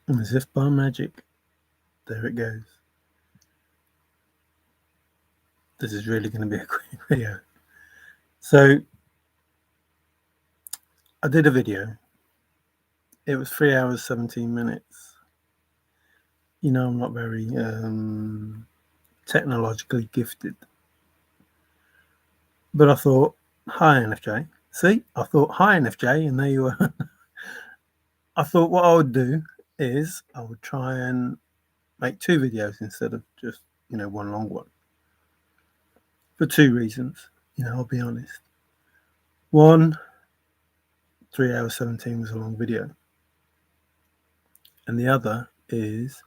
And as if by magic, there it goes. This is really going to be a quick video. So I did a video. It was 3 hours, 17 minutes. You know, I'm not very technologically gifted. But I thought, hi, NFJ. See, I thought, hi, NFJ, and there you were. I thought what I would do is I would try and make 2 videos instead of just, one long one. For 2 reasons, I'll be honest. One, 3 hours 17 was a long video. And the other is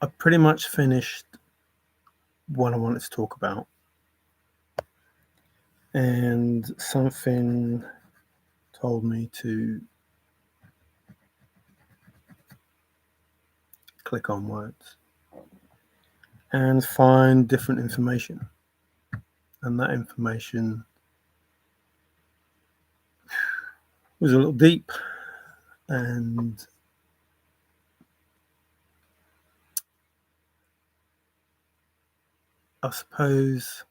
I pretty much finished what I wanted to talk about. And something told me to click on words and find different information. And that information was a little deep, and I suppose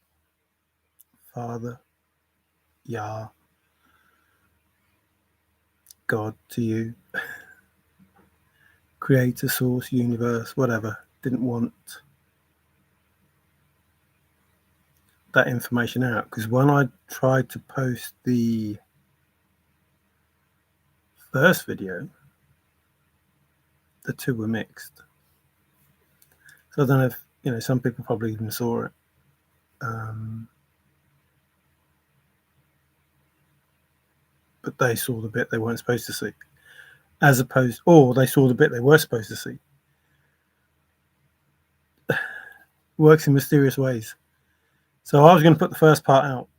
Father, Yah, God to you, creator, source, universe, whatever, didn't want that information out, because when I tried to post the first video, the two were mixed. So I don't know if, some people probably even saw it. But they saw the bit they weren't supposed to see, or they saw the bit they were supposed to see. Works in mysterious ways. So I was going to put the first part out,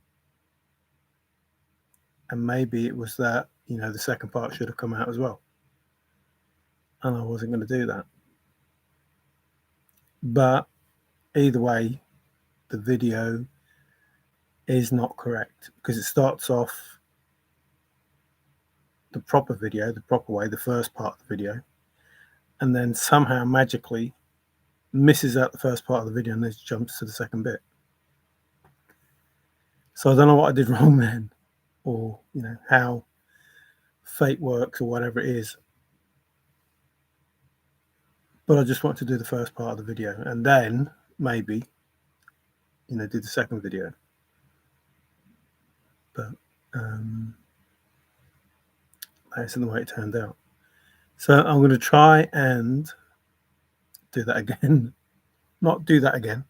and maybe it was that, the second part should have come out as well. And I wasn't going to do that. But either way, the video is not correct, because it starts off the proper video, the proper way, the first part of the video, and then somehow magically misses out the first part of the video and then jumps to the second bit. So I don't know what I did wrong then, or how fate works or whatever it is. But I just want to do the first part of the video and then maybe do the second video. But that isn't the way it turned out. So I'm going to try and do that again. Not do that again.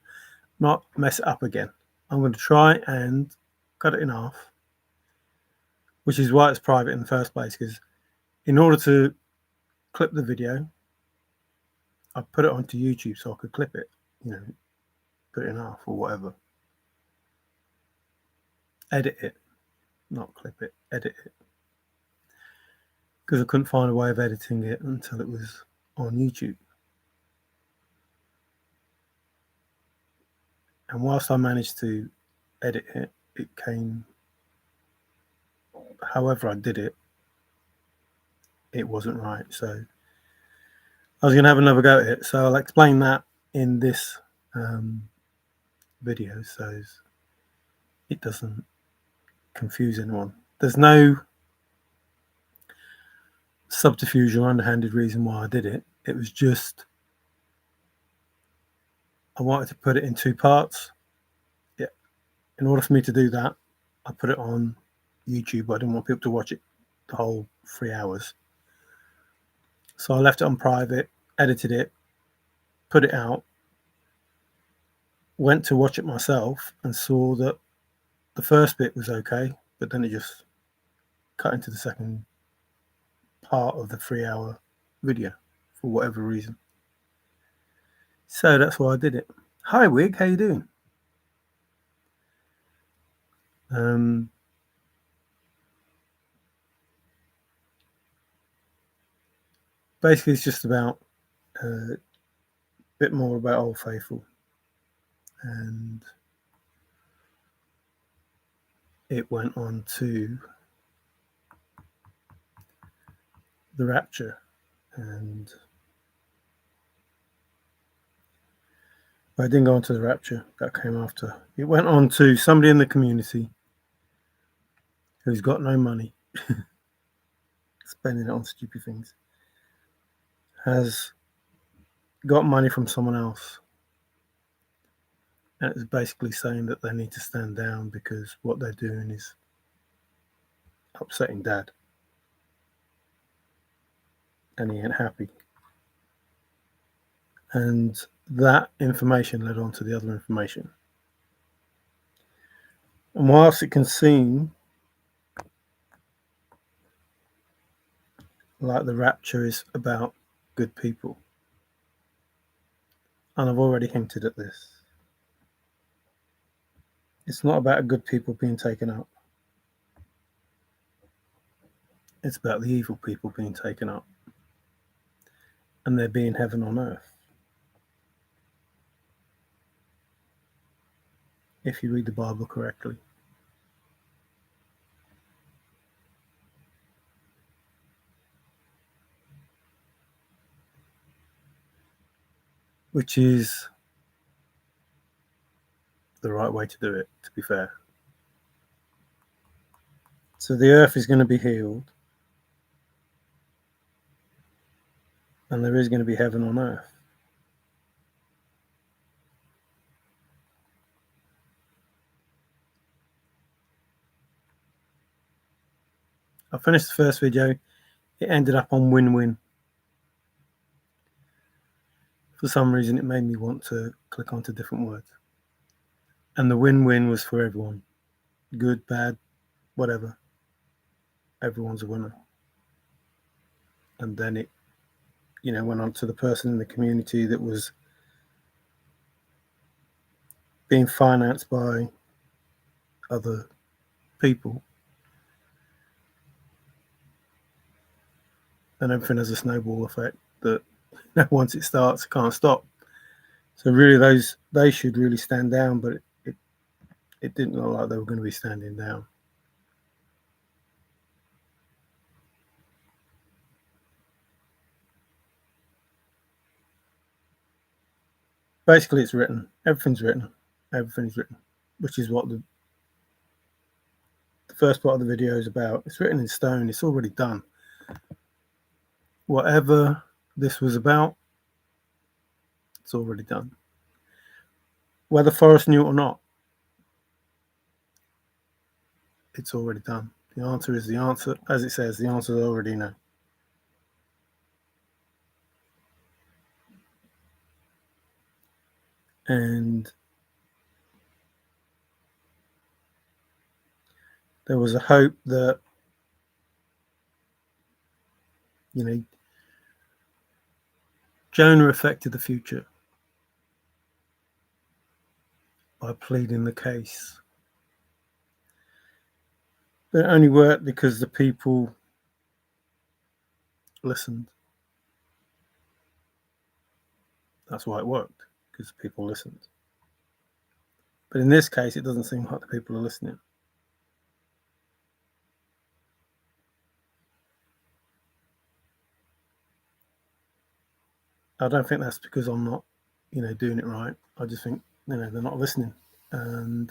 Not mess it up again. I'm going to try and cut it in half, which is why it's private in the first place, because in order to clip the video, I put it onto YouTube so I could clip it, put it in half or whatever. Edit it, not clip it, edit it. Because I couldn't find a way of editing it until it was on YouTube. And whilst I managed to edit it, it came, however I did it, it wasn't right. So I was going to have another go at it. So I'll explain that in this video so it doesn't confuse anyone. There's no subterfuge or underhanded reason why I did it. It was just I wanted to put it in 2 parts. Yeah. In order for me to do that, I put it on YouTube. I didn't want people to watch it the whole 3 hours. So I left it on private, edited it, put it out, went to watch it myself and saw that the first bit was okay, but then it just cut into the second part of the 3-hour video for whatever reason. So that's why I did it. Hi Wig, how you doing? Basically it's just about a bit more about Old Faithful, and it went on to the rapture, and I didn't go on to the rapture. That came after. It went on to somebody in the community who's got no money, spending it on stupid things, has got money from someone else, and it's basically saying that they need to stand down because what they're doing is upsetting Dad, and he ain't happy. And that information led on to the other information. And whilst it can seem like the rapture is about good people, and I've already hinted at this, it's not about good people being taken up. It's about the evil people being taken up, and there being heaven on earth. If you read the Bible correctly. Which is the right way to do it, to be fair. So the earth is going to be healed, and there is going to be heaven on earth. I finished the first video. It ended up on win-win. For some reason, it made me want to click onto different words. And the win-win was for everyone. Good, bad, whatever. Everyone's a winner. And then it, went on to the person in the community that was being financed by other people. And everything has a snowball effect that once it starts, it can't stop. So really, they should really stand down, but it didn't look like they were going to be standing down. Basically, it's written. Everything's written. Everything's written, which is what the first part of the video is about. It's written in stone. It's already done. Whatever this was about, it's already done. Whether Forrest knew it or not, it's already done. The answer is the answer. As it says, the answer is already no. And there was a hope that, Jonah affected the future by pleading the case. But it only worked because the people listened. That's why it worked, because the people listened. But in this case, it doesn't seem like the people are listening. I don't think that's because I'm not, doing it right. I just think, they're not listening. And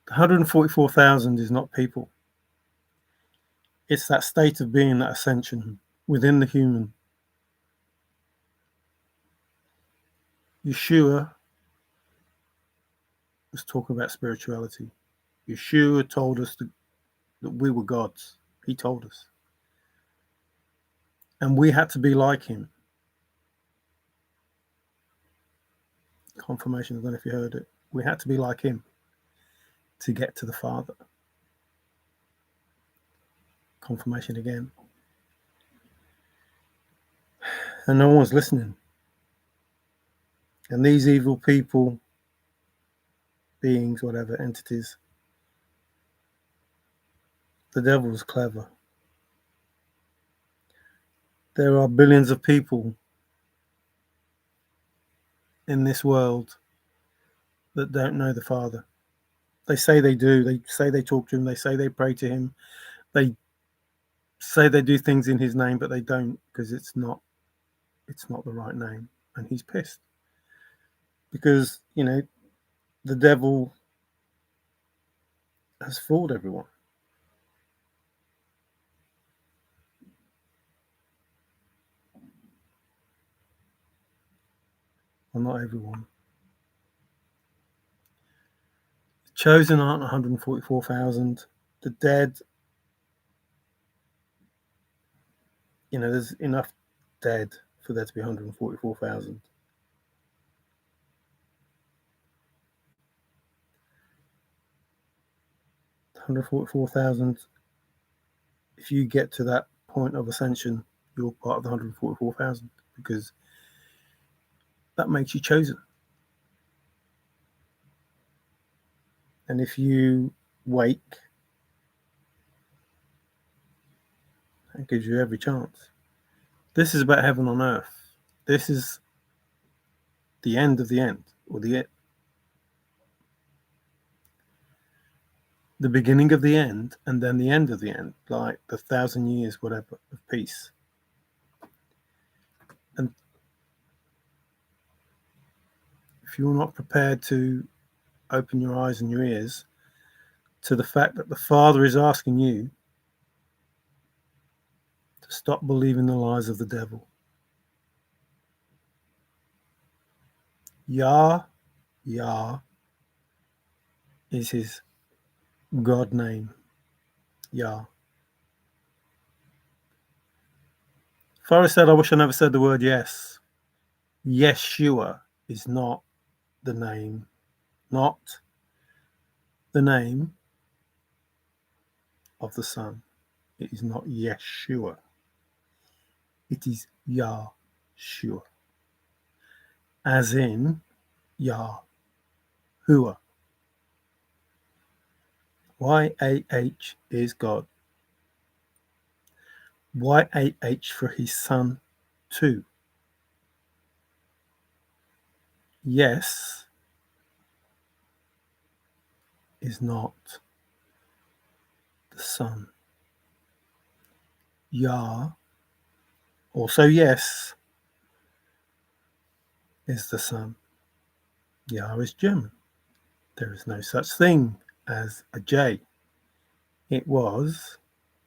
the 144,000 is not people. It's that state of being, that ascension within the human. Yeshua was talking about spirituality. Yeshua told us that we were gods. He told us. And we had to be like him. Confirmation, I don't know if you heard it. We had to be like him to get to the Father. Confirmation again. And no one's listening. And these evil people, beings, whatever, entities, the devil's clever. There are billions of people in this world that don't know the Father. They say they do. They say they talk to him. They say they pray to him. They say they do things in his name, but they don't, because it's not the right name. And he's pissed because, the devil has fooled everyone. Well, not everyone. The chosen aren't 144,000. The dead, there's enough dead for there to be 144,000. If you get to that point of ascension, you're part of the 144,000, because that makes you chosen. And if you wake, that gives you every chance. This is about heaven on earth. This is the end of the end, or the beginning of the end, and then the end of the end, like the 1,000 years, whatever, of peace. And if you're not prepared to open your eyes and your ears to the fact that the Father is asking you to stop believing the lies of the devil. Yah is his God name. Yah. Forrest said, I wish I never said the word yes. Yeshua is not the name. Not the name of the Son. It is not Yeshua. It is Yahshua. As in Yahuwah. Y-A-H is God. Y-A-H for his Son too. Yes is not the Son. Yah, also yes, is the Son. Yah is German. There is no such thing as a J. It was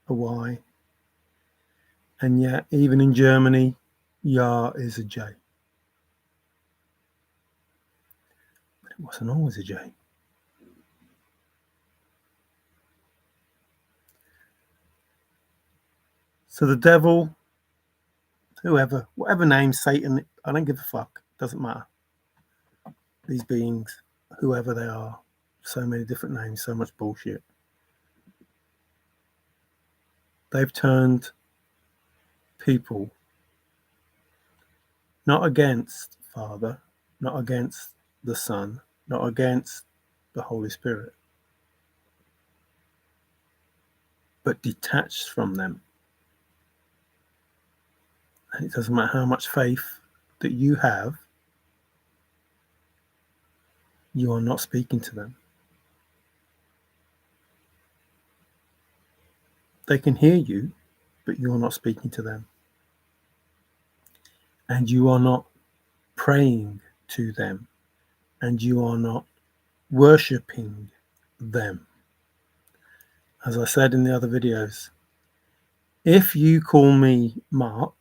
a Y. And yet, even in Germany, Yah is a J. But it wasn't always a J. So the devil, whoever, whatever name, Satan, I don't give a fuck. Doesn't matter. These beings, whoever they are, so many different names, so much bullshit. They've turned people not against Father, not against the Son, not against the Holy Spirit, but detached from them. And it doesn't matter how much faith that you have, you are not speaking to them. They can hear you, but you are not speaking to them. And you are not praying to them. And you are not worshipping them. As I said in the other videos, if you call me Mark,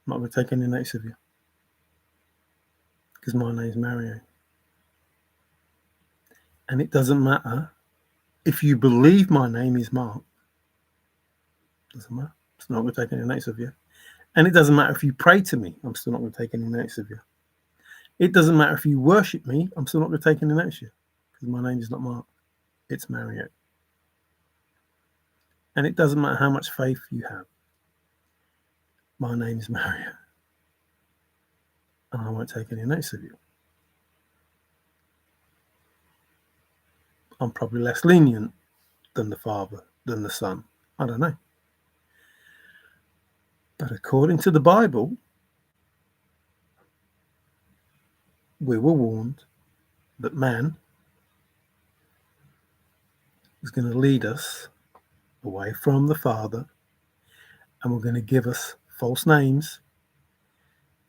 I'm not going to take any notice of you, because my name's Mario. And it doesn't matter if you believe my name is Mark. Doesn't matter. It's not going to take any notice of you. And it doesn't matter if you pray to me. I'm still not going to take any notice of you. It doesn't matter if you worship me. I'm still not going to take any notice of you, because my name is not Mark. It's Mario. And it doesn't matter how much faith you have. My name is Mario. And I won't take any notice of you. I'm probably less lenient than the Father, than the Son. I don't know. But according to the Bible, we were warned that man is going to lead us away from the Father, and we're going to give us false names,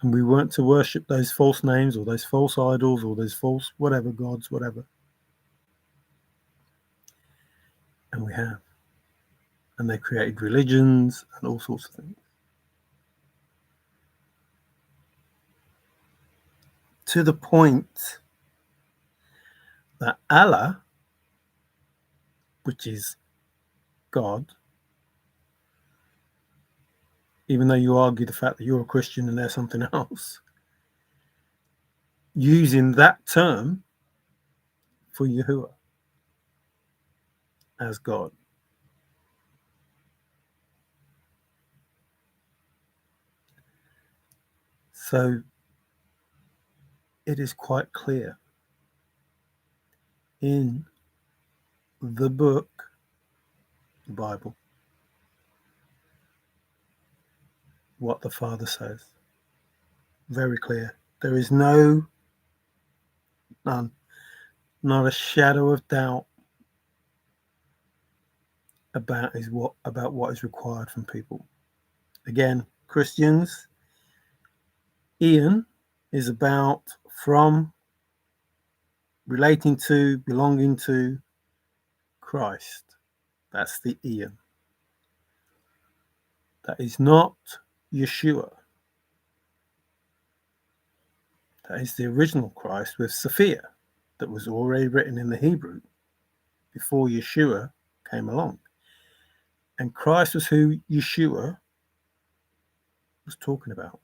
and we weren't to worship those false names or those false idols or those false whatever gods, whatever. And we have. And they created religions and all sorts of things. To the point that Allah, which is God, even though you argue the fact that you're a Christian and they're something else, using that term for Yahuwah as God. So it is quite clear in the book, the Bible, what the Father says. Very clear. There is none, not a shadow of doubt about what is required from people. Again, Christians, Ian is about from, relating to, belonging to Christ. That's the Ian. That is not Yeshua. That is the original Christ with Sophia that was already written in the Hebrew before Yeshua came along. And Christ was who Yeshua was talking about.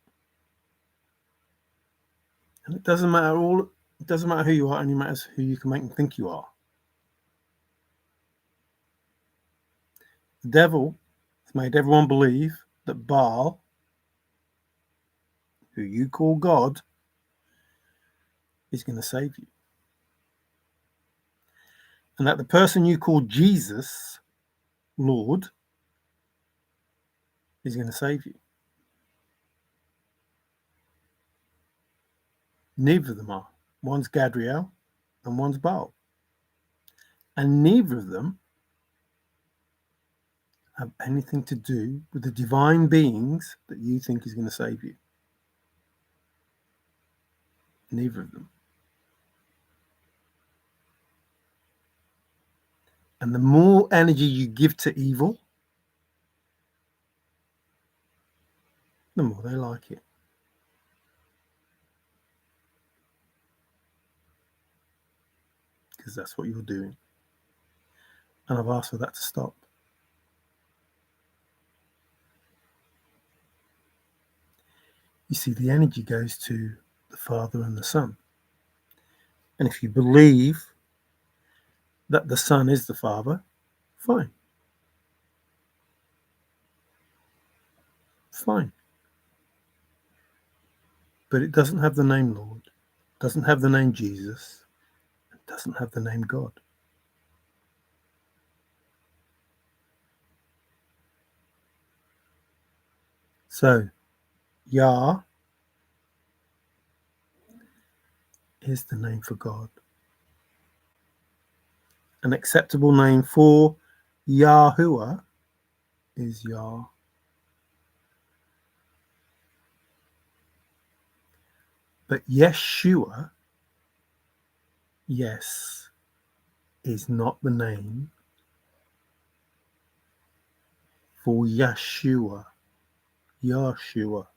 And it doesn't matter who you are, it only matters who you can make them think you are. The devil has made everyone believe that Baal, who you call God, is going to save you. And that the person you call Jesus, Lord, is going to save you. Neither of them are. One's Gadriel and one's Baal. And neither of them have anything to do with the divine beings that you think is going to save you. Neither of them. And the more energy you give to evil, the more they like it. Because that's what you're doing. And I've asked for that to stop. You see, the energy goes to the Father and the Son. And if you believe that the Son is the Father, fine. Fine. But it doesn't have the name Lord, doesn't have the name Jesus, and doesn't have the name God. So, Yah is the name for God. An acceptable name for Yahuwah is Yah. But Yeshua, yes, is not the name for Yeshua. Yeshua.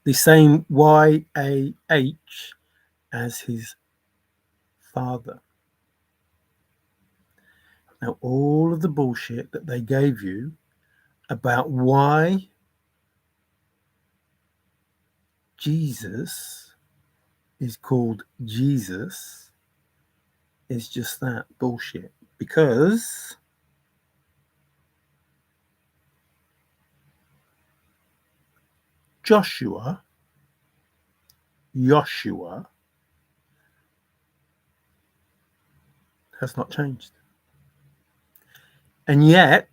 The same Y-A-H as his father. Now, all of the bullshit that they gave you about why Jesus is called Jesus is just that bullshit. Because Joshua has not changed. And yet,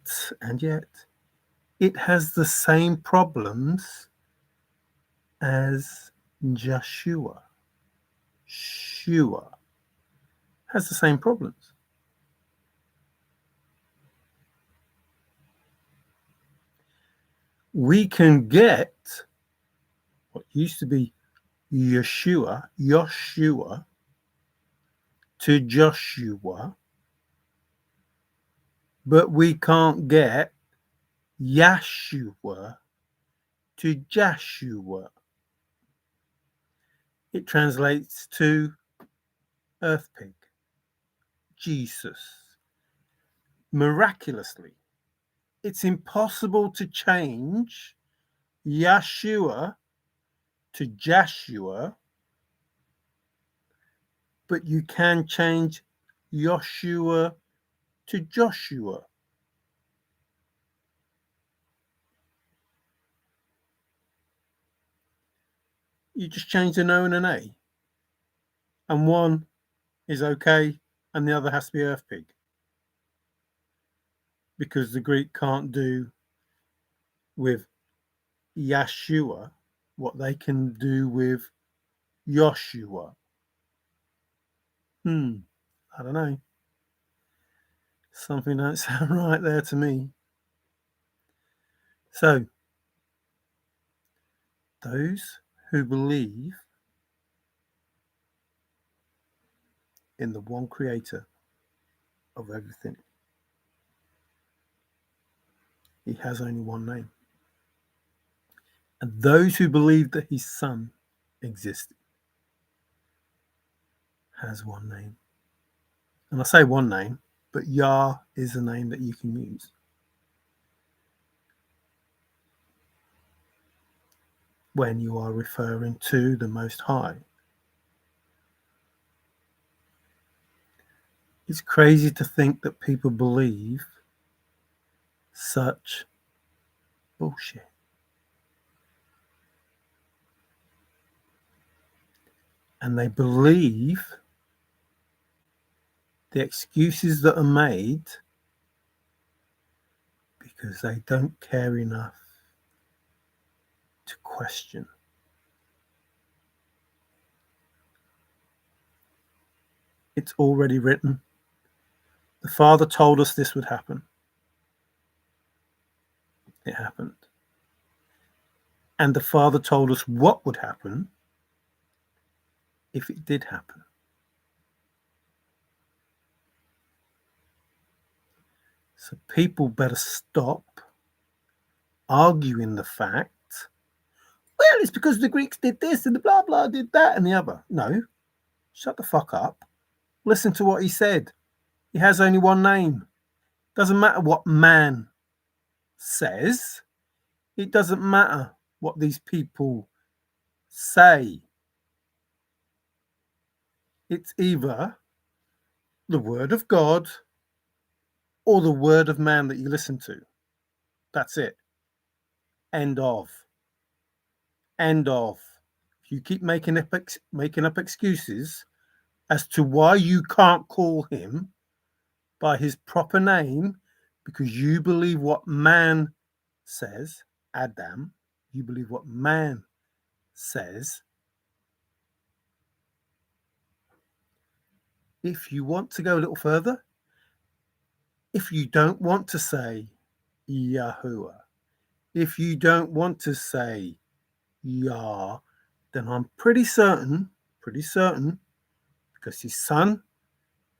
it has the same problems as Joshua. Shua has the same problems. we can get what used to be Joshua to Joshua, but we can't get Yahshua to Joshua. It translates to earth pig, Jesus. Miraculously, it's impossible to change Yahshua to Joshua, but you can change Joshua to Joshua. You just change an O and an A, and one is okay, and the other has to be earth pig, because the Greek can't do with Yahshua what they can do with Joshua. I don't know. Something don't sound right there to me. So, those who believe in the one creator of everything, he has only one name. And those who believe that his son existed has one name. And I say one name, but Yah is a name that you can use when you are referring to the Most High. It's crazy to think that people believe such bullshit. And they believe the excuses that are made because they don't care enough to question. It's already written. The Father told us this would happen. It happened. And the Father told us what would happen if it did happen. So people better stop arguing the fact, well, it's because the Greeks did this and the blah, blah, did that and the other. No, shut the fuck up. Listen to what he said. He has only one name. Doesn't matter what man says. It doesn't matter what these people say. It's either the word of God or the word of man that you listen to. That's it. End of. End of. If you keep making up excuses as to why you can't call him by his proper name because you believe what man says, Adam, you believe what man says. If you want to go a little further, if you don't want to say Yahuwah, if you don't want to say Yah, then I'm pretty certain, because his son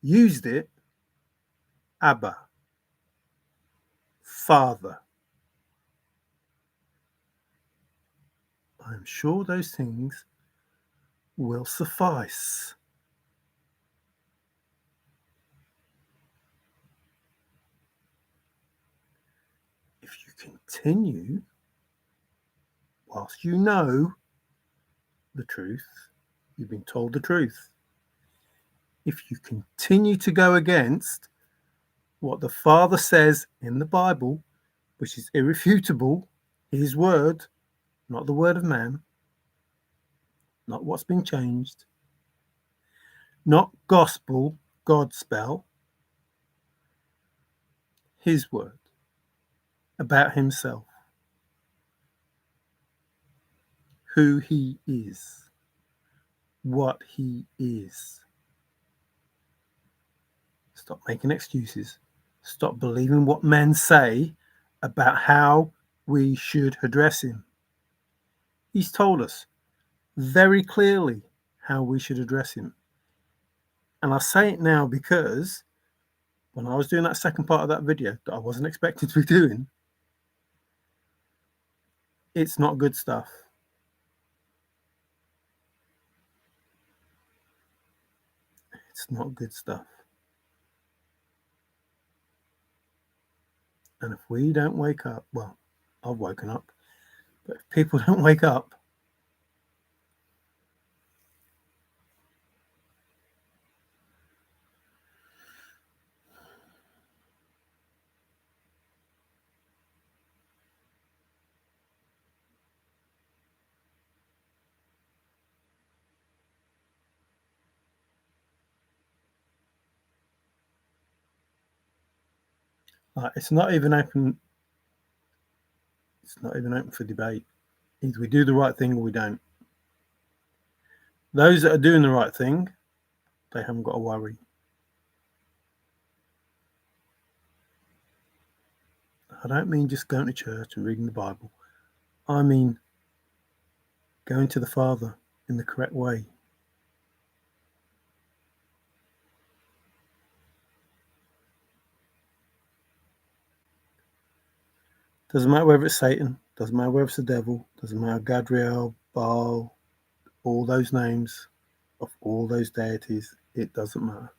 used it, Abba, Father. I'm sure those things will suffice. If you continue, whilst you know the truth, you've been told the truth. If you continue to go against what the Father says in the Bible, which is irrefutable, his word, not the word of man, not what's been changed, not gospel, God spell, his word about himself, who he is, what he is. Stop making excuses. Stop believing what men say about how we should address him. He's told us very clearly how we should address him. And I say it now because when I was doing that second part of that video that I wasn't expecting to be doing, it's not good stuff. It's not good stuff. And if we don't wake up, well, I've woken up, but if people don't wake up, it's not even open. It's not even open for debate. Either we do the right thing or we don't. Those that are doing the right thing, they haven't got to worry. I don't mean just going to church and reading the Bible. I mean going to the Father in the correct way. Doesn't matter whether it's Satan, doesn't matter whether it's the devil, doesn't matter Gadriel, Baal, all those names of all those deities, it doesn't matter.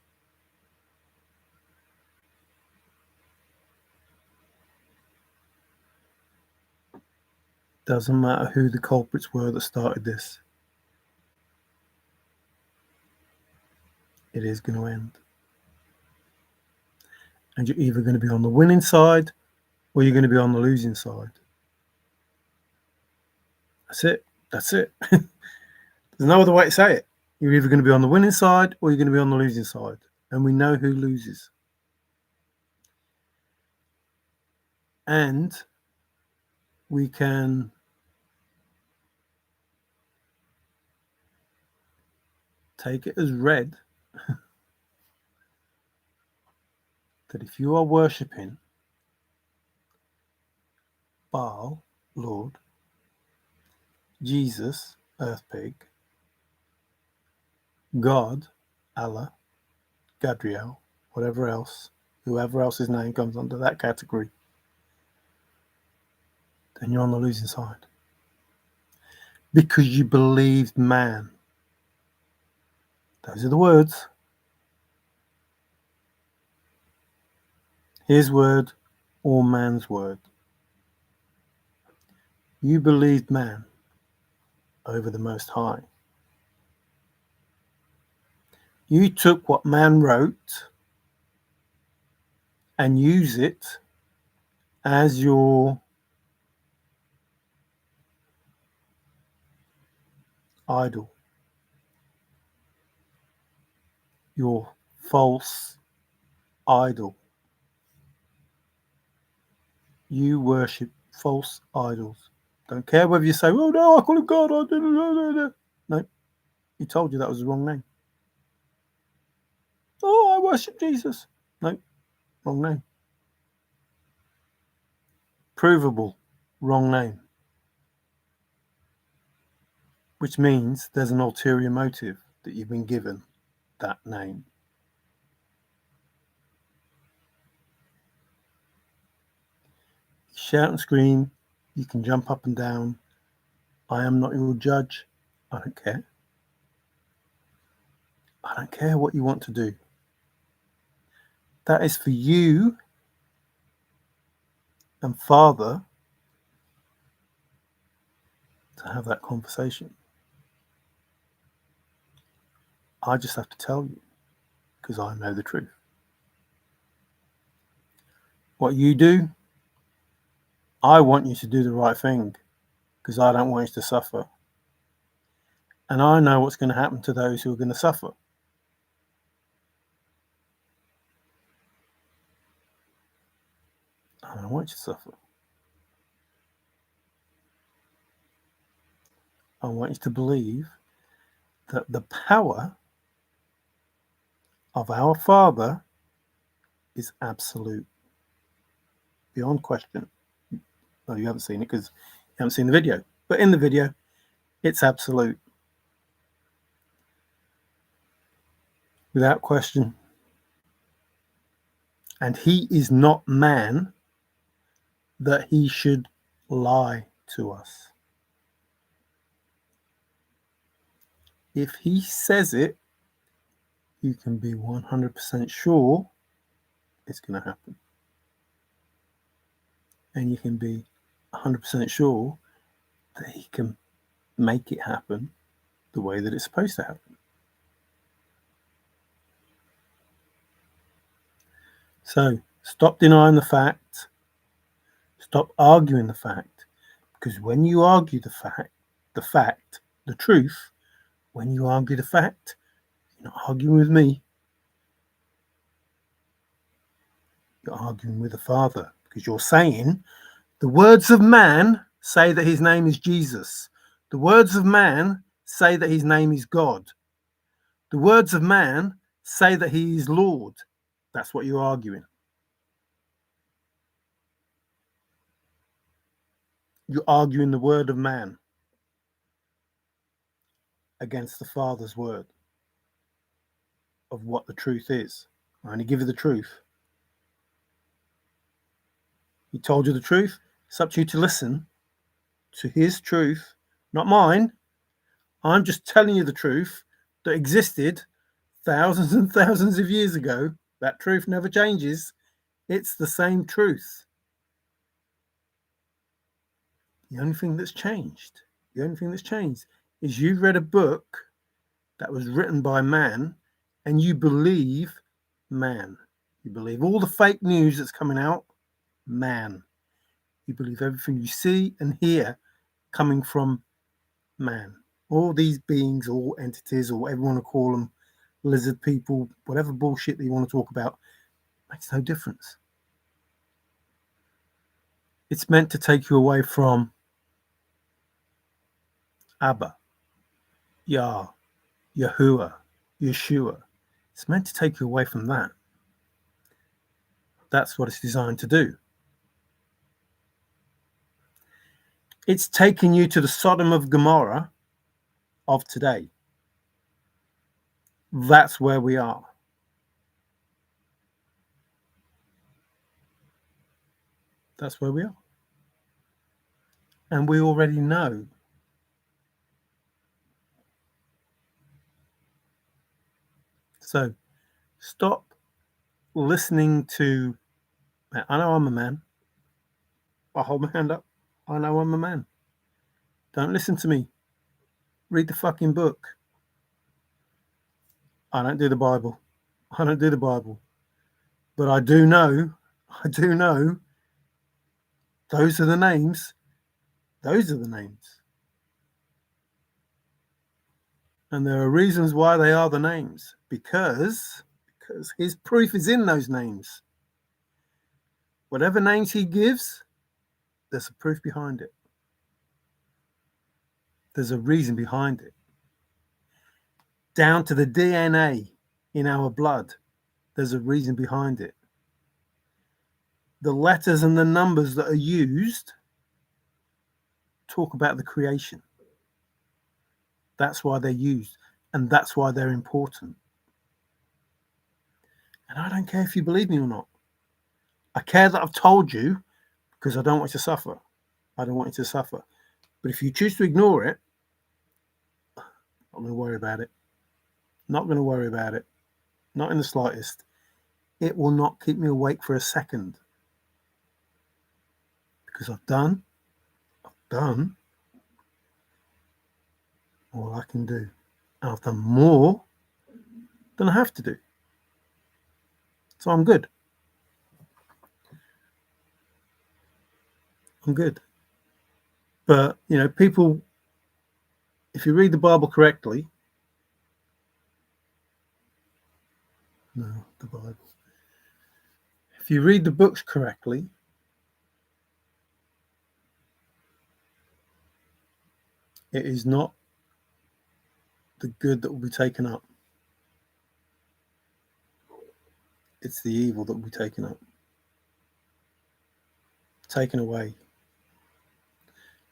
Doesn't matter who the culprits were that started this. It is going to end. And you're either going to be on the winning side or you're going to be on the losing side. That's it. That's it. There's no other way to say it. You're either going to be on the winning side or you're going to be on the losing side. And we know who loses. And we can take it as read that if you are worshipping Baal, Lord, Jesus, Earth Pig, God, Allah, Gadriel, whatever else, whoever else's name comes under that category, then you're on the losing side. Because you believed man. Those are the words. His word or man's word. You believed man over the Most High. You took what man wrote and use it as your idol, your false idol. You worship false idols. Don't care whether you say, oh no, I call him God. No, he told you that was the wrong name. Oh, I worship Jesus. No, wrong name. Provable, wrong name. Which means there's an ulterior motive that you've been given that name. You shout and scream. You can jump up and down. I am not your judge. I don't care. I don't care what you want to do. That is for you and Father to have that conversation. I just have to tell you because I know the truth. What you do, I want you to do the right thing because I don't want you to suffer. And I know what's going to happen to those who are going to suffer. I don't want you to suffer. I want you to believe that the power of our Father is absolute, beyond question. Well, you haven't seen it because you haven't seen the video. But in the video, it's absolute. Without question. And he is not man that he should lie to us. If he says it, you can be 100% sure it's going to happen. And you can be 100% sure that he can make it happen the way that it's supposed to happen. So stop denying the fact. Stop arguing the fact. Because when you argue the truth, when you argue the fact, you're not arguing with me. You're arguing with the Father. Because you're saying, the words of man say that his name is Jesus. The words of man say that his name is God. The words of man say that he is Lord. That's what you're arguing. You're arguing the word of man against the Father's word of what the truth is. I only give you the truth. He told you the truth. It's up to you to listen to his truth, not mine. I'm just telling you the truth that existed thousands and thousands of years ago. That truth never changes. It's the same truth. The only thing that's changed is you've read a book that was written by man and you believe man. You believe all the fake news that's coming out, man. You believe everything you see and hear coming from man. All these beings, all entities, or whatever you want to call them, lizard people, whatever bullshit that you want to talk about, makes no difference. It's meant to take you away from Abba, Yah, Yahuwah, Yeshua. It's meant to take you away from that. That's what it's designed to do. It's taking you to the Sodom of Gomorrah of today. That's where we are. That's where we are. And we already know. So stop listening to, I know I'm a man. I hold my hand up. I know I'm a man. Don't listen to me. Read the fucking book. I don't do the Bible. But I do know, those are the names. And there are reasons why they are the names. Because his proof is in those names. Whatever names he gives, there's a proof behind it. There's a reason behind it. Down to the DNA in our blood, there's a reason behind it. The letters and the numbers that are used talk about the creation. That's why they're used, and that's why they're important. And I don't care if you believe me or not. I care that I've told you because I don't want you to suffer. I don't want you to suffer. But if you choose to ignore it, I'm not going to worry about it. Not going to worry about it. Not in the slightest. It will not keep me awake for a second. Because I've done all I can do. And I've done more than I have to do. So I'm good. But, people, if you read the Bible correctly, if you read the books correctly, it is not the good that will be taken up. It's the evil that will be taken up. Taken away.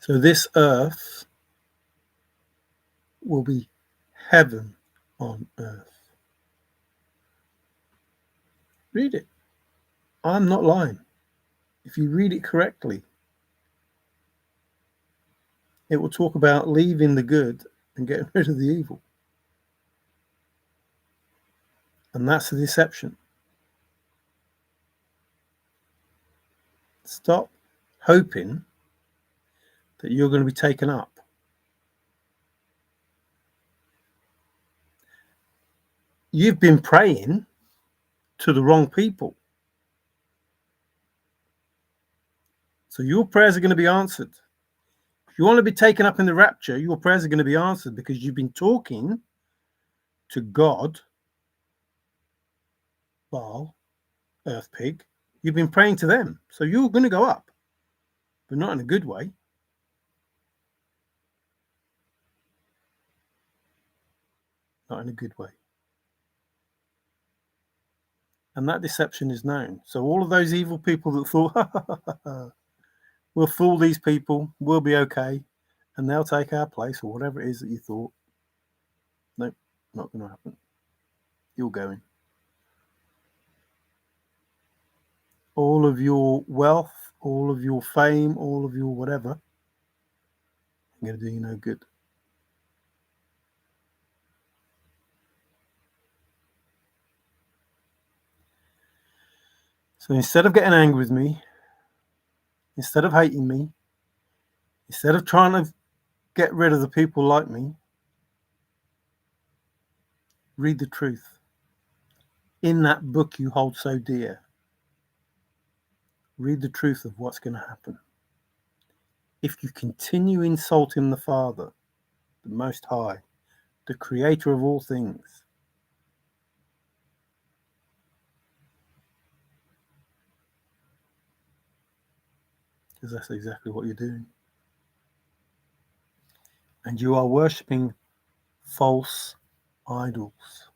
So this earth will be heaven on earth. Read it. I'm not lying. If you read it correctly, it will talk about leaving the good and getting rid of the evil. And that's a deception. Stop hoping that you're going to be taken up. You've been praying to the wrong people. So your prayers are going to be answered. If you want to be taken up in the rapture, your prayers are going to be answered because you've been talking to God, Baal, Earth Pig. You've been praying to them. So you're going to go up, but not in a good way. Not in a good way. And that deception is known. So all of those evil people that thought, we'll fool these people, we'll be okay, and they'll take our place, or whatever it is that you thought. Nope, not going to happen. You're going. All of your wealth, all of your fame, all of your whatever, I'm going to do you no good. So instead of getting angry with me, instead of hating me, instead of trying to get rid of the people like me, read the truth. In that book you hold so dear, read the truth of what's going to happen. If you continue insulting the Father, the Most High, the Creator of all things, because that's exactly what you're doing. And you are worshipping false idols.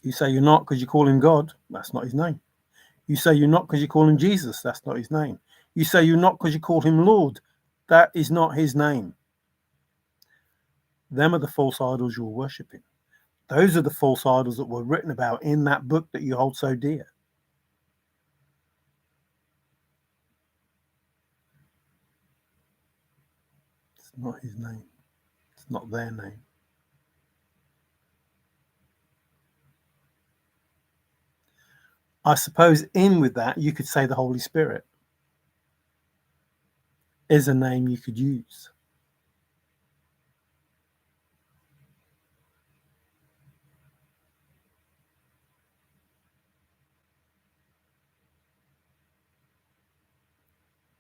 You say you're not because you call him God. That's not his name. You say you're not because you call him Jesus. That's not his name. You say you're not because you call him Lord. That is not his name. Them are the false idols you're worshipping. Those are the false idols that were written about in that book that you hold so dear. It's not his name. It's not their name. I suppose in with that, you could say the Holy Spirit is a name you could use.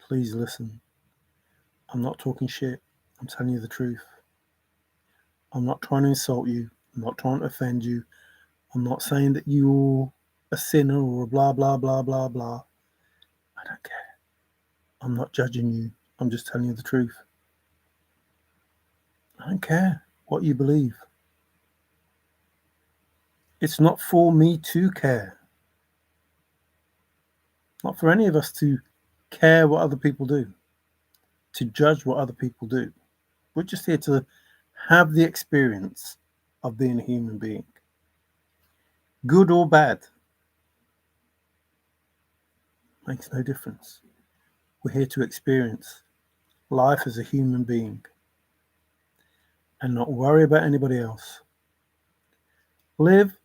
Please listen. I'm not talking shit. I'm telling you the truth. I'm not trying to insult you. I'm not trying to offend you. I'm not saying that you're a sinner or a blah, blah, blah, blah, blah. I don't care. I'm not judging you. I'm just telling you the truth. I don't care what you believe. It's not for me to care. Not for any of us to care what other people do, to judge what other people do. We're just here to have the experience of being a human being. Good or bad, makes no difference. We're here to experience life as a human being and not worry about anybody else. Live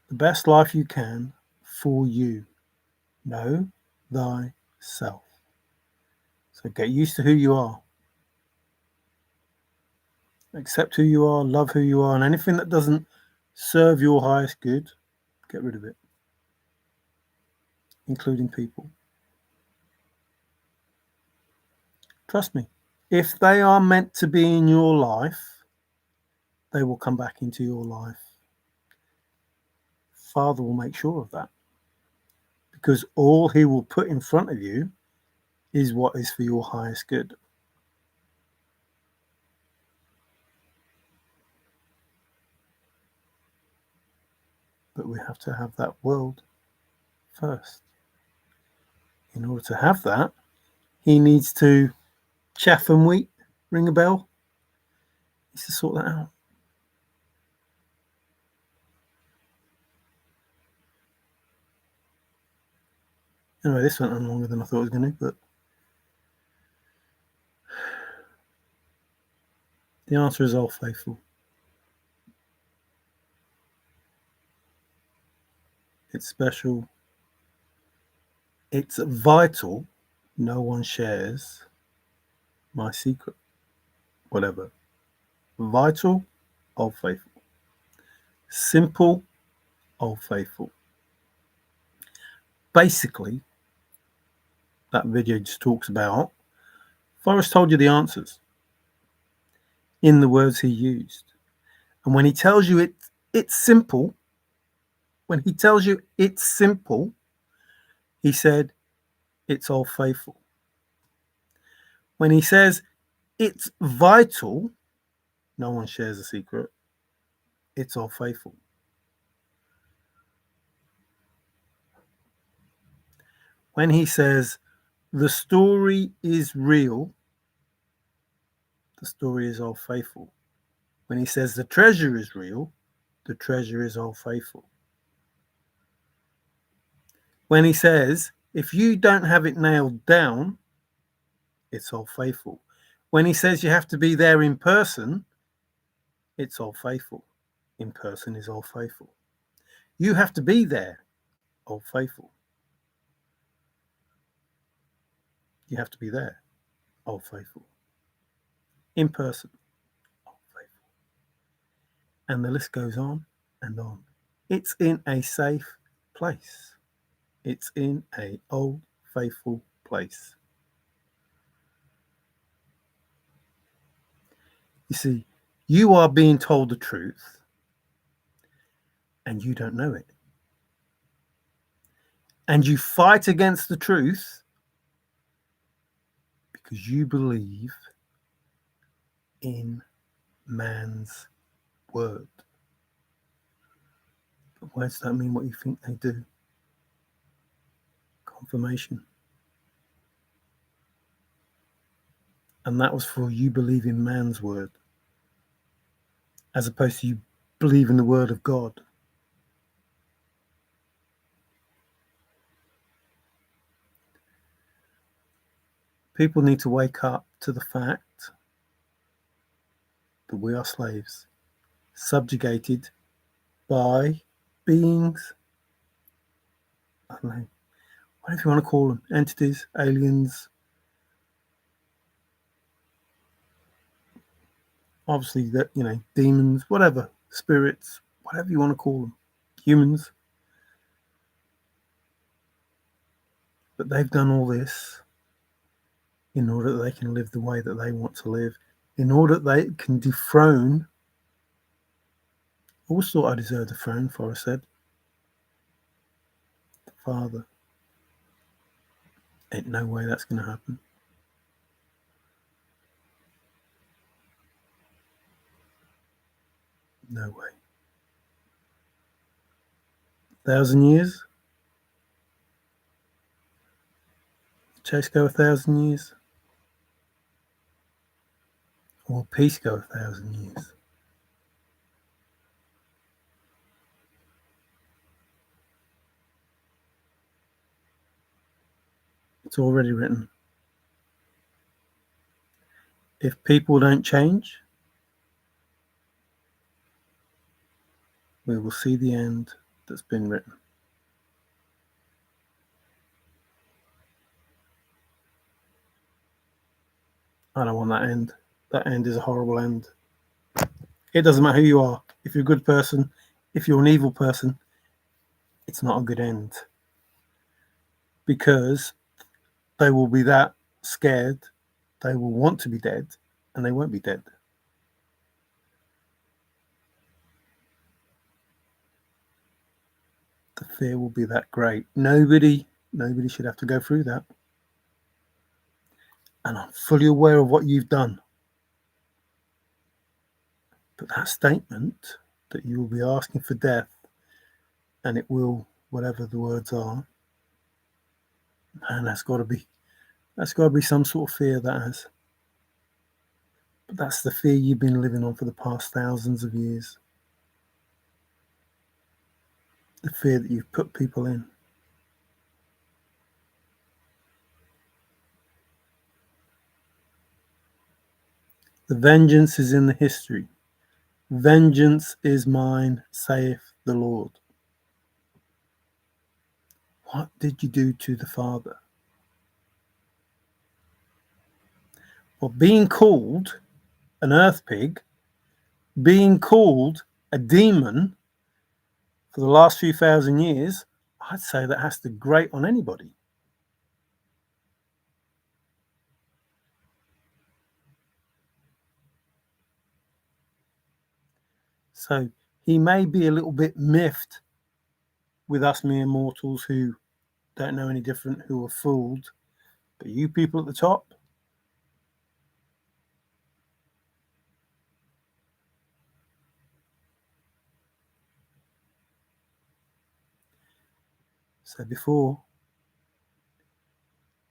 the best life you can for you. Know thyself. So get used to who you are. Accept who you are, love who you are, and anything that doesn't serve your highest good, get rid of it, including people. Trust me, if they are meant to be in your life, they will come back into your life. Father will make sure of that, because all he will put in front of you is what is for your highest good. But we have to have that world first. In order to have that, He needs to chaff and wheat, ring a bell. He needs to sort that out. Anyway, this went on longer than I thought it was going to, but the answer is all faithful. It's special. It's vital. No one shares my secret. Whatever. Vital, old faithful. Simple, old faithful. Basically, that video just talks about Forrest told you the answers in the words he used. And when he tells you it's simple, when he tells you it's simple, he said it's all faithful. When he says it's vital, no one shares a secret, it's all faithful. When he says the story is real, the story is all faithful. When he says the treasure is real, the treasure is all faithful. When he says if you don't have it nailed down, it's all faithful. When he says you have to be there in person, it's all faithful. In person is all faithful. You have to be there, all faithful. You have to be there, all faithful. In person, all faithful. And the list goes on and on. It's in a safe place. It's in a old faithful place. You see, you are being told the truth and you don't know it. And you fight against the truth because you believe in man's word. But why does that mean what you think they do? Confirmation. And that was for you believe in man's word, as opposed to you believe in the word of God. People need to wake up to the fact that we are slaves, subjugated by beings, I don't know, whatever you want to call them, entities, aliens, obviously that, demons, whatever, spirits, whatever you want to call them, humans. But they've done all this in order that they can live the way that they want to live, in order that they can dethrone. I always thought I deserved a throne, Forrest said. The Father. Ain't no way that's going to happen. No way. 1,000 years? Chase go 1,000 years? Or peace go 1,000 years? It's already written. If people don't change, we will see the end that's been written. I don't want that end. That end is a horrible end. It doesn't matter who you are. If you're a good person, if you're an evil person, it's not a good end. Because they will be that scared, they will want to be dead, and they won't be dead. The fear will be that great. Nobody should have to go through that. And I'm fully aware of what you've done. But that statement that you will be asking for death, and it will, whatever the words are, man, that's got to be That's got to be some sort of fear, that has. But that's the fear you've been living on for the past thousands of years. The fear that you've put people in. The vengeance is in the history. Vengeance is mine, saith the Lord. What did you do to the Father? Well, being called an earth pig, being called a demon for the last few thousand years, I'd say that has to grate on anybody. So he may be a little bit miffed with us mere mortals who don't know any different, who are fooled. But you people at the top, so before,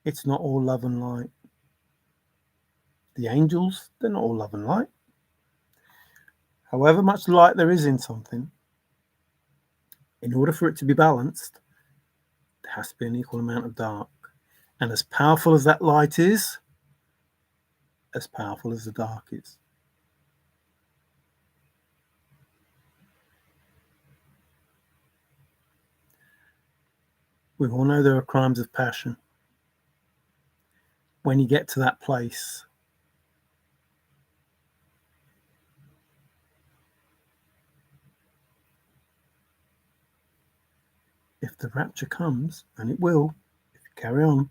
it's not all love and light. The angels, they're not all love and light. However much light there is in something, in order for it to be balanced, there has to be an equal amount of dark. And as powerful as that light is, as powerful as the dark is. We all know there are crimes of passion. When you get to that place, if the rapture comes, and it will, if you carry on,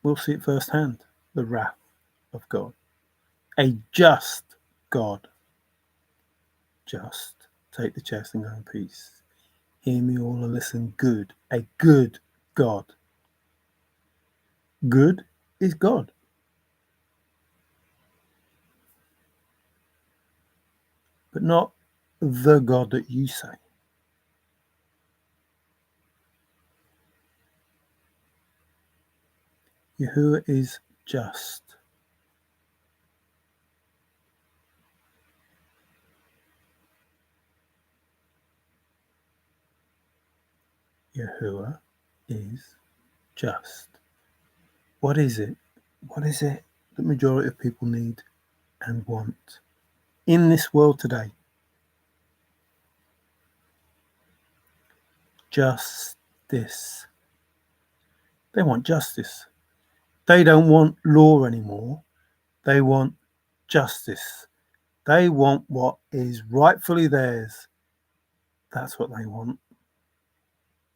we'll see it firsthand, the wrath of God. A just God. Just. Take the chest and go in peace. Hear me all and listen good. A good God. Good is God. But not the God that you say. Yahuwah is just. Yahuwah is just. What is it? What is it that majority of people need and want in this world today? Justice. They want justice. They don't want law anymore. They want justice. They want what is rightfully theirs. That's what they want.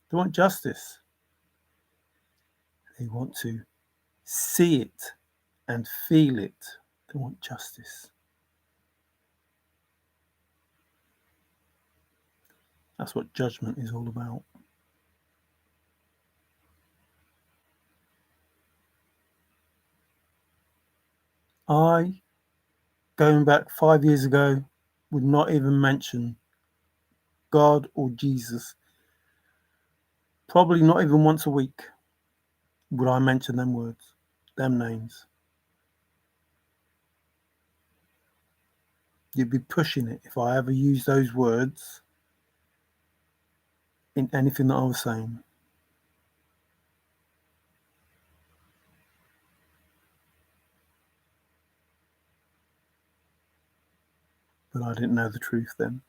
They want justice. They want to see it and feel it. They want justice. That's what judgment is all about. I, going back 5 years ago, would not even mention God or Jesus. Probably not even once a week would I mention them words, them names. You'd be pushing it if I ever used those words in anything that I was saying. But I didn't know the truth then.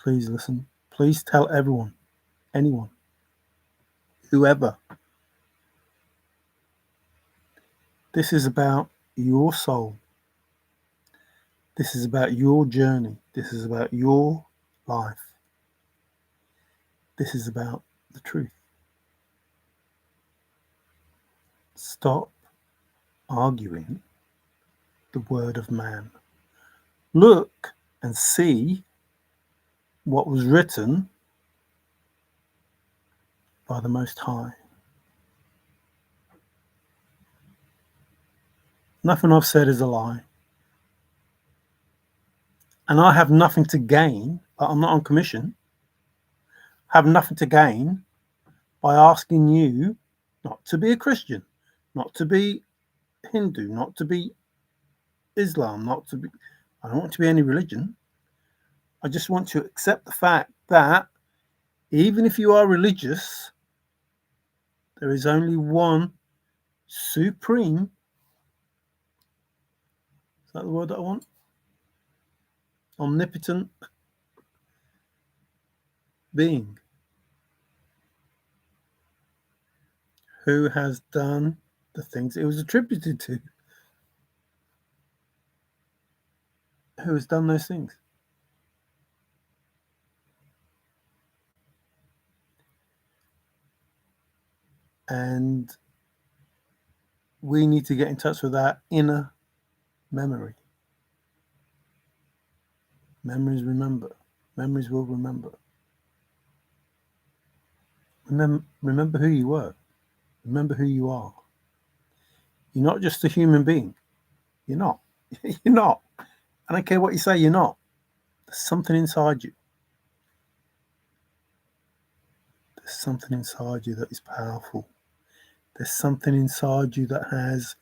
Please listen. Please tell everyone, anyone, whoever. This is about your soul. This is about your journey. This is about your life. This is about the truth. Stop arguing the word of man. Look and see what was written by the Most High. Nothing I've said is a lie. and I have nothing to gain, I'm not on commission, have nothing to gain by asking you not to be a Christian, not to be Hindu, not to be Islam, not to be, I don't want to be any religion. I just want to accept the fact that even if you are religious, there is only one supreme, is that the word that I want? Omnipotent being who has done the things it was attributed to, who has done those things. And we need to get in touch with that inner memory. Memories remember. Memories will remember. Remember who you were. Remember who you are. You're not just a human being. You're not. You're not. I don't care what you say, you're not. There's something inside you. There's something inside you that is powerful. There's something inside you that has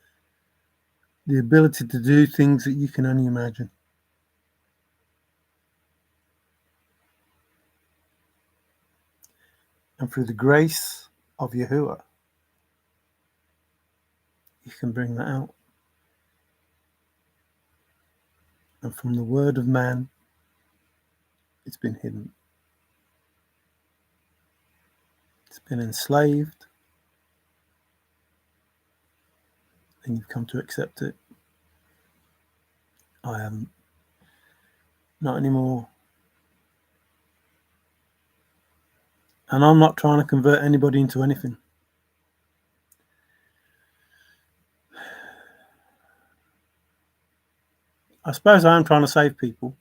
the ability to do things that you can only imagine. And through the grace of Yahuwah, you can bring that out. And from the word of man, it's been hidden. It's been enslaved. And you've come to accept it. I haven't. Not anymore. And I'm not trying to convert anybody into anything. I suppose I am trying to save people.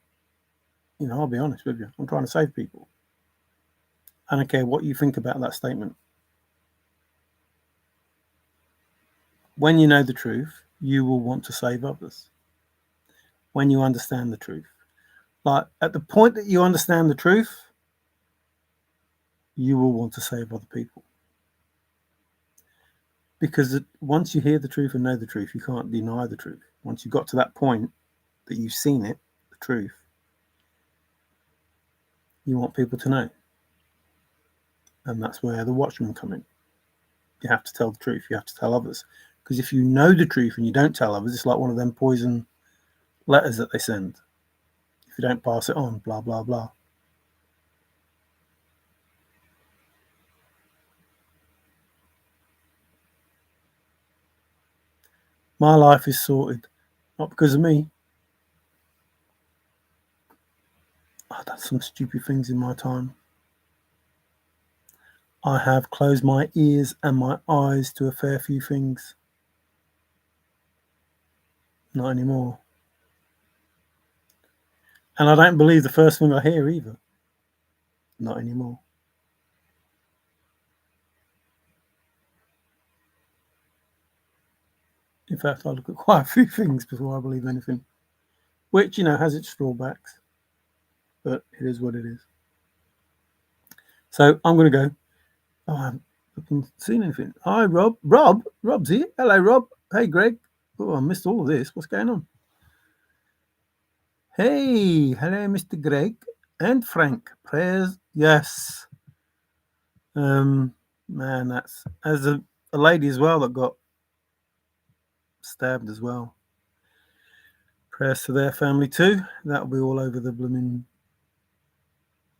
You know, I'll be honest with you. I'm trying to save people. I don't care what you think about that statement. When you know the truth, you will want to save others. When you understand the truth. Like, at the point that you understand the truth, you will want to save other people. Because once you hear the truth and know the truth, you can't deny the truth. Once you've got to that point that you've seen it, the truth, you want people to know. And that's where the watchmen come in. You have to tell the truth. You have to tell others. Because if you know the truth and you don't tell others, it's like one of them poison letters that they send. If you don't pass it on, blah, blah, blah. My life is sorted. Not because of me. I've done some stupid things in my time. I have closed my ears and my eyes to a fair few things. Not anymore. And I don't believe the first thing I hear either. Not anymore. In fact, I look at quite a few things before I believe anything. Which, you know, has its drawbacks. But it is what it is. So I'm going to go. Oh, I haven't seen anything. Hi, Rob. Rob's here. Hello, Rob. Hey, Greg. Oh, I missed all of this. What's going on? Hey, hello, Mr. Greg and Frank. Prayers, yes. Man, that's as a lady as well that got stabbed as well. Prayers to their family too. That'll be all over the blooming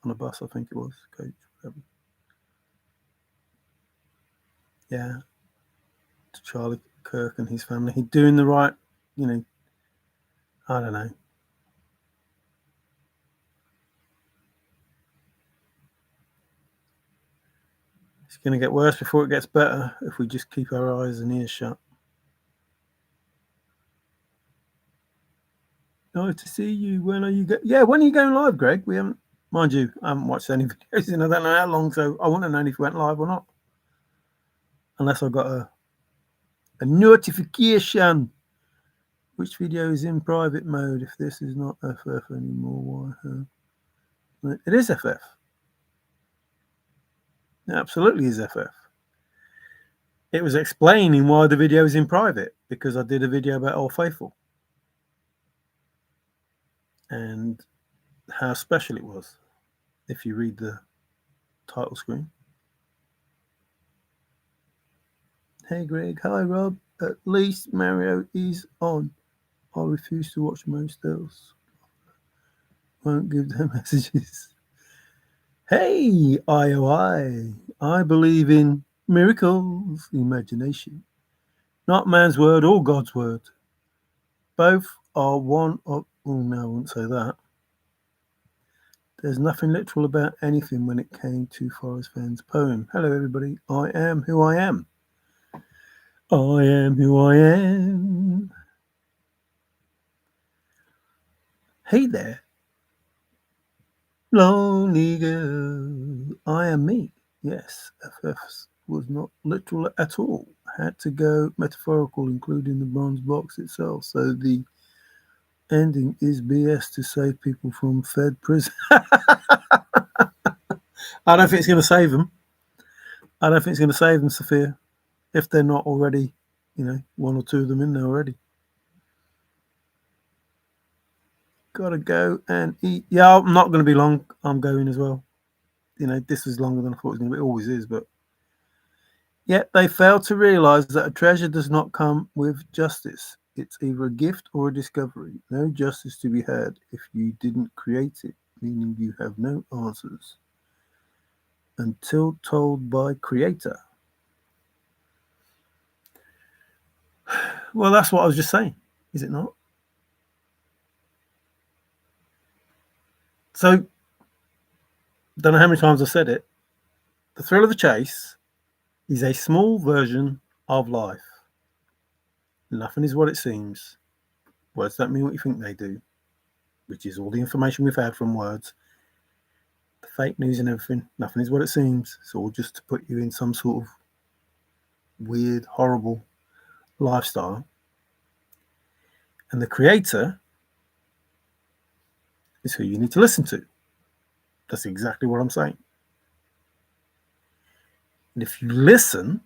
on a bus, I think it was. Coach, whatever. Yeah. To Charlie Kirk and his family. He's doing the right, you know, I don't know. It's going to get worse before it gets better if we just keep our eyes and ears shut. Nice to see you. When are you when are you going live, Greg? We haven't, mind you, I haven't watched any videos in I don't know how long, so I wouldn't have known if you went live or not. Unless I got a notification. Which video is in private mode? If this is not FF anymore, why? It is FF. It absolutely is FF. It was explaining why the video is in private, because I did a video about Old Faithful and how special it was. If you read the title screen. Hey Greg, hi Rob. At least Mario is on. I refuse to watch most else. Won't give them messages. Hey IOI, I believe in miracles, imagination, not man's word or God's word. Both are one of. Oh no, I wouldn't say that. There's nothing literal about anything when it came to Forrest Fenn's poem. Hello everybody, I am who I am. I am who I am. Hey there, lonely girl. I am me. Yes, FF was not literal at all. Had to go metaphorical, including the bronze box itself. So the ending is BS to save people from Fed prison. I don't think it's going to save them. I don't think it's going to save them, Sophia, if they're not already, one or two of them in there already. Gotta go and eat. Yeah, I'm not going to be long. I'm going as well. This was longer than I thought it was going to be. It always is, but yet they fail to realize that a treasure does not come with justice. It's either a gift or a discovery. No justice to be had if you didn't create it, meaning you have no answers until told by creator. Well, that's what I was just saying, is it not? So, don't know how many times I said it. The thrill of the chase is a small version of life. Nothing is what it seems. Words don't mean what you think they do, which is all the information we've had from words. The fake news and everything, nothing is what it seems. It's all just to put you in some sort of weird, horrible lifestyle. And the creator is who you need to listen to. That's exactly what I'm saying. And if you listen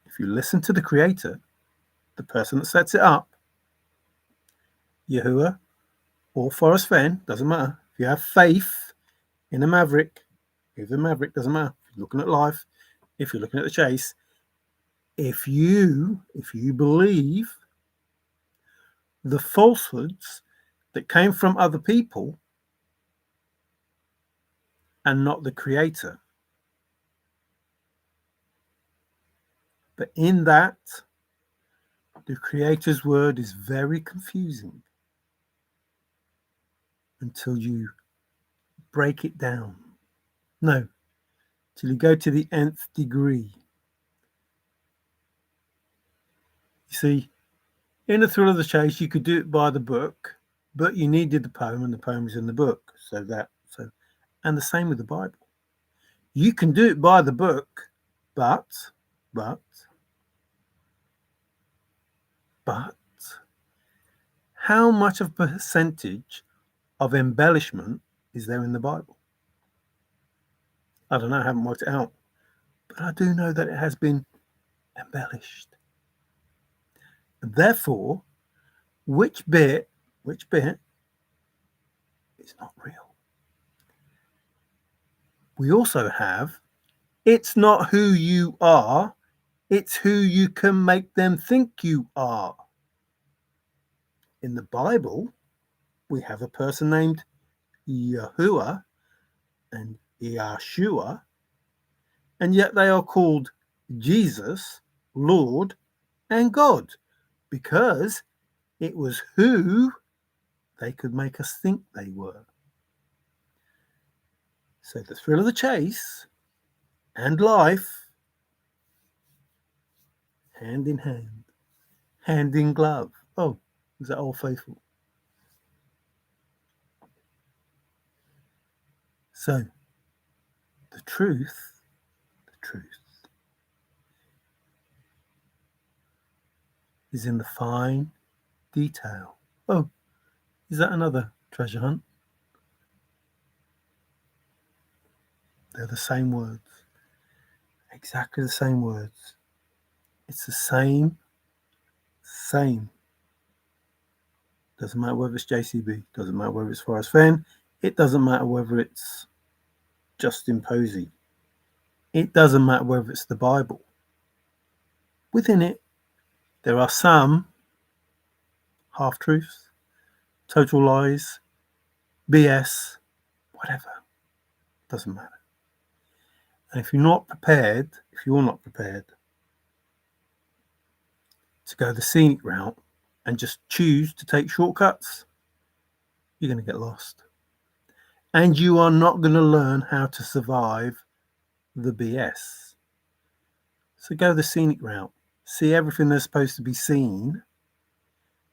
to the creator, the person that sets it up, Yahuwah or Forrest Fenn, doesn't matter. If you have faith in a maverick, either maverick, doesn't matter. If you're looking at life, if you're looking at the chase, if you believe the falsehoods that came from other people and not the creator. But in that, the creator's word is very confusing until you break it down. No, till you go to the nth degree. You see, in the thrill of the chase, you could do it by the book, but you needed the poem, and the poem is in the book. And the same with the Bible. You can do it by the book, but how much of a percentage of embellishment is there in the Bible? I don't know, I haven't worked it out, but I do know that it has been embellished. And therefore, which bit is not real? We also have, it's not who you are, it's who you can make them think you are. In the Bible, we have a person named Yahuwah and Yeshua, and yet they are called Jesus, Lord, and God, because it was who they could make us think they were. So the thrill of the chase and life, hand in hand, hand in glove. Oh, is that Old Faithful? So the truth is in the fine detail. Oh, is that another treasure hunt? They're the same words. Exactly the same words. It's the same. Doesn't matter whether it's JCB. Doesn't matter whether it's Forrest Fenn. It doesn't matter whether it's Justin Posey. It doesn't matter whether it's the Bible. Within it, there are some half-truths, total lies, BS, whatever. Doesn't matter. And if you're not prepared to go the scenic route and just choose to take shortcuts, you're going to get lost. And you are not going to learn how to survive the BS. So go the scenic route. See everything that's supposed to be seen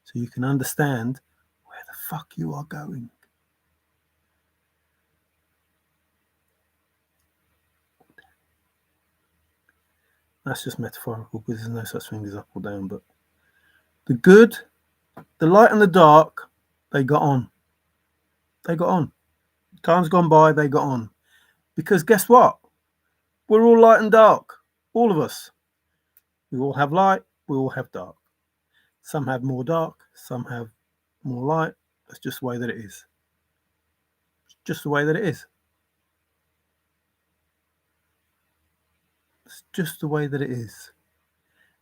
so you can understand where the fuck you are going. That's just metaphorical because there's no such thing as up or down. But the good, the light and the dark, they got on. Time's gone by, they got on. Because guess what? We're all light and dark. All of us. We all have light, we all have dark. Some have more dark, some have more light. That's just the way that it is. It's just the way that it is. It's just the way that it is.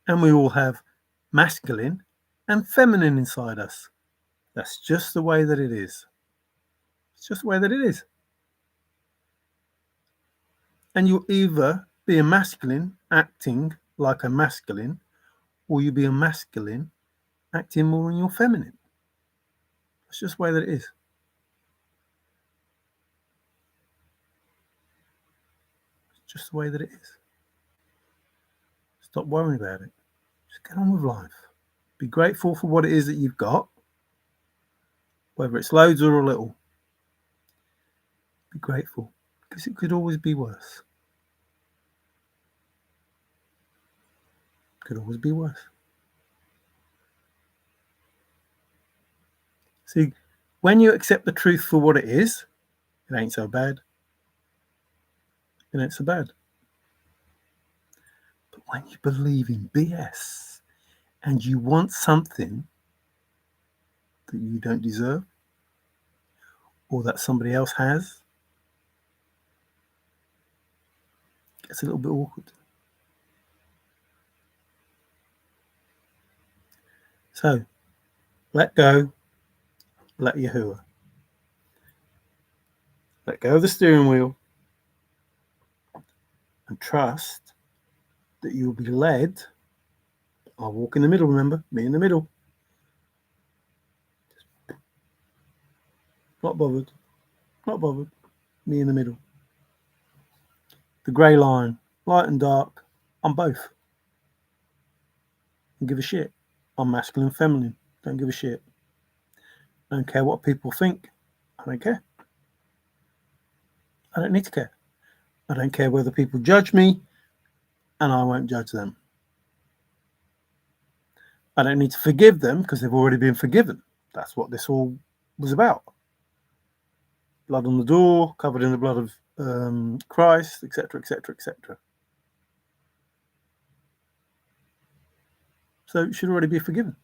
And we all have masculine and feminine inside us. That's just the way that it is. It's just the way that it is. And you'll either be a masculine acting like a masculine, or you'll be a masculine acting more in your feminine. It's just the way that it is. It's just the way that it is. Stop worrying about it. Just get on with life. Be grateful for what it is that you've got, whether it's loads or a little. Be grateful, because it could always be worse. Could always be worse. See, when you accept the truth for what it is, it ain't so bad. It ain't so bad. But when you believe in BS and you want something that you don't deserve or that somebody else has, it gets a little bit awkward. So, let go, let Yahuwah. Let go of the steering wheel and trust that you'll be led. I'll walk in the middle, remember? Me in the middle. Not bothered. Me in the middle. The grey line, light and dark, I'm both. Don't give a shit. I'm masculine, feminine. Don't give a shit. Don't care what people think. I don't care. I don't need to care. I don't care whether people judge me, and I won't judge them. I don't need to forgive them because they've already been forgiven. That's what this all was about. Blood on the door, covered in the blood of Christ, etc., etc., etc. So it should already be forgiven.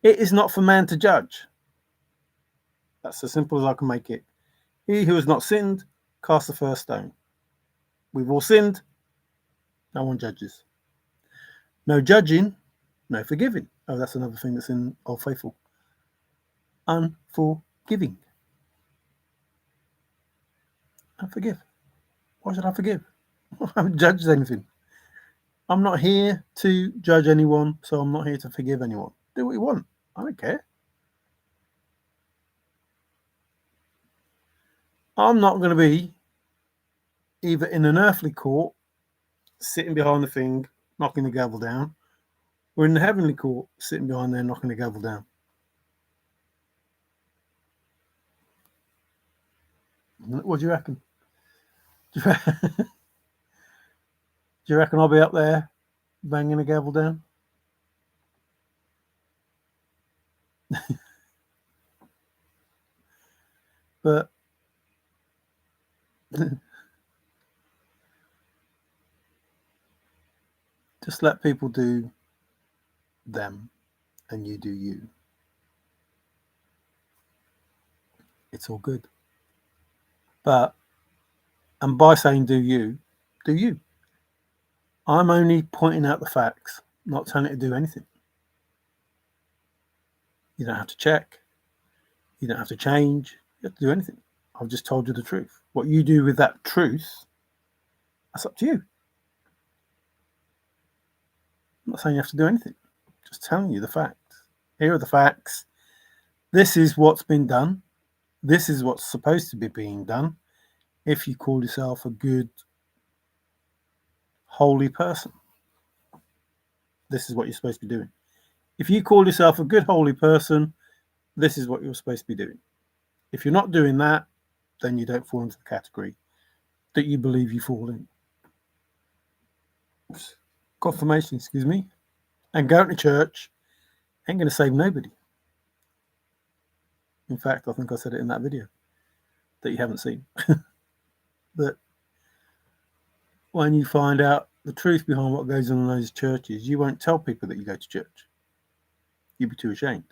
It is not for man to judge. That's as simple as I can make it. He who has not sinned, cast the first stone. We've all sinned. No one judges. No judging, no forgiving. Oh, that's another thing that's in Old Faithful. Unforgiving. Unforgive. Why should I forgive? I haven't judged anything. I'm not here to judge anyone, so I'm not here to forgive anyone. Do what you want. I don't care. I'm not going to be either in an earthly court, sitting behind the thing, knocking the gavel down, or in the heavenly court, sitting behind there, knocking the gavel down. What do you reckon? Do you reckon I'll be up there banging the gavel down? But just let people do them and you do you. It's all good. But, and by saying do you, do you. I'm only pointing out the facts, not telling it to do anything. You don't have to check. You don't have to change. You don't have to do anything. I've just told you the truth. What you do with that truth, that's up to you. I'm not saying you have to do anything. Just telling you the facts. Here are the facts. This is what's been done. This is what's supposed to be being done. If you call yourself a good, holy person, this is what you're supposed to be doing. If you call yourself a good, holy person, this is what you're supposed to be doing. If you're not doing that, then you don't fall into the category that you believe you fall in. Confirmation, excuse me. And going to church ain't going to save nobody. In fact, I think I said it in that video that you haven't seen. That when you find out the truth behind what goes on in those churches, you won't tell people that you go to church. You'd be too ashamed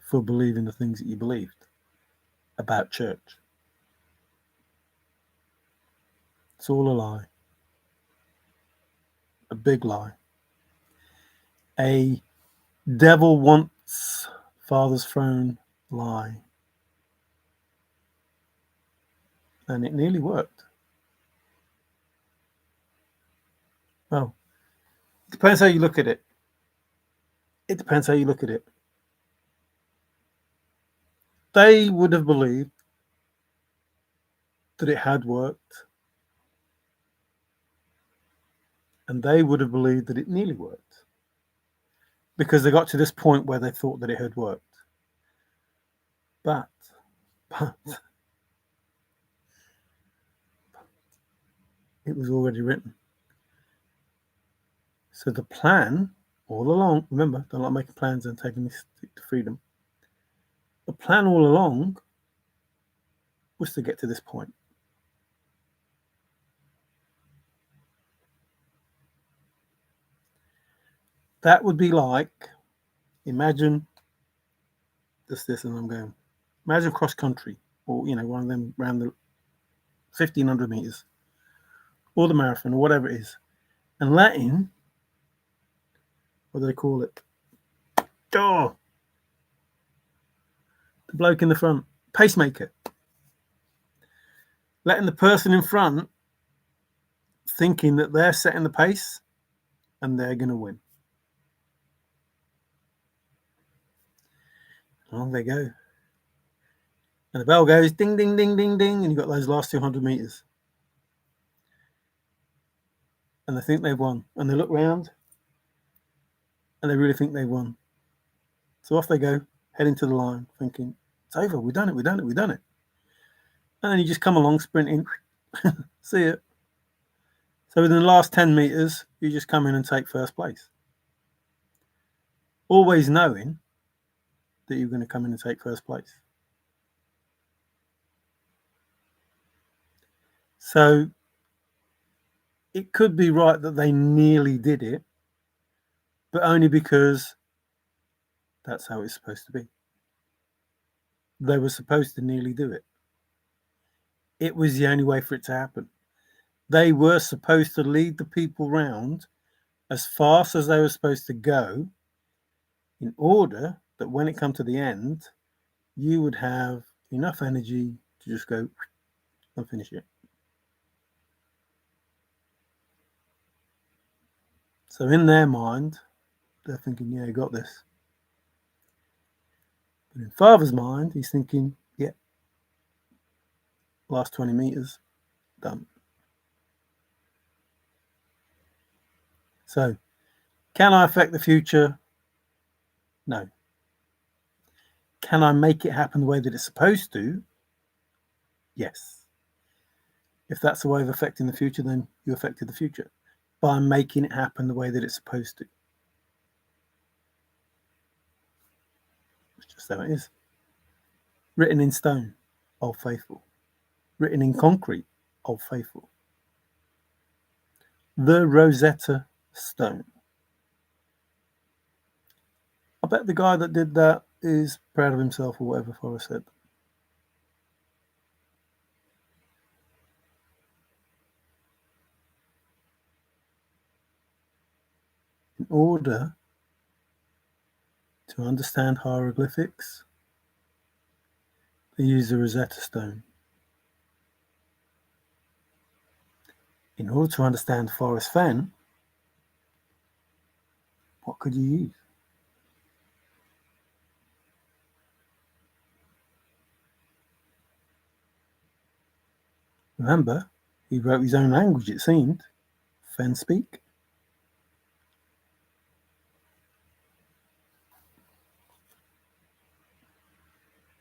for believing the things that you believed about church. It's all a lie. A big lie. A devil wants Father's throne lie. And it nearly worked. Well, it depends how you look at it. It depends how you look at it. They would have believed that it had worked. And they would have believed that it nearly worked. Because they got to this point where they thought that it had worked. But it was already written. So the plan all along, remember, don't like making plans and taking this to freedom. The plan all along was to get to this point. That would be like, imagine this, and I'm going, imagine cross country, or one of them around the 1,500 meters, or the marathon, or whatever it is, and letting, what do they call it? Oh, the bloke in the front, pacemaker, letting the person in front thinking that they're setting the pace and they're going to win. Along they go. And the bell goes ding, ding, ding, ding, ding, and you've got those last 200 meters. And they think they've won. And they look round and they really think they've won. So off they go, heading to the line, thinking, it's over, we've done it, we've done it, we've done it. And then you just come along sprinting, see it. So within the last 10 meters, you just come in and take first place. Always knowing that you're going to come in and take first place. So it could be right that they nearly did it, but only because that's how it's supposed to be. They were supposed to nearly do it. It was the only way for it to happen. They were supposed to lead the people round as fast as they were supposed to go, in order that when it come to the end, you would have enough energy to just go and finish it. So in their mind, they're thinking, yeah, you got this. But in Father's mind, he's thinking, yeah, last 20 meters, done. So, can I affect the future? No. Can I make it happen the way that it's supposed to? Yes. If that's the way of affecting the future, then you affected the future by making it happen the way that it's supposed to. there it is. Written in stone, Old Faithful. Written in concrete, Old Faithful. The Rosetta Stone. I bet the guy that did that is proud of himself or whatever Forrest said. In order to understand hieroglyphics, they use the Rosetta Stone. In order to understand Forrest Fenn, what could you use? Remember, he wrote his own language, it seemed. Fenn speak.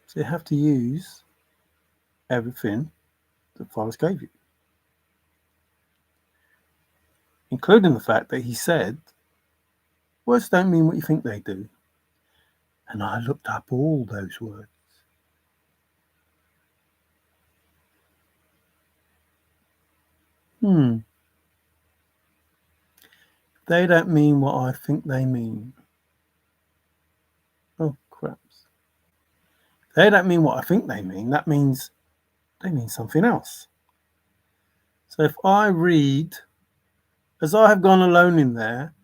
So you have to use everything that Forrest gave you, including the fact that he said, words don't mean what you think they do. And I looked up all those words. They don't mean what I think they mean. Oh, craps. They don't mean what I think they mean. That means they mean something else. So if I read, as I have gone alone in there,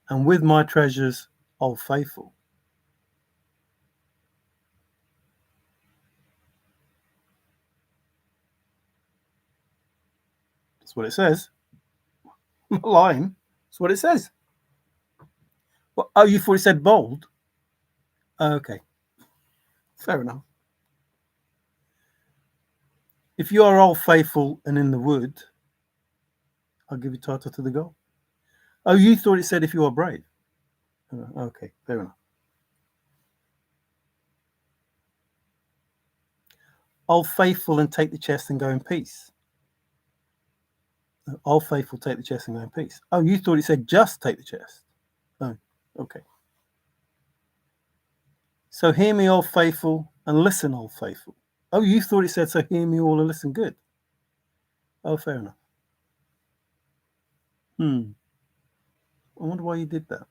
and with my treasures, Old Faithful. That's what it says. I'm not lying. That's what it says. Well, oh, you thought it said bold? Okay. Fair enough. If you are Old Faithful and in the wood, I'll give you title to the goal. Oh, you thought it said if you are brave? Okay, fair enough. Old Faithful and take the chest and go in peace. Old Faithful, take the chest and go in peace. Oh, you thought it said just take the chest? Oh, okay. So hear me, Old Faithful, and listen, Old Faithful. Oh, you thought it said so hear me all and listen good? Oh, fair enough. I wonder why you did that.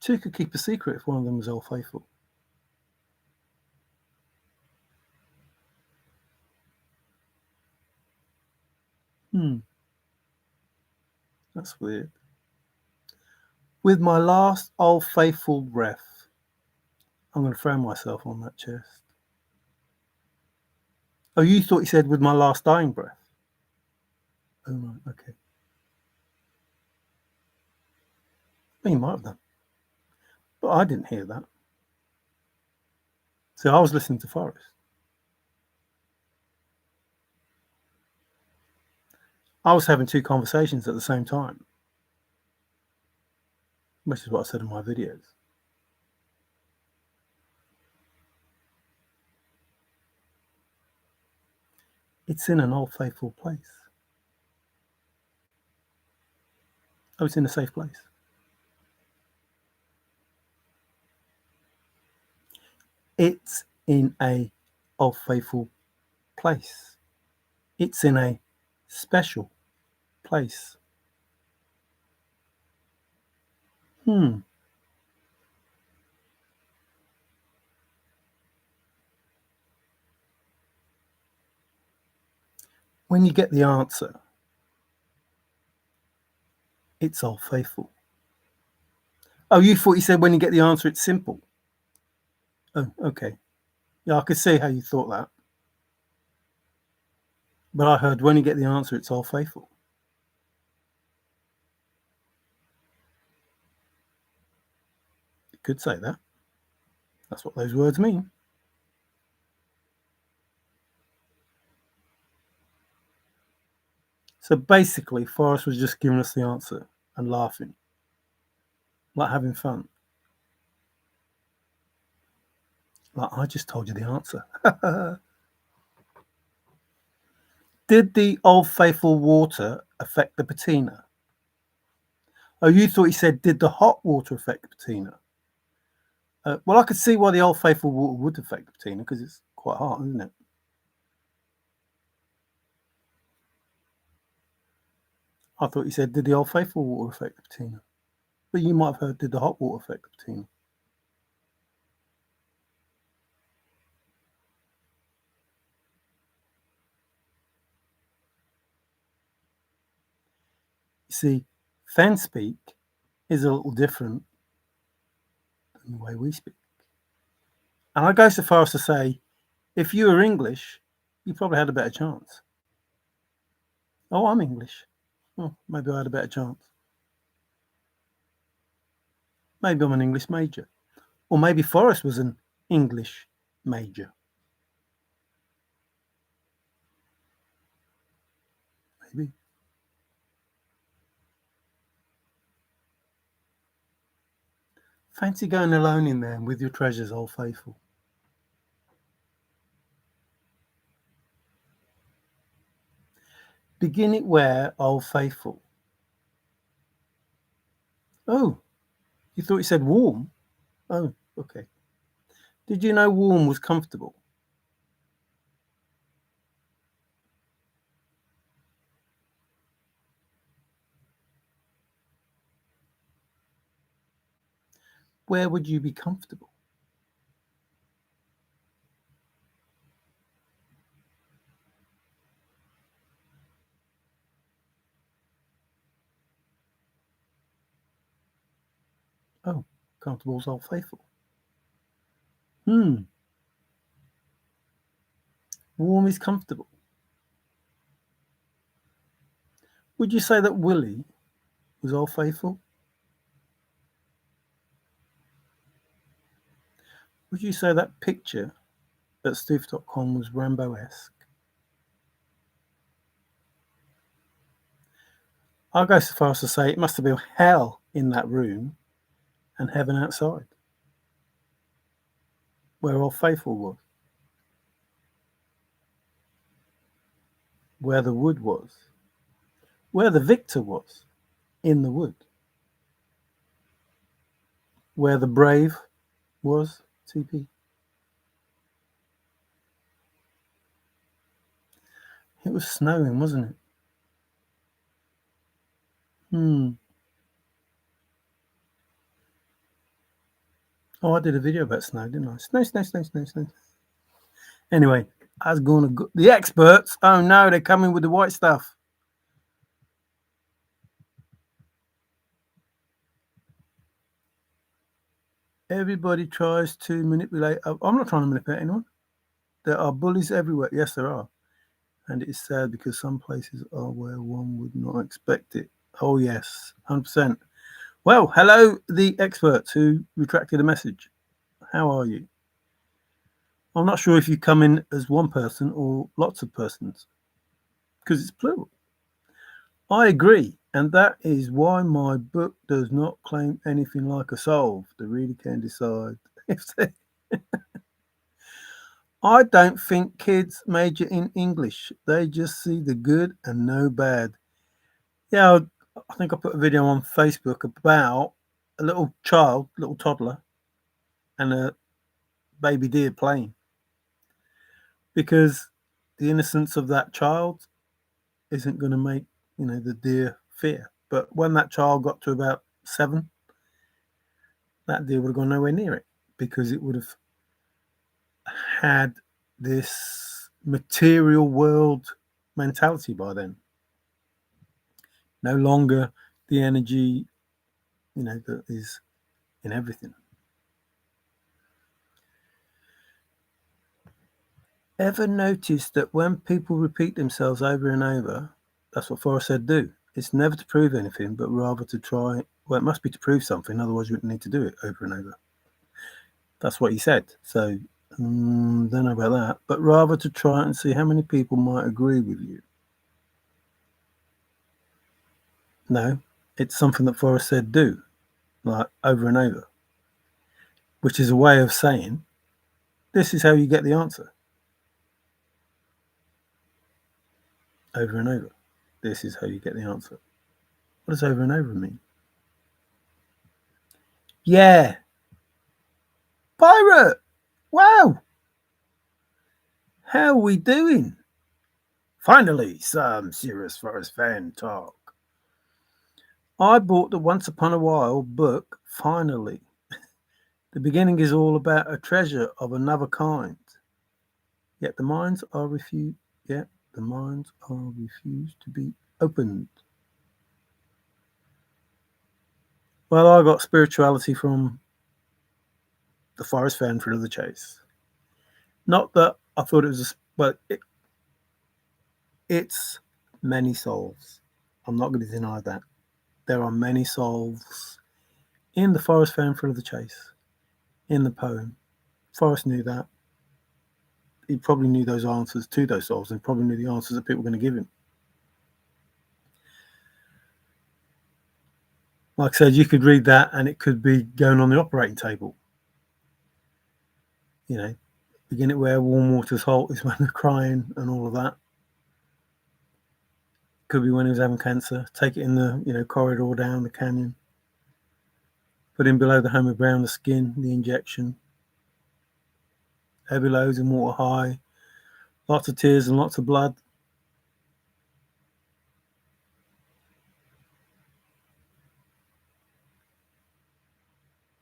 Two could keep a secret if one of them was Old Faithful. That's weird. With my last Old Faithful breath, I'm going to throw myself on that chest. Oh, you thought he said with my last dying breath? Oh, right, okay. Well, you might have done. But I didn't hear that. So I was listening to Forrest. I was having two conversations at the same time, which is what I said in my videos. It's in an Old Faithful place. Oh, it's in a safe place. It's in a Old Faithful place. It's in a special place. When you get the answer, it's Old Faithful. Oh, you thought you said when you get the answer, it's simple. Oh, okay. Yeah, I could see how you thought that. But I heard when you get the answer, it's Old Faithful. You could say that. That's what those words mean. So basically, Forrest was just giving us the answer and laughing, like having fun. Like, I just told you the answer. Did the Old Faithful water affect the patina? Oh, you thought he said, did the hot water affect the patina? Well, I could see why the Old Faithful water would affect the patina because it's quite hot, isn't it? I thought you said, did the Old Faithful water affect the patina? But you might have heard, did the hot water affect the patina? You see, Fenn speak is a little different than the way we speak. And I go so far as to say, if you were English, you probably had a better chance. Oh, I'm English. Well, maybe I had a better chance. Maybe I'm an English major. Or maybe Forrest was an English major. Maybe. Fancy going alone in there with your treasures, Old Faithful. Begin it where, Old Faithful? Oh, you thought you said warm? Oh, okay. Did you know warm was comfortable? Where would you be comfortable? Oh, comfortable's Old Faithful. Warm is comfortable. Would you say that Willie was Old Faithful? Would you say that picture at Stoof.com was Rambo-esque? I'll go so far as to say it must have been hell in that room and heaven outside, where Old Faithful was, where the wood was, where the victor was, in the wood, where the brave was, TP. It was snowing, wasn't it? Oh, I did a video about snow, didn't I? Snow, snow, snow, snow, snow. Anyway, I was going to go. The experts, oh no, they're coming with the white stuff. Everybody tries to manipulate. I'm not trying to manipulate anyone. There are bullies everywhere. Yes, there are. And it's sad because some places are where one would not expect it. Oh, yes, 100%. Well, hello, the experts who retracted a message. How are you? I'm not sure if you come in as one person or lots of persons because it's plural. I agree. And that is why my book does not claim anything like a solve. The reader can decide if they. I don't think kids major in English. They just see the good and no bad. Yeah, I think I put a video on Facebook about a little child, little toddler, and a baby deer playing. Because the innocence of that child isn't going to make, the deer fear. But when that child got to about 7, that deer would have gone nowhere near it because it would have had this material world mentality by then. No longer the energy, that is in everything. Ever noticed that when people repeat themselves over and over, that's what Forrest said do. It's never to prove anything, but rather to try. Well, it must be to prove something, otherwise you wouldn't need to do it over and over. That's what he said. So, don't know about that, but rather to try and see how many people might agree with you. No, it's something that Forrest said do, like over and over, which is a way of saying this is how you get the answer. Over and over. This is how you get the answer. What does over and over mean? Yeah. Pirate! Wow! How are we doing? Finally, some serious Forrest Fenn talk. I bought the Once Upon a While book, finally. The beginning is all about a treasure of another kind. Yet the minds are refused to be opened. Well, I got spirituality from the Forrest Fenn Thrill of the Chase. Not that I thought it was, it's many souls. I'm not going to deny that. There are many souls in the Forrest Fenn Thrill of the Chase, in the poem. Forrest knew that. He probably knew those answers to those souls and probably knew the answers that people were going to give him. Like I said, you could read that and it could be going on the operating table. You know, begin it where warm water's halt is when they're crying and all of that. Could be when he was having cancer. Take it in the corridor down the canyon. Put him below the homeward brown, the skin, the injection. Heavy loads and water high. Lots of tears and lots of blood.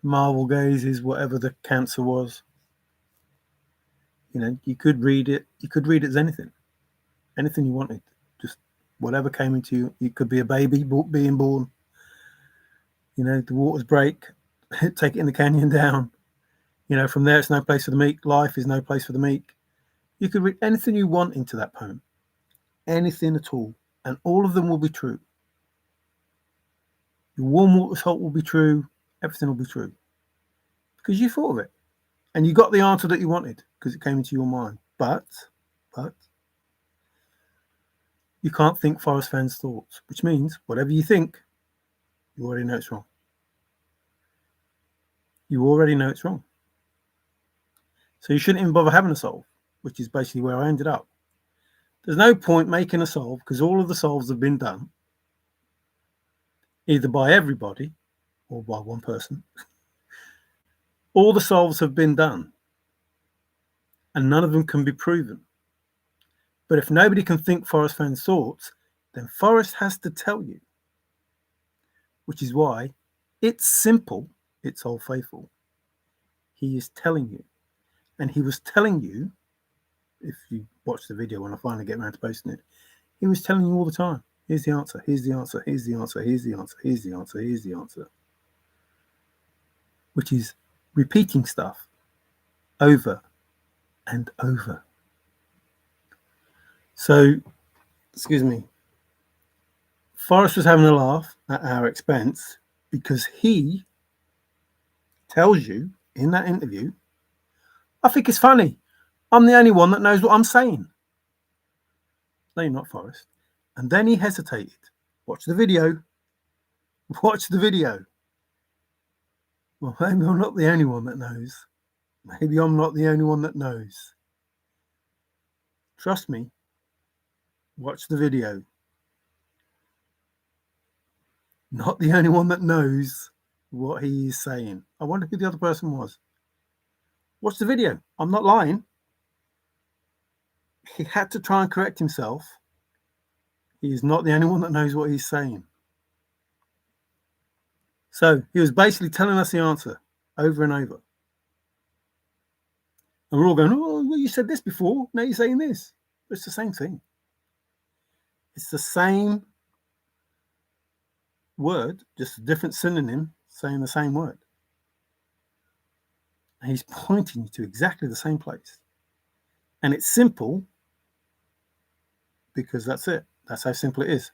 Marvel gazes, whatever the cancer was. You could read it. You could read it as anything you wanted. Just whatever came into you. It could be a baby being born. The waters break. Take it in the canyon down. From there, it's no place for the meek. Life is no place for the meek. You could read anything you want into that poem. Anything at all. And all of them will be true. Your warm water's halt will be true. Everything will be true. Because you thought of it. And you got the answer that you wanted because it came into your mind. But you can't think Forrest Fenn's thoughts, which means whatever you think, you already know it's wrong. You already know it's wrong. So you shouldn't even bother having a solve, which is basically where I ended up. There's no point making a solve because all of the solves have been done either by everybody or by one person. All the solves have been done and none of them can be proven. But if nobody can think Forrest Fenn's thoughts, then Forrest has to tell you, which is why it's simple, it's all faithful. He is telling you. And he was telling you, if you watch the video when I finally get around to posting it, he was telling you all the time, here's the answer, here's the answer, here's the answer, here's the answer, here's the answer, here's the answer. Which is repeating stuff over and over. So, excuse me, Forrest was having a laugh at our expense because he tells you in that interview, I think it's funny. I'm the only one that knows what I'm saying. No, you're not, Forrest. And then he hesitated. Watch the video. Watch the video. Well, maybe I'm not the only one that knows. Maybe I'm not the only one that knows. Trust me. Watch the video. Not the only one that knows what he is saying. I wonder who the other person was. Watch the video. I'm not lying. He had to try and correct himself. He is not the only one that knows what he's saying. So he was basically telling us the answer over and over. And we're all going, oh, well, you said this before. Now you're saying this. But it's the same thing. It's the same word, just a different synonym saying the same word. And he's pointing you to exactly the same place. And it's simple because that's it. That's how simple it is.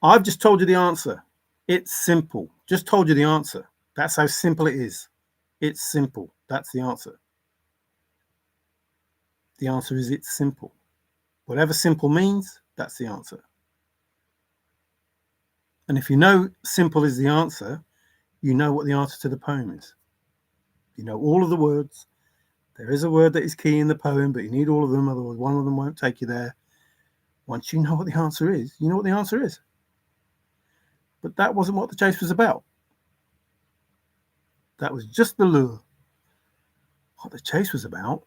I've just told you the answer. It's simple. Just told you the answer. That's how simple it is. It's simple. That's the answer. The answer is it's simple. Whatever simple means, that's the answer. And if you know simple is the answer, you know what the answer to the poem is. You know all of the words. There is a word that is key in the poem, but you need all of them, otherwise one of them won't take you there. Once you know what the answer is, you know what the answer is. But that wasn't what the chase was about. That was just the lure. What the chase was about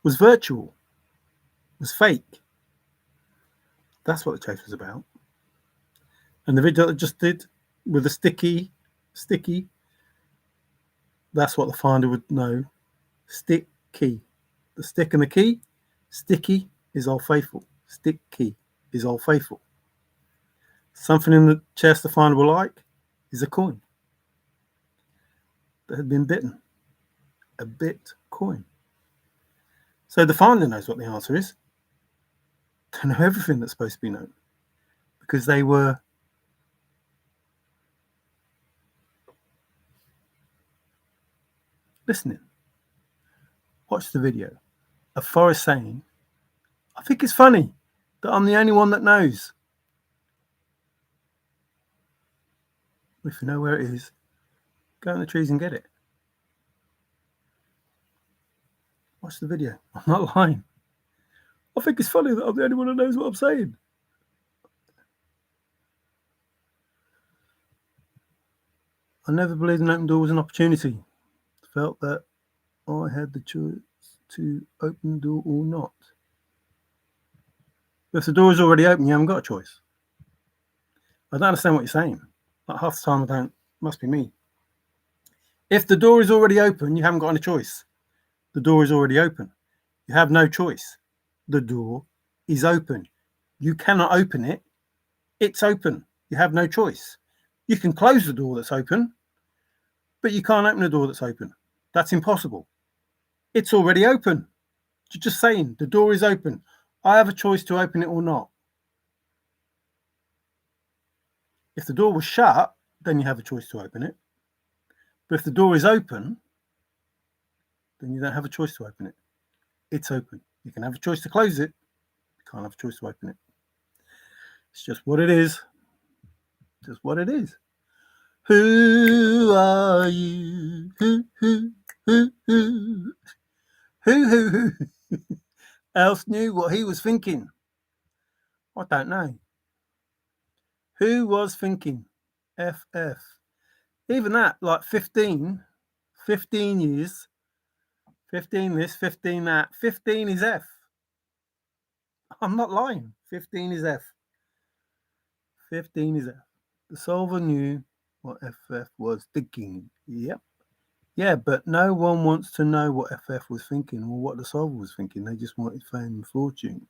was virtual, was fake. That's what the chase was about. And the video that I just did with the sticky, that's what the finder would know. Stick key. The stick and the key, sticky is Old Faithful. Stick key is Old Faithful. Something in the chest the finder will like is a coin that had been bitten. A bit coin. So the finder knows what the answer is. They know everything that's supposed to be known because they were listening. Watch the video of Forrest saying, I think it's funny that I'm the only one that knows. If you know where it is, go in the trees and get it. Watch the video. I'm not lying. I think it's funny that I'm the only one that knows what I'm saying. I never believed an open door was an opportunity. Felt that I had the choice to open the door or not. If the door is already open, you haven't got a choice. I don't understand what you're saying. Like half the time I don't. Must be me. If the door is already open, you haven't got any choice. The door is already open. You have no choice. The door is open. You cannot open it. It's open. You have no choice. You can close the door that's open, but you can't open the door that's open. That's impossible. It's already open. You're just saying the door is open. I have a choice to open it or not. If the door was shut, then you have a choice to open it. But if the door is open, then you don't have a choice to open it. It's open. You can have a choice to close it. You can't have a choice to open it. It's just what it is. Just what it is. Who are you? Who else knew what he was thinking? I don't know. Who was thinking? FF. Even that, like 15 years, 15 this, 15 that, 15 is F. I'm not lying. 15 is F. 15 is F. The solver knew what FF was thinking. Yep. Yeah, but no one wants to know what FF was thinking or what the solver was thinking. They just wanted fame and fortune.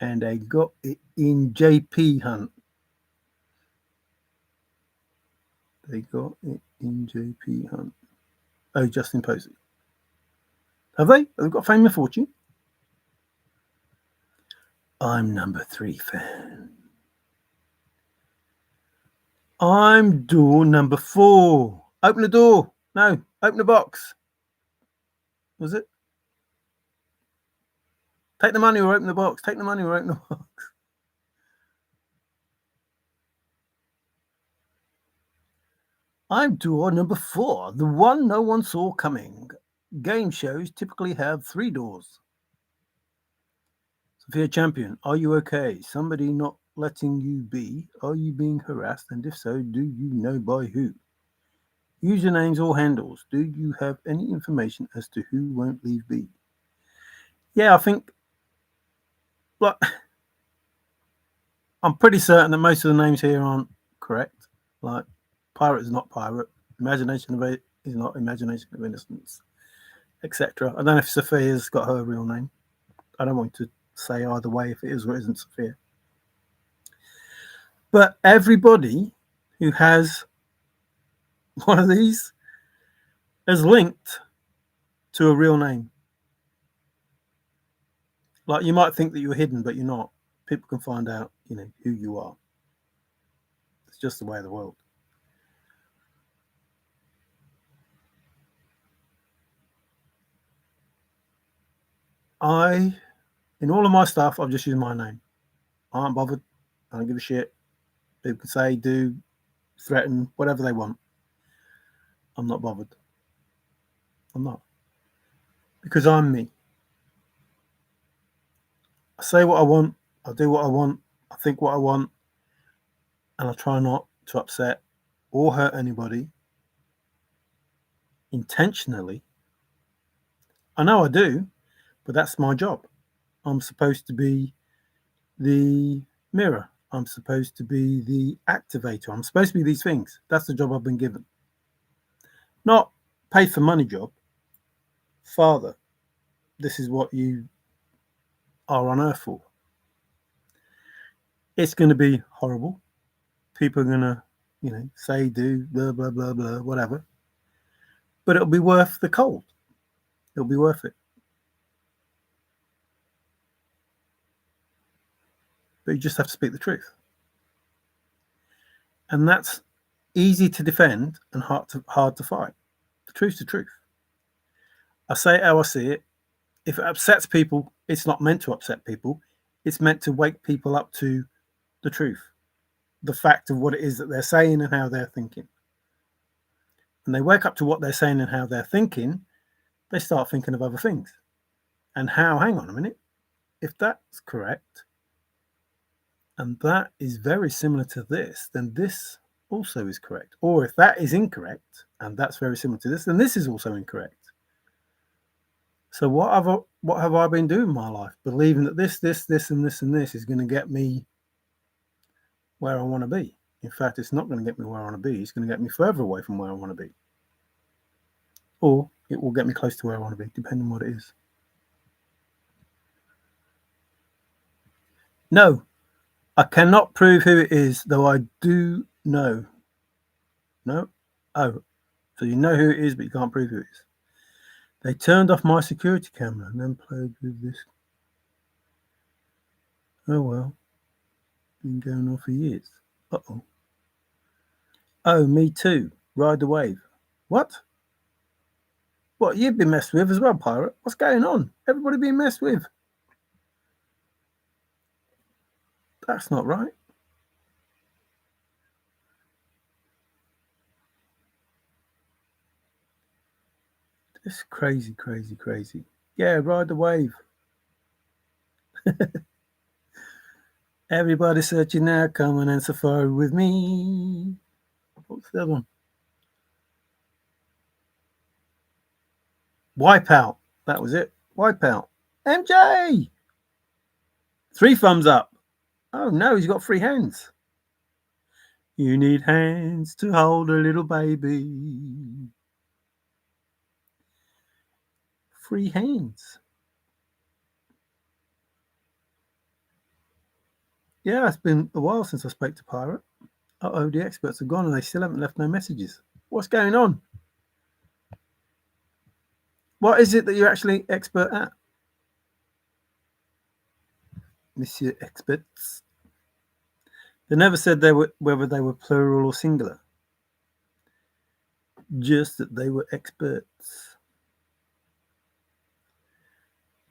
And they got it in JP Hunt. They got it in JP Hunt. Oh, Justin Posey. Have they? They've got fame and fortune. I'm number 3 fan. I'm door number 4. Open the door. No, open the box. Was it? Take the money or open the box. Take the money or open the box. I'm door number 4, the one no one saw coming. Game shows typically have 3 doors. Sophia Champion, are you okay? Somebody not letting you be? Are you being harassed? And if so, do you know by who? Usernames or handles. Do you have any information as to who won't leave be? Yeah, I think, like, I'm pretty certain that most of the names here aren't correct. Like, pirate is not pirate. Imagination of it is not imagination of innocence, etc. I don't know if Sophia's got her real name. I don't want to say either way if it is or isn't Sophia. But everybody who has one of these is linked to a real name. Like, you might think that you're hidden, but you're not. People can find out, who you are. It's just the way of the world. In all of my stuff, I've just used my name. I aren't bothered. I don't give a shit. People can say, do, threaten, whatever they want. I'm not bothered. I'm not. Because I'm me. I say what I want. I do what I want. I think what I want. And I try not to upset or hurt anybody. intentionally. I know I do, but that's my job. I'm supposed to be the mirror. I'm supposed to be the activator. I'm supposed to be these things. That's the job I've been given. Not paid for money job. Father, this is what you are on earth for. It's going to be horrible. People are going to, say, do, blah, blah, blah, blah, whatever. But it'll be worth the cold. It'll be worth it. But you just have to speak the truth. And that's easy to defend and hard to fight. The truth's the truth. I say it how I see it. If it upsets people, it's not meant to upset people. It's meant to wake people up to the truth, the fact of what it is that they're saying and how they're thinking. When they wake up to what they're saying and how they're thinking, they start thinking of other things. And how, hang on a minute, if that's correct, and that is very similar to this, then this also is correct. Or if that is incorrect, and that's very similar to this, then this is also incorrect. So what have I been doing in my life? Believing that this, and this is going to get me where I want to be. In fact, it's not going to get me where I want to be. It's going to get me further away from where I want to be. Or it will get me close to where I want to be, depending on what it is. No, I cannot prove who it is, though I do know. No? Oh, so you know who it is, but you can't prove who it is. They turned off my security camera and then played with this. Oh, well. Been going on for years. Uh-oh. Oh, me too. Ride the wave. What? What, you've been messed with as well, pirate? What's going on? Everybody being messed with. That's not right. It's crazy, crazy, crazy. Yeah, ride the wave. Everybody searching now, come on and safari with me. What's the other one? Wipeout. That was it. Wipeout. MJ! 3 thumbs up. Oh no, he's got 3 hands. You need hands to hold a little baby. 3 hands. Yeah, it's been a while since I spoke to Pirate. Uh-oh, the experts are gone and they still haven't left no messages. What's going on? What is it that you're actually expert at? Monsieur Experts. They never said whether they were plural or singular. Just that they were experts.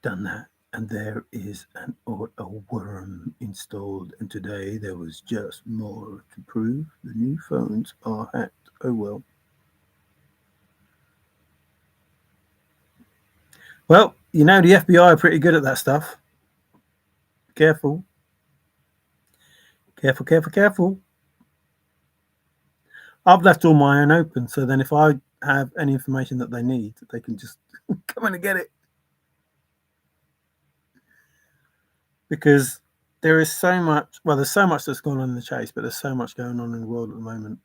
Done that. And there is a worm installed. And today there was just more to prove. The new phones are hacked. Oh well. Well, the FBI are pretty good at that stuff. Careful. Careful, careful, careful. I've left all my own open, so then if I have any information that they need, they can just come in and get it. Because there is so much, there's so much that's going on in the chase, but there's so much going on in the world at the moment.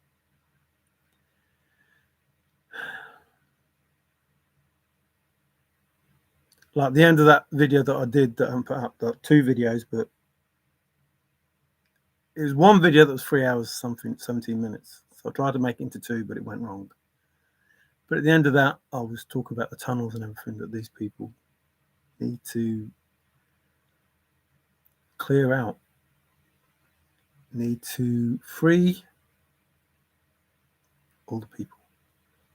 Like the end of that video that I did that I put up, 2 videos, but it was one video that was 3 hours, 17 minutes. So I tried to make it into 2, but it went wrong. But at the end of that, I was talking about the tunnels and everything that these people need to clear out, need to free all the people.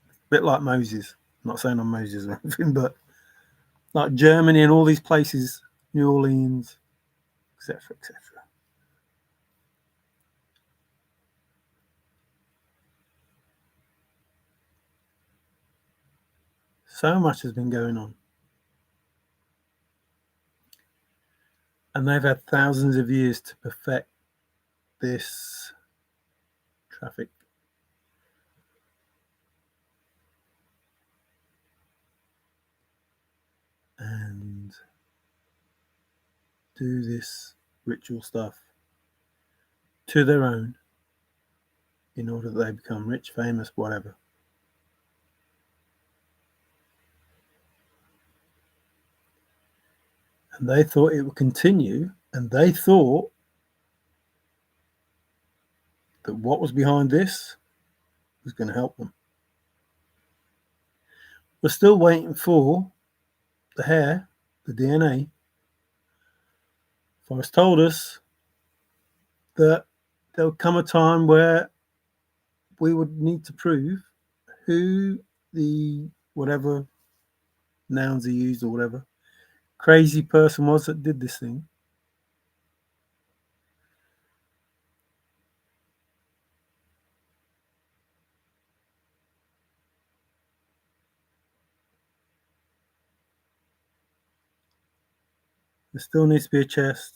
A bit like Moses. I'm not saying I'm Moses or anything, but like Germany and all these places, New Orleans, etc., etc. So much has been going on. And they've had thousands of years to perfect this traffic. and do this ritual stuff to their own in order that they become rich, famous, whatever. And they thought it would continue, and they thought that what was behind this was going to help them. We're still waiting for the hair, the DNA. Forrest told us that there would come a time where we would need to prove who the whatever nouns he used or whatever crazy person was that did this thing. There still needs to be a chest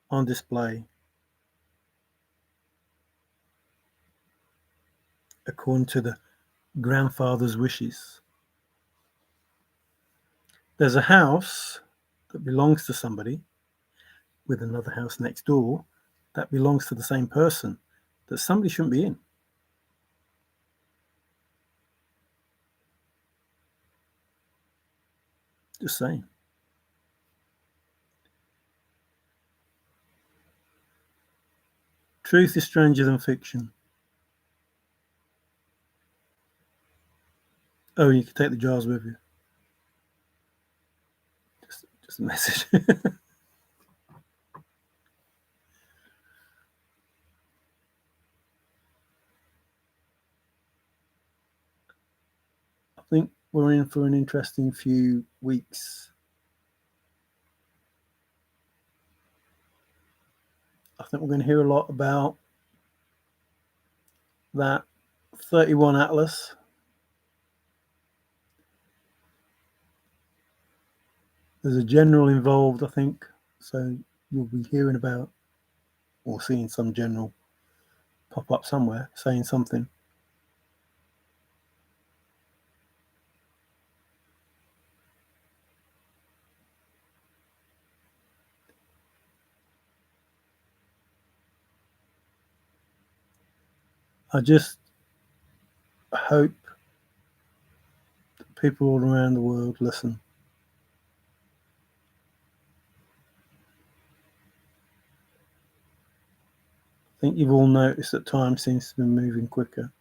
on display according to the grandfather's wishes. There's a house that belongs to somebody with another house next door that belongs to the same person that somebody shouldn't be in. Just saying. Truth is stranger than fiction. Oh, you can take the jars with you. Just a message. I think we're in for an interesting few weeks. I think we're going to hear a lot about that 31 Atlas. There's a general involved, I think, so you'll be hearing about or seeing some general pop up somewhere saying something. I just hope that people all around the world listen. I think you've all noticed that time seems to be moving quicker.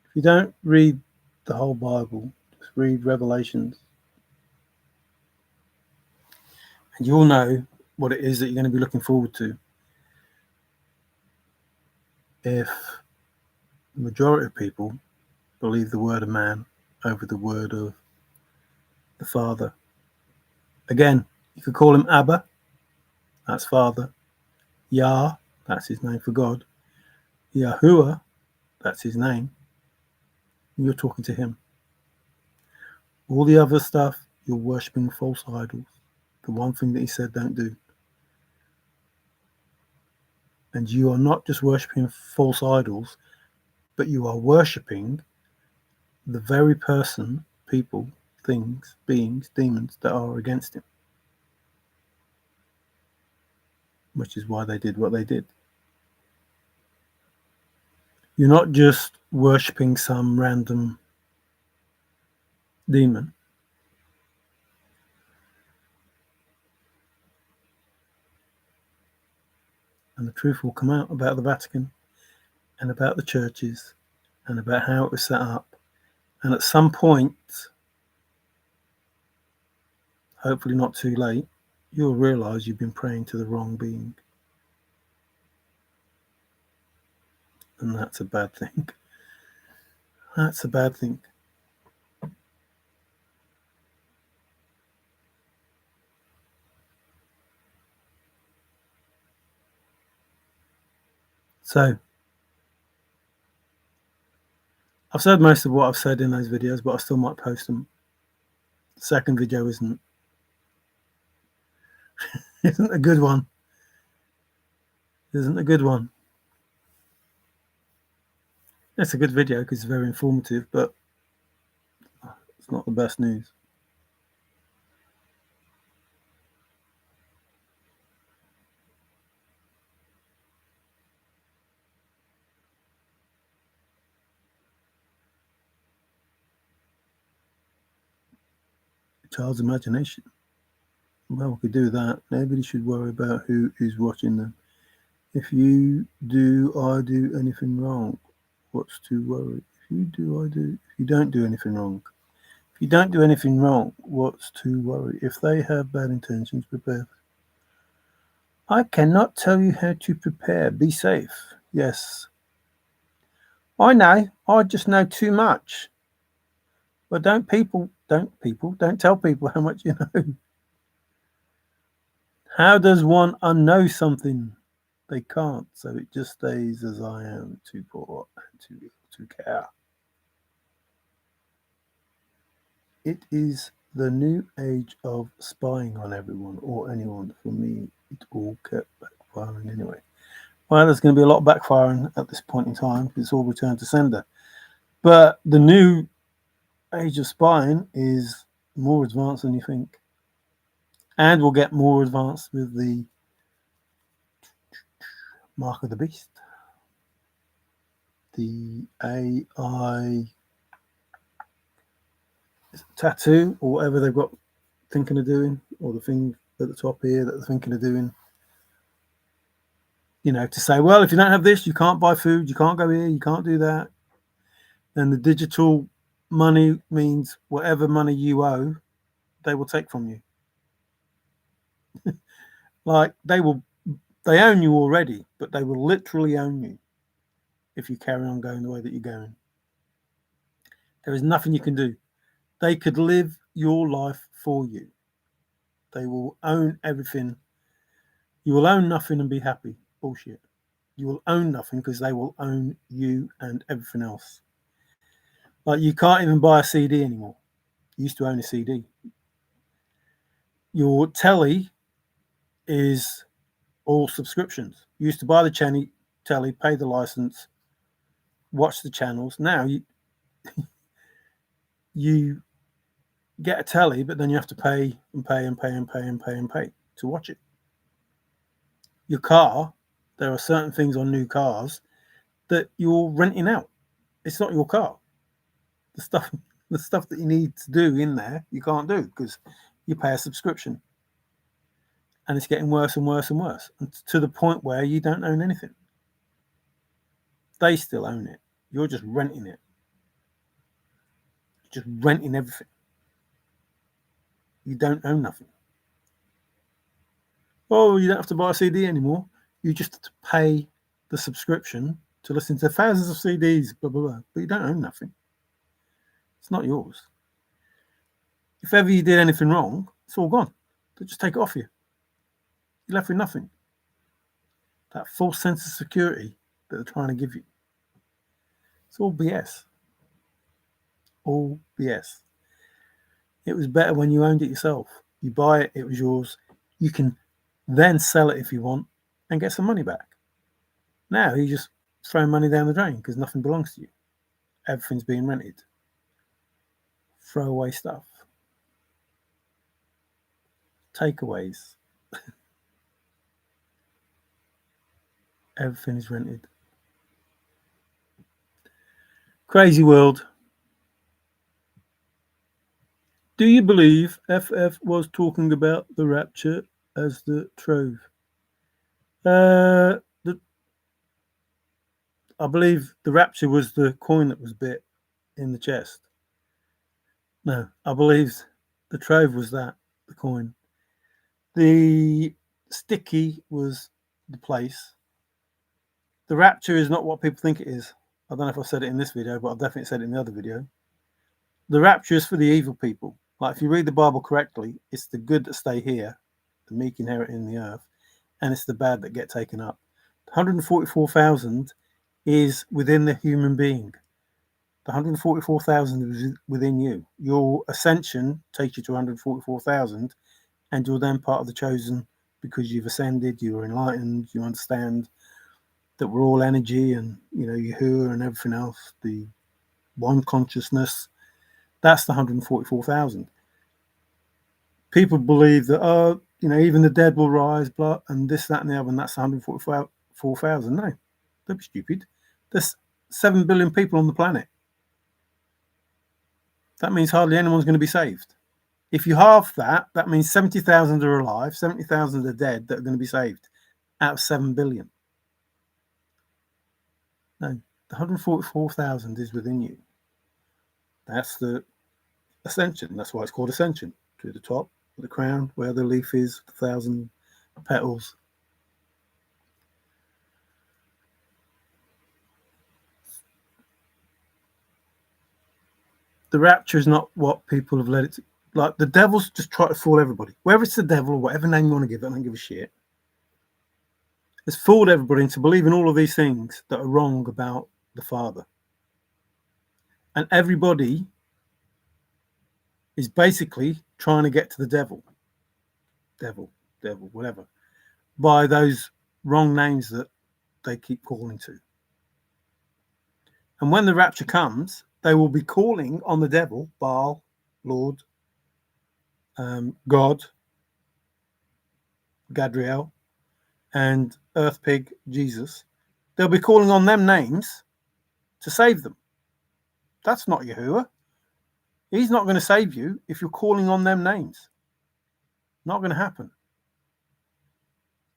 If you don't read the whole Bible, just read Revelations, and you'll know what it is that you're going to be looking forward to. If the majority of people believe the word of man over the word of the Father. Again, you could call him Abba, that's Father. Yah, that's his name for God. Yahuwah, that's his name. You're talking to him. All the other stuff, you're worshipping false idols. The one thing that he said don't do. And you are not just worshipping false idols, but you are worshipping the very person, people, things, beings, demons that are against him. Which is why they did what they did. You're not just worshipping some random demon. And the truth will come out about the Vatican and about the churches and about how it was set up. And at some point, hopefully not too late, you'll realize you've been praying to the wrong being. And that's a bad thing. That's a bad thing. So, I've said most of what I've said in those videos, but I still might post them. The second video isn't isn't a good one. Isn't a good one. It's a good video because it's very informative, but it's not the best news. Child's imagination. Well, we could do that. Nobody should worry about who is watching them. If you do, I do anything wrong, what's to worry? If you do, I do. If you don't do anything wrong. If you don't do anything wrong, what's to worry? If they have bad intentions, prepare. I cannot tell you how to prepare. Be safe. Yes. I know. I just know too much. But don't tell people how much you know. How does one unknow something? They can't, so it just stays as I am, too poor and too ill to care. It is the new age of spying on everyone or anyone. For me, it all kept backfiring anyway. Well, there's going to be a lot of backfiring at this point in time because it's all returned to sender. But the new age of spying is more advanced than you think. And we'll get more advanced with the Mark of the Beast, the AI tattoo, or whatever they've got thinking of doing, or the thing at the top here that they're thinking of doing. You know, to say, well, if you don't have this, you can't buy food, you can't go here, you can't do that. Then the digital money means whatever money you owe, they will take from you. Like they own you already, but they will literally own you if you carry on going the way that you're going. There is nothing you can do. They could live your life for you. They will own everything. You will own nothing and be happy. Bullshit. You will own nothing because they will own you and everything else. Like you can't even buy a CD anymore. You used to own a CD. Your telly is all subscriptions. You used to buy the telly, pay the license, watch the channels. Now you get a telly, but then you have to pay and pay and pay and pay and pay and pay to watch it. Your car, there are certain things on new cars that you're renting out. It's not your car. The stuff that you need to do in there, you can't do because you pay a subscription. And it's getting worse and worse and worse, and to the point where you don't own anything. They still own it. You're just renting it. You're just renting everything. You don't own nothing. Oh, you don't have to buy a CD anymore. You just have to pay the subscription to listen to thousands of CDs, blah, blah, blah. But you don't own nothing. It's not yours. If ever you did anything wrong, it's all gone. They'll just take it off you. You're left with nothing. That false sense of security that they're trying to give you. It's all BS. All BS. It was better when you owned it yourself. You buy it, it was yours. You can then sell it if you want and get some money back. Now you just throw money down the drain because nothing belongs to you. Everything's being rented. Throw away stuff. Takeaways. Everything is rented. Crazy world. Do you believe FF was talking about the rapture as the trove? I believe the rapture was the coin that was bit in the chest. No, I believe the trove was that, the coin. The sticky was the place. The rapture is not what people think it is. I don't know if I said it in this video, but I've definitely said it in the other video. The rapture is for the evil people. Like if you read the Bible correctly, it's the good that stay here, the meek inherit in the earth, and it's the bad that get taken up. 144,000 is within the human being. The 144,000 is within you. Your ascension takes you to 144,000, and you're then part of the chosen because you've ascended, you're enlightened, you understand that we're all energy, and Yahuwah and everything else, the one consciousness. That's the 144,000. People believe that even the dead will rise, blah, and this, that, and the other, and that's 144,000. No, don't be stupid. There's 7 billion people on the planet. That means hardly anyone's going to be saved. If you halve that, that means 70,000 are alive, 70,000 are dead that are going to be saved out of 7 billion. No, the 144,000 is within you. That's the ascension. That's why it's called ascension. To the top of the crown, where the leaf is, 1,000 petals. The rapture is not what people have led it to. Like, the devil's just try to fool everybody. Whether it's the devil or whatever name you want to give it, I don't give a shit. It's fooled everybody into believing all of these things that are wrong about the Father. And everybody is basically trying to get to the devil, whatever, by those wrong names that they keep calling to. And when the rapture comes, they will be calling on the devil, Baal, Lord, God, Gadriel, and Earth Pig, Jesus. They'll be calling on them names to save them. That's not Yahuwah. He's not going to save you if you're calling on them names. Not going to happen.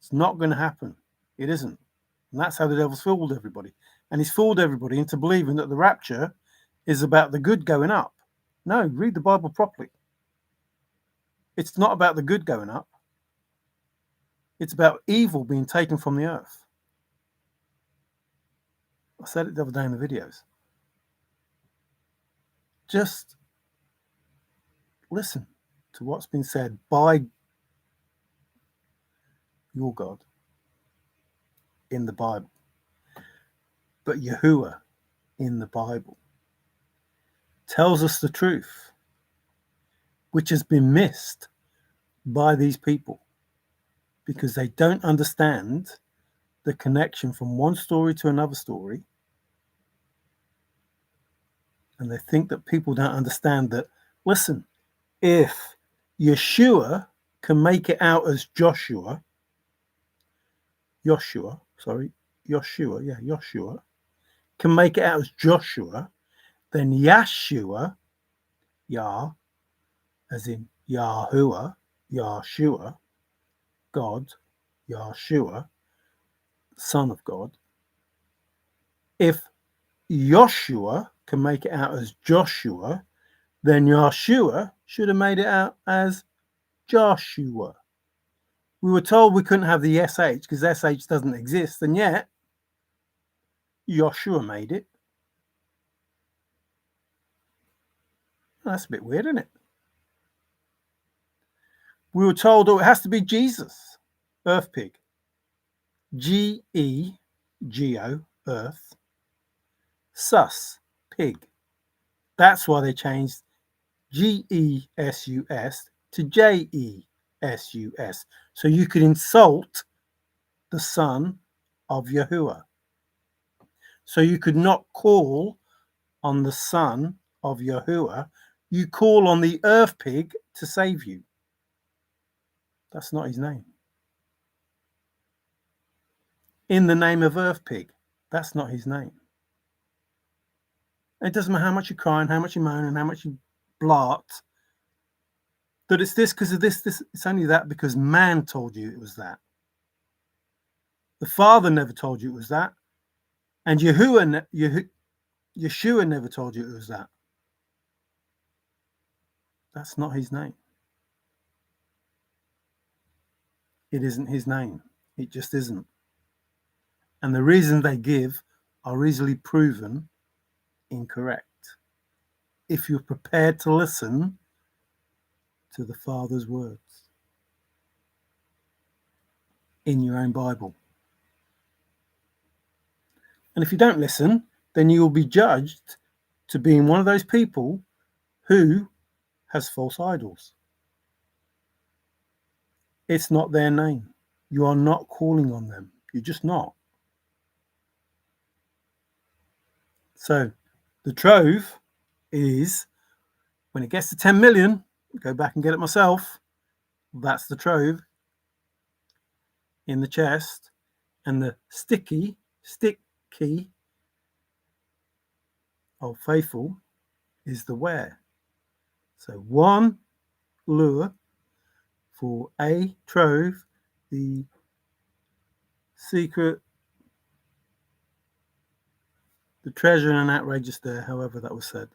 It's not going to happen. It isn't. And that's how the devil's fooled everybody. And he's fooled everybody into believing that the rapture is about the good going up. No, read the Bible properly. It's not about the good going up. It's about evil being taken from the earth. I said it the other day in the videos. Just listen to what's been said by your God in the Bible. But Yahuwah in the Bible tells us the truth, which has been missed by these people because they don't understand the connection from one story to another story. And they think that people don't understand that, listen, if Yeshua can make it out as Joshua, can make it out as Joshua, then Yahshua, Yah, as in Yahuwah, Yahshua, God, Yahshua, Son of God. If Joshua can make it out as Joshua, then Yahshua should have made it out as Joshua. We were told we couldn't have the SH because SH doesn't exist, and yet Joshua made it. That's a bit weird, isn't it? We were told, it has to be Jesus, Earth Pig. G-E-G-O, Earth. Sus, Pig. That's why they changed G-E-S-U-S to J-E-S-U-S. So you could insult the Son of Yahuwah. So you could not call on the Son of Yahuwah. You call on the Earth Pig to save you. That's not his name. In the name of Earth Pig. That's not his name. It doesn't matter how much you cry and how much you moan and how much you blart that it's this because of this. It's only that because man told you it was that. The Father never told you it was that. And Yeshua never told you it was that. That's not his name. It isn't his name. It just isn't. And the reasons they give are easily proven incorrect if you're prepared to listen to the Father's words in your own Bible. And if you don't listen, then you will be judged to being one of those people who has false idols. It's not their name. You are not calling on them. You're just not. So the trove is, when it gets to 10 million, go back and get it myself. That's the trove in the chest. And the stick key of faithful is the where. So one lure for a trove, the secret, the treasure and an outrageous dare, however that was said.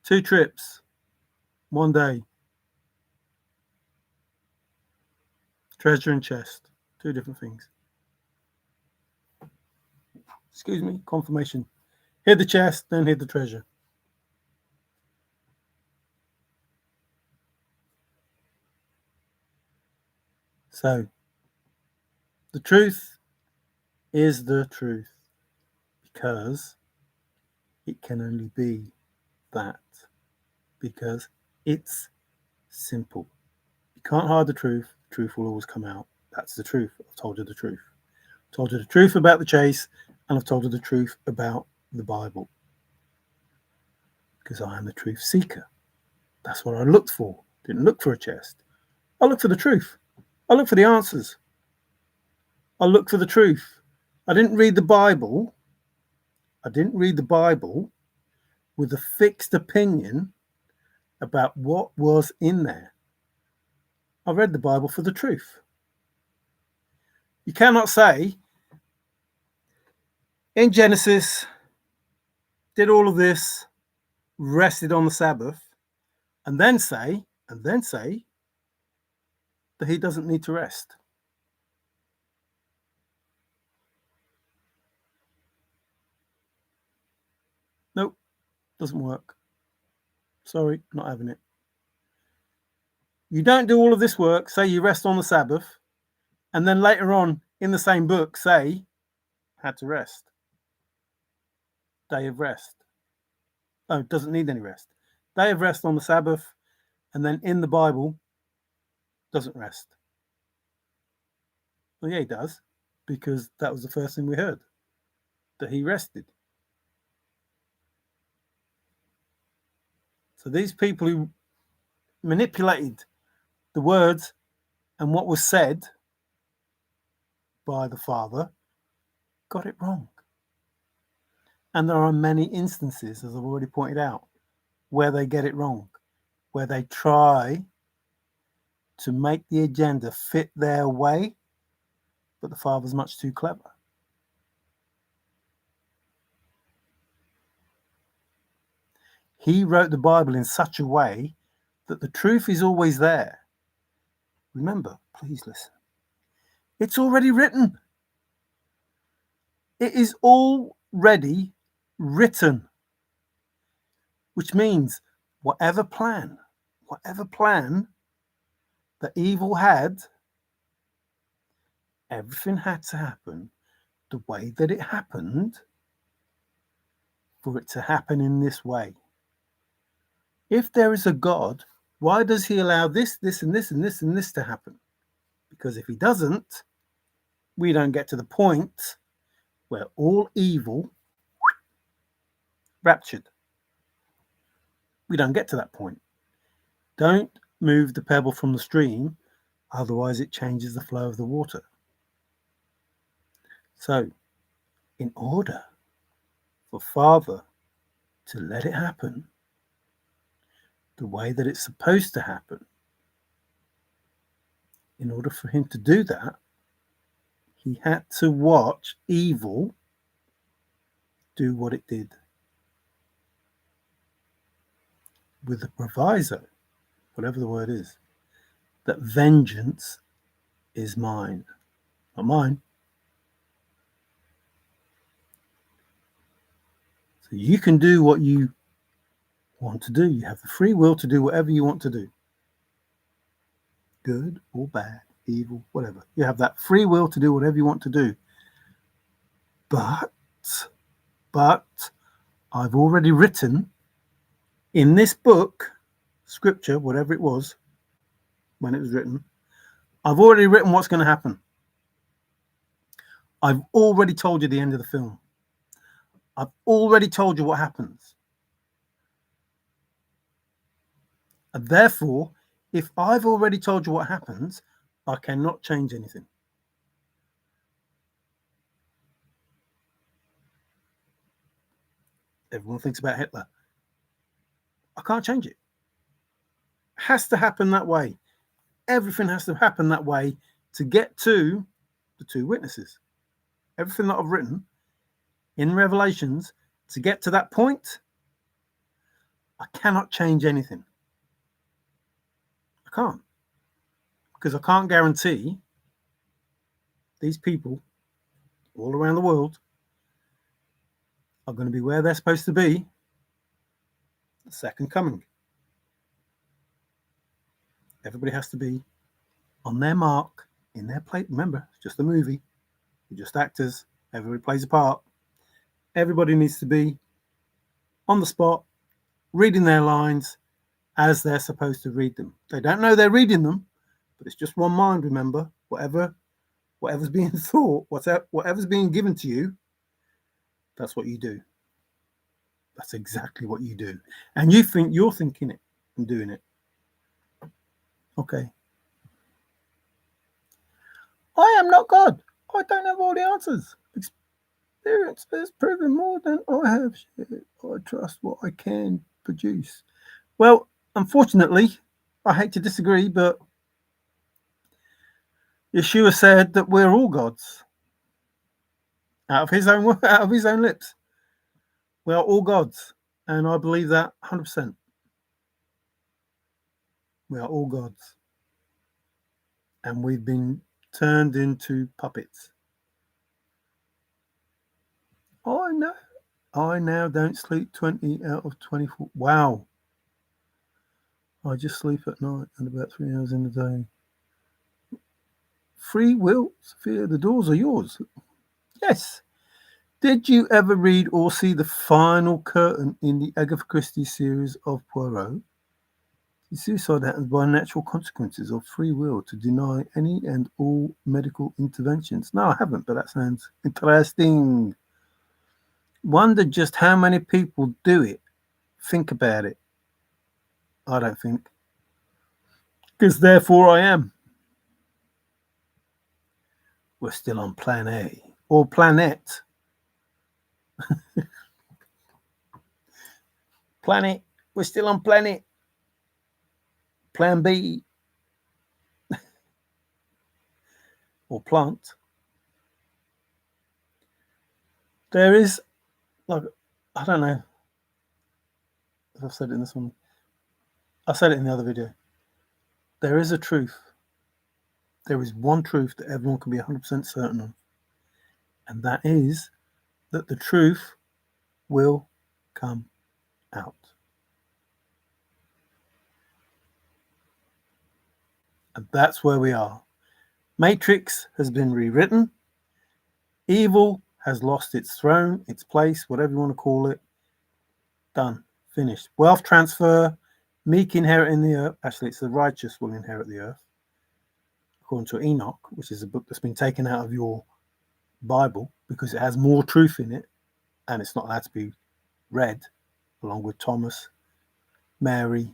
2 trips, 1 day. Treasure and chest, 2 different things. Excuse me, confirmation. Hid the chest, then hid the treasure. So, the truth is the truth because it can only be that, because it's simple. You can't hide the truth will always come out. That's the truth. I've told you the truth. I've told you the truth about the chase, and I've told you the truth about the Bible. Because I am the truth seeker. That's what I looked for. Didn't look for a chest. I looked for the truth. I looked for the answers. I looked for the truth. I didn't read the Bible. With a fixed opinion about what was in there. I read the Bible for the truth. You cannot say, in Genesis, did all of this, rested on the Sabbath, and then say that he doesn't need to rest. Nope, doesn't work. Sorry, not having it. You don't do all of this work, say you rest on the Sabbath, and then later on in the same book say, had to rest. Day of rest. Oh, doesn't need any rest. Day of rest on the Sabbath, and then in the Bible, doesn't rest. Well, yeah, he does, because that was the first thing we heard, that he rested. So these people who manipulated the words and what was said by the Father got it wrong. And there are many instances, as I've already pointed out, where they get it wrong, where they try to make the agenda fit their way, but the Father's much too clever. He wrote the Bible in such a way that the truth is always there. Remember, please listen. It's already written. It is already written, which means whatever plan that evil had, everything had to happen the way that it happened for it to happen in this way. If there is a God, why does he allow this, and this, and this, and this to happen? Because if he doesn't, we don't get to the point where all evil raptured. We don't get to that point. Don't move the pebble from the stream, otherwise it changes the flow of the water. So, in order for Father to let it happen the way that it's supposed to happen, in order for him to do that, he had to watch evil do what it did. With the proviso, whatever the word is, that vengeance is mine, not mine. So you can do what you want to do. You have the free will to do whatever you want to do. Good or bad, evil, whatever. You have that free will to do whatever you want to do. But I've already written in this book, scripture, whatever it was, when it was written, I've already written what's going to happen. I've already told you the end of the film. I've already told you what happens. And therefore, if I've already told you what happens, I cannot change anything. Everyone thinks about Hitler. I can't change it. It has to happen that way. Everything has to happen that way to get to the two witnesses. Everything that I've written in Revelations, to get to that point, I cannot change anything. I can't. Because I can't guarantee these people all around the world are going to be where they're supposed to be the second coming. Everybody has to be on their mark, in their place. Remember, it's just a movie. We're just actors. Everybody plays a part. Everybody needs to be on the spot, reading their lines as they're supposed to read them. They don't know they're reading them, but it's just one mind, remember. Whatever's being thought, whatever's being given to you, that's what you do. That's exactly what you do. And you think you're thinking it and doing it. Okay. I am not God. I don't have all the answers. Experience has proven more than I have shared. I trust what I can produce. Well, unfortunately, I hate to disagree, but Yeshua said that we're all gods. Out of his own lips. We are all gods. And I believe that 100%. We are all gods. And we've been turned into puppets. I know. I now don't sleep 20 out of 24. Wow. I just sleep at night and about 3 hours in the day. Free will, Sophia, the doors are yours. Yes. Did you ever read or see the final curtain in the Agatha Christie series of Poirot? The suicide happens by natural consequences of free will to deny any and all medical interventions. No, I haven't, but that sounds interesting. Wonder just how many people do it. Think about it. I don't think. Because therefore I am. We're still on plan A. Or planet. Planet. We're still on planet. Plan B. Or plant. There is, like, I don't know if I've said it in this one. I said it in the other video. There is a truth. There is one truth that everyone can be 100% certain of. And that is that the truth will come out. And that's where we are. Matrix has been rewritten. Evil has lost its throne, its place, whatever you want to call it. Done. Finished. Wealth transfer. Meek inheriting the earth. Actually, it's the righteous will inherit the earth. According to Enoch, which is a book that's been taken out of your Bible because it has more truth in it and it's not allowed to be read, along with Thomas, Mary,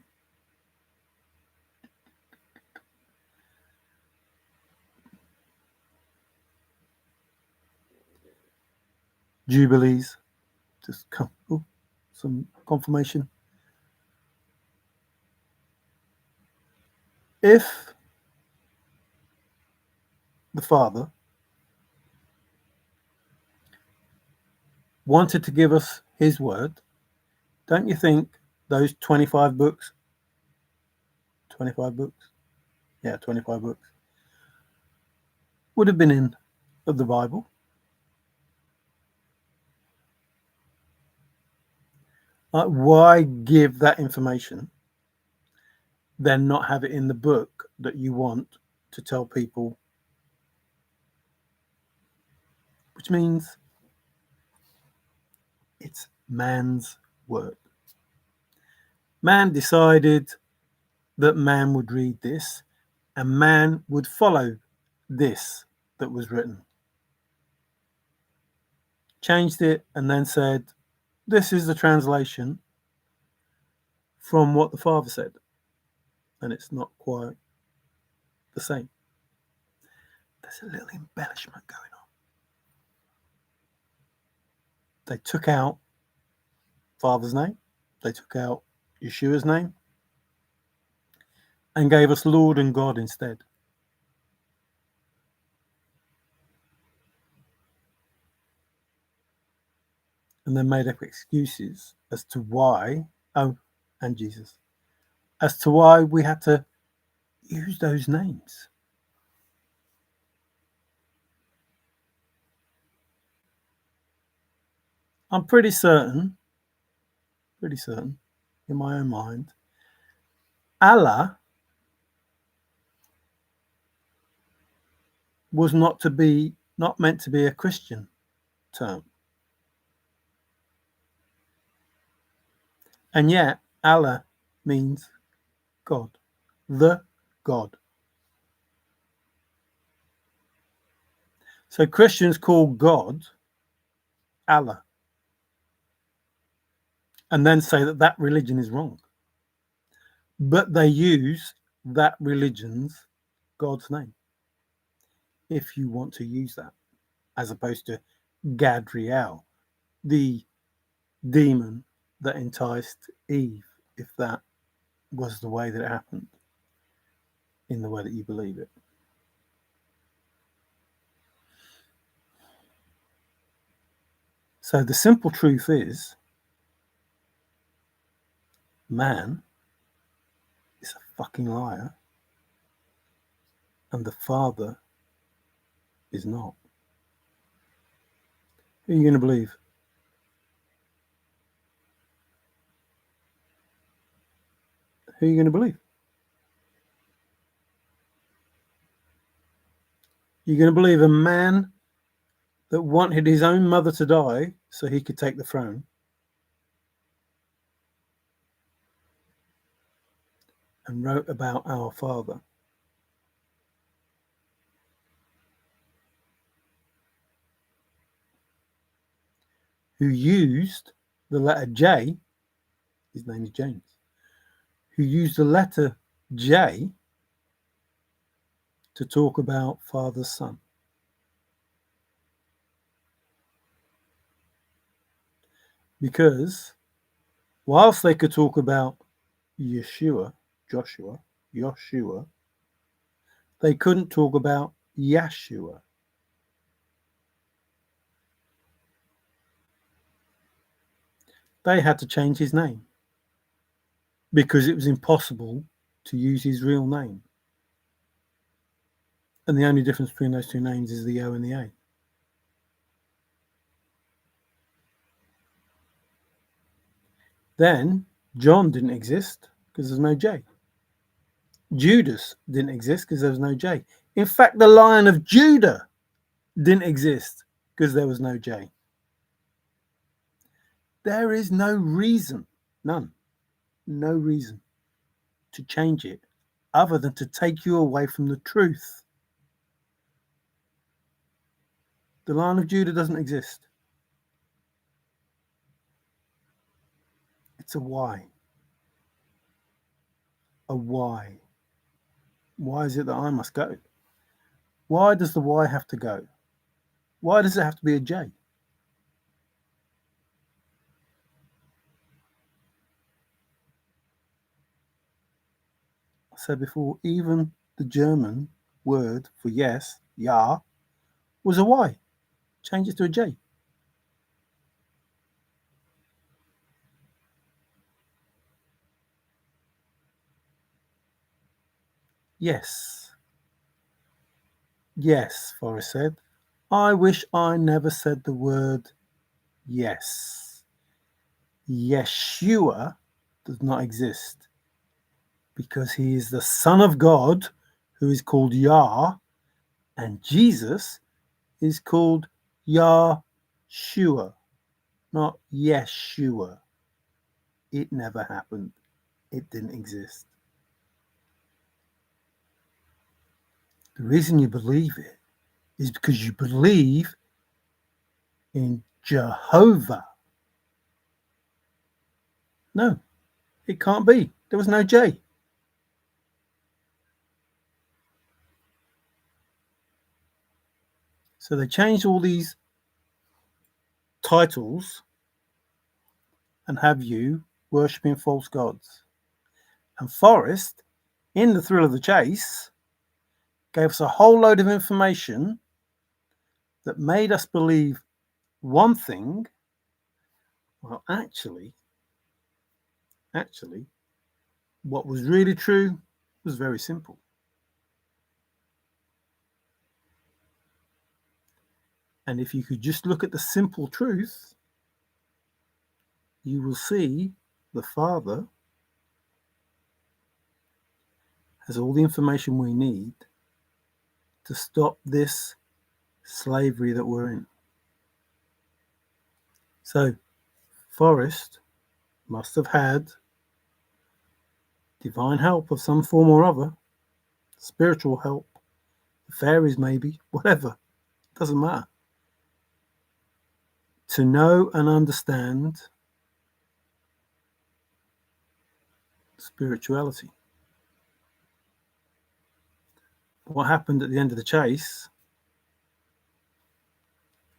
Jubilees. Just come, some confirmation. If the Father wanted to give us his word, don't you think those 25 books, 25 books, yeah, 25 books, would have been in of the Bible? Why give that information, then not have it in the book that you want to tell people? Which means it's man's word. Man decided that man would read this and man would follow this that was written. Changed it and then said, this is the translation from what the Father said. And it's not quite the same. There's a little embellishment going on. They took out Father's name, they took out Yeshua's name, and gave us Lord and God instead. And then made up excuses as to why, and Jesus, as to why we had to use those names. I'm pretty certain in my own mind, Allah was not meant to be a Christian term. And yet Allah means God, the God. So Christians call God Allah and then say that religion is wrong. But they use that religion's God's name, if you want to use that, as opposed to Gadriel, the demon that enticed Eve, if that was the way that it happened, in the way that you believe it. So the simple truth is, man is a fucking liar, and the Father is not. Who are you going to believe? Who are you going to believe? You're going to believe a man that wanted his own mother to die so he could take the throne, and wrote about our Father, who used the letter J, his name is James, who used the letter J to talk about Father's Son. Because whilst they could talk about Joshua, they couldn't talk about Yeshua. They had to change his name because it was impossible to use his real name. And the only difference between those two names is the O and the A. Then John didn't exist because there's no J. Judas didn't exist because there was no J. In fact, the Lion of Judah didn't exist because there was no J. There is no reason, no reason to change it other than to take you away from the truth. The Lion of Judah doesn't exist. It's a why. A why. Why is it that I must go? Why does the Y have to go? Why does it have to be a J? I said before, even the German word for yes, ja, was a Y. Change it to a J. Yes. Yes, Forrest said. I wish I never said the word yes. Yeshua does not exist because he is the Son of God who is called Yah, and Jesus is called Yahshua. not Yeshua. It never happened. It didn't exist. The reason you believe it is because you believe in Jehovah. No, it can't be. There was no J. So they changed all these titles and have you worshipping false gods. And Forrest, in the thrill of the chase, gave us a whole load of information that made us believe one thing. Well, actually, what was really true was very simple. And if you could just look at the simple truth, you will see the Father has all the information we need to stop this slavery that we're in. So, Forrest must have had divine help of some form or other, spiritual help, the fairies maybe, whatever, doesn't matter, to know and understand spirituality. What happened at the end of the chase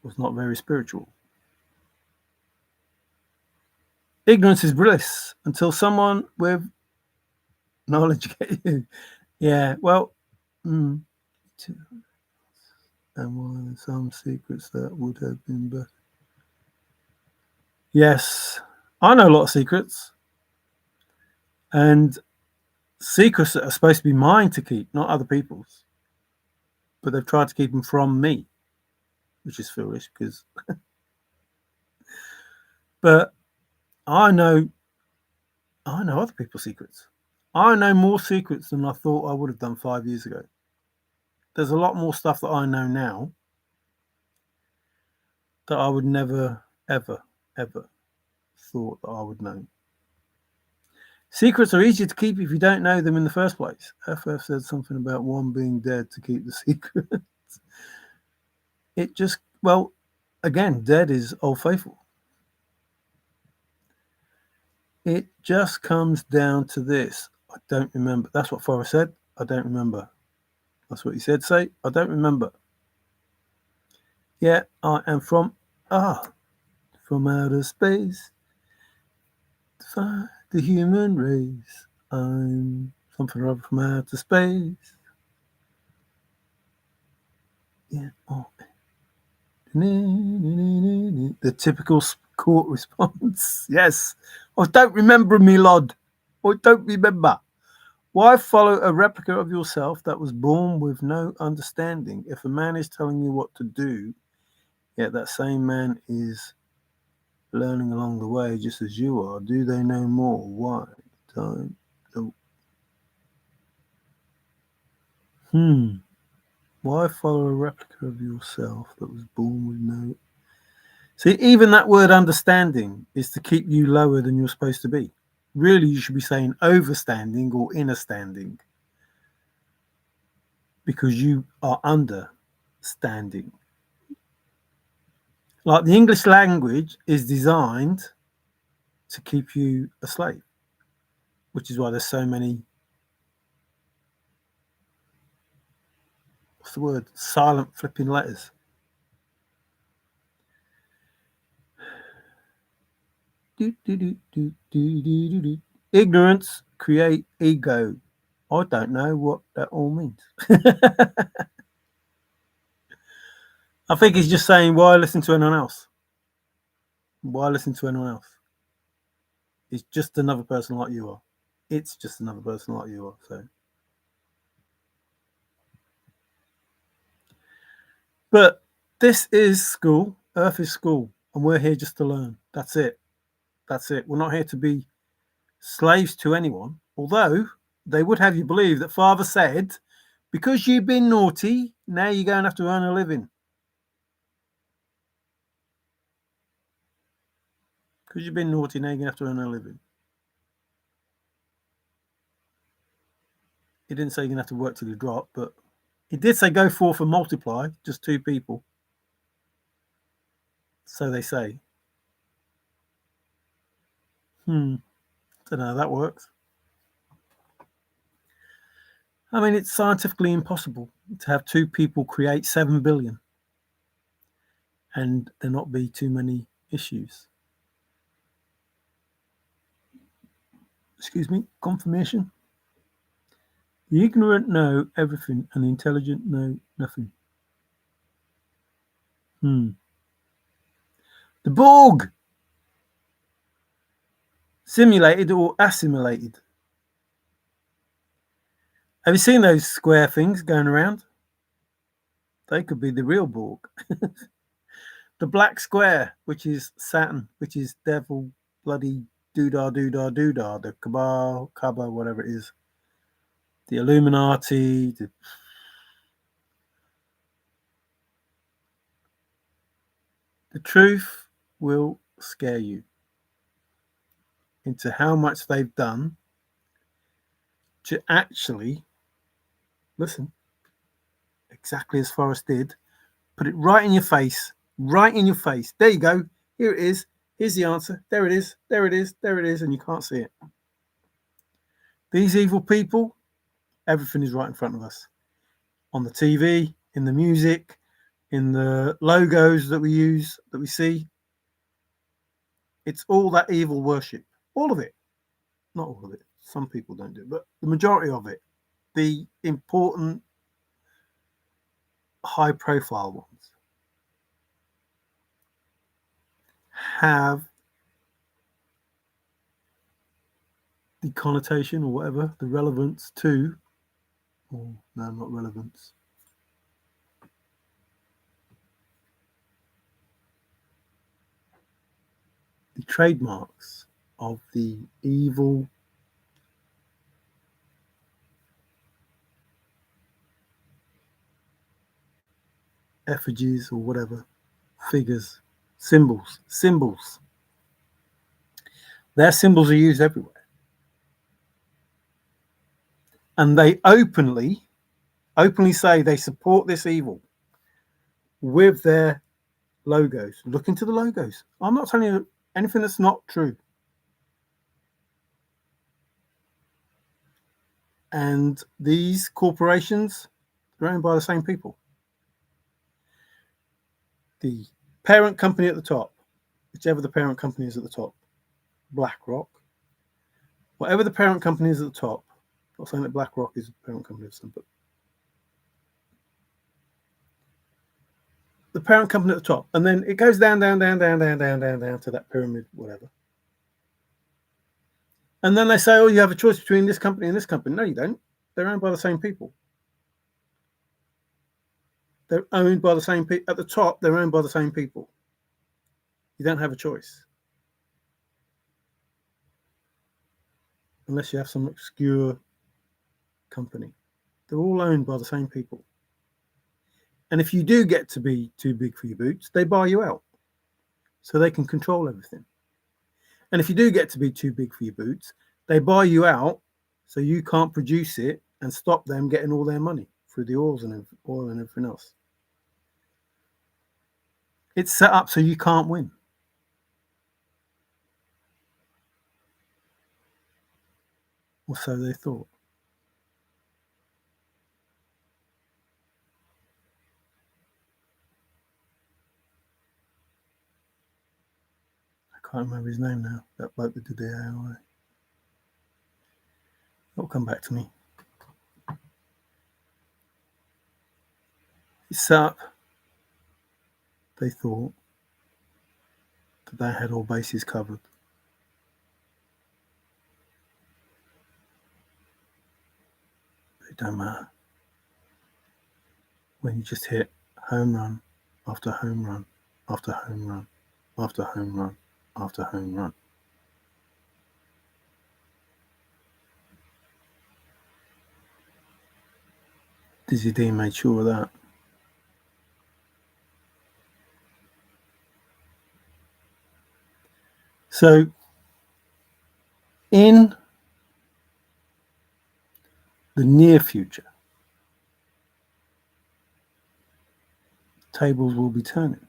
was not very spiritual. Ignorance is bliss until someone with knowledge gets you. Yeah, well, and while some secrets that would have been better. Yes, I know a lot of secrets, and secrets that are supposed to be mine to keep, not other people's. But they've tried to keep them from me, which is foolish because. But I know other people's secrets. I know more secrets than I thought I would have done 5 years ago. There's a lot more stuff that I know now that I would never, ever, ever thought that I would know. Secrets are easier to keep if you don't know them in the first place. FF said something about one being dead to keep the secret. It just, well, again, dead is Old Faithful. It just comes down to this. I don't remember. That's what Forrest said. I don't remember. That's what he said. Say, I don't remember. Yeah, I am from outer space. The human race. I'm something or other from outer space. Yeah. Oh. The typical court response. Yes. I don't remember, me lord. I don't remember. Why follow a replica of yourself that was born with no understanding? If a man is telling you what to do, yet that same man is learning along the way just as you are, do they know more? Why don't? Why follow a replica of yourself that was born with no? See, even that word understanding is to keep you lower than you're supposed to be. Really, you should be saying overstanding or innerstanding because you are understanding. Like the English language is designed to keep you a slave, which is why there's so many, what's the word? Silent flipping letters. Ignorance create ego. I don't know what that all means. I think he's just saying, why listen to anyone else? Why listen to anyone else? It's just another person like you are. It's just another person like you are. So, but this is school. Earth is school, and we're here just to learn. That's it. That's it. We're not here to be slaves to anyone. Although they would have you believe that Father said, because you've been naughty, now you're going to have to earn a living. Because you've been naughty, now you're going to have to earn a living. He didn't say you're going to have to work till you drop, but he did say go forth and multiply, just 2 people. So they say. Don't know how that works. I mean, it's scientifically impossible to have 2 people create 7 billion and there not be too many issues. Excuse me, confirmation. The ignorant know everything and the intelligent know nothing. The Borg! Simulated or assimilated? Have you seen those square things going around? They could be the real Borg. The black square, which is Saturn, which is devil, bloody doodah, doodah, doodah, the Cabal, Kaaba, whatever it is. The Illuminati. The truth will scare you into how much they've done to actually, listen, exactly as Forrest did, put it right in your face, right in your face. There you go. Here it is. Here's the answer. There it is. There it is. There it is. And you can't see it. These evil people, everything is right in front of us. On the TV, in the music, in the logos that we use, that we see. It's all that evil worship. All of it. Not all of it. Some people don't do it, but the majority of it. The important, high-profile ones have the connotation or whatever, the relevance to, or no, not relevance. The trademarks of the evil effigies or whatever, figures, symbols. Their symbols are used everywhere. And they openly say they support this evil with their logos. Look into the logos. I'm not telling you anything that's not true. And these corporations are owned by the same people. The parent company at the top, whichever the parent company is at the top, BlackRock, whatever the parent company is at the top, I'm not saying that BlackRock is the parent company of some, but the parent company at the top, and then it goes down to that pyramid, whatever. And then they say, oh, you have a choice between this company and this company. No, you don't. They're owned by the same people. They're owned by the same people. At the top, they're owned by the same people. You don't have a choice. Unless you have some obscure company. They're all owned by the same people. And if you do get to be too big for your boots, they buy you out. So they can control everything. And if you do get to be too big for your boots, they buy you out so you can't produce it and stop them getting all their money through the oil and everything else. It's set up so you can't win. Or so they thought. I can't remember his name now, that bloke that did the AI. It'll come back to me. It's set up, they thought, that they had all bases covered. But it don't matter. When you just hit home run after home run after home run after home run after home run. Dizzy D made sure of that. So in the near future, tables will be turning.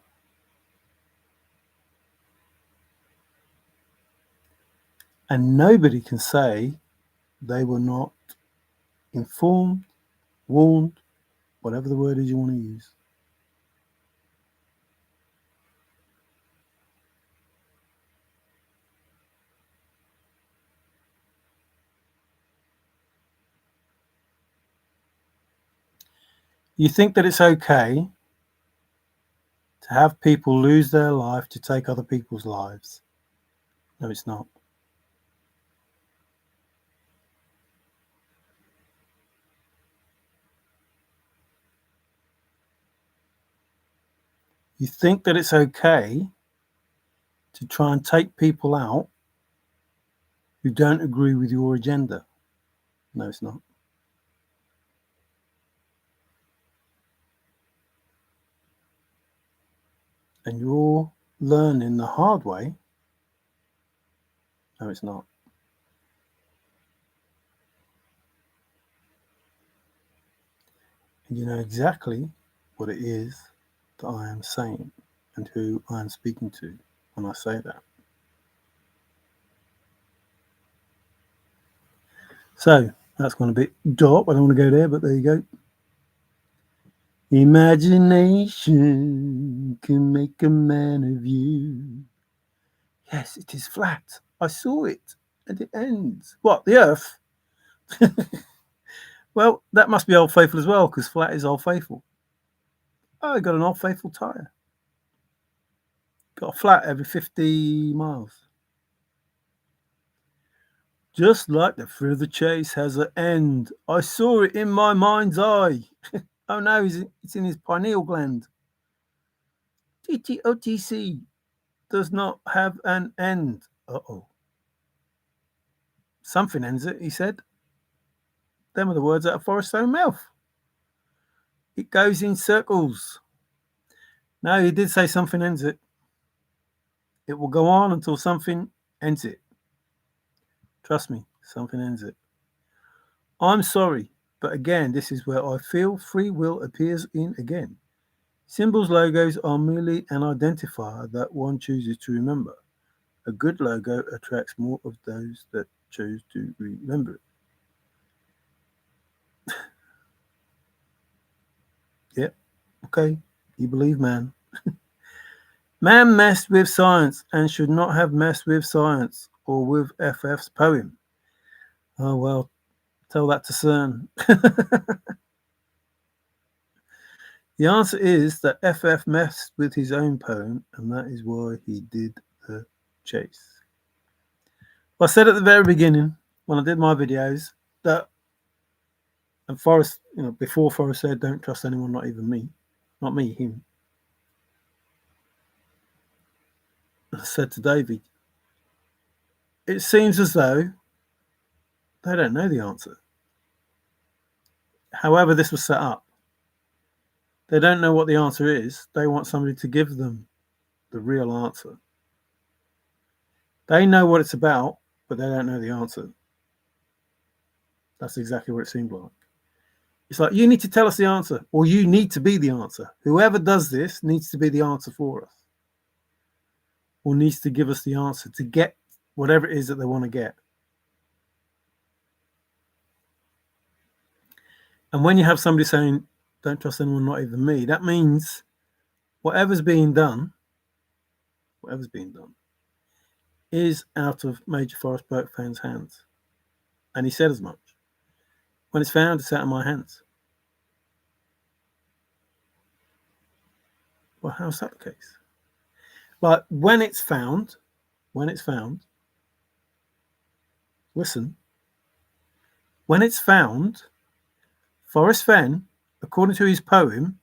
And nobody can say they were not informed, warned, whatever the word is you want to use. You think that it's okay to have people lose their life to take other people's lives? No, it's not. You think that it's okay to try and take people out who don't agree with your agenda? No, it's not. And you're learning the hard way. No, it's not. And you know exactly what it is that I am saying and who I am speaking to when I say that. So that's gone a bit dark. I don't want to go there, but there you go. Imagination can make a man of you. Yes, it is flat. I saw it, and it ends. What, the Earth? Well, that must be Old Faithful as well, because flat is Old Faithful. Oh, I got an Old Faithful tyre. Got a flat every 50 miles. Just like the thrill of the chase has an end. I saw it in my mind's eye. Oh no, it's in his pineal gland. TTOTC does not have an end. Uh-oh. Something ends it, he said. Them are the words out of Forrest's own mouth. It goes in circles. No, he did say something ends it. It will go on until something ends it. Trust me, something ends it. I'm sorry, but again, this is where I feel free will appears in again. Symbols, logos are merely an identifier that one chooses to remember. A good logo attracts more of those that choose to remember it. Yep, okay, you believe man. Man messed with science and should not have messed with science or with FF's poem. Oh well, tell that to CERN. The answer is that FF messed with his own poem, and that is why he did the chase. I said at the very beginning, when I did my videos, that, and Forrest, before Forrest said, don't trust anyone, not even me, not me, him. I said to Davey, it seems as though they don't know the answer. However, this was set up. They don't know what the answer is. They want somebody to give them the real answer. They know what it's about, but they don't know the answer. That's exactly what it seemed like. It's like, you need to tell us the answer, or you need to be the answer. Whoever does this needs to be the answer for us, or needs to give us the answer to get whatever it is that they want to get. And when you have somebody saying, don't trust anyone, not even me, that means whatever's being done is out of Major Forrest Burke Fenn's hands. And he said as much. When it's found, it's out of my hands. Well, how's that the case? Like, when it's found, listen, when it's found, Forrest Fenn, according to his poem,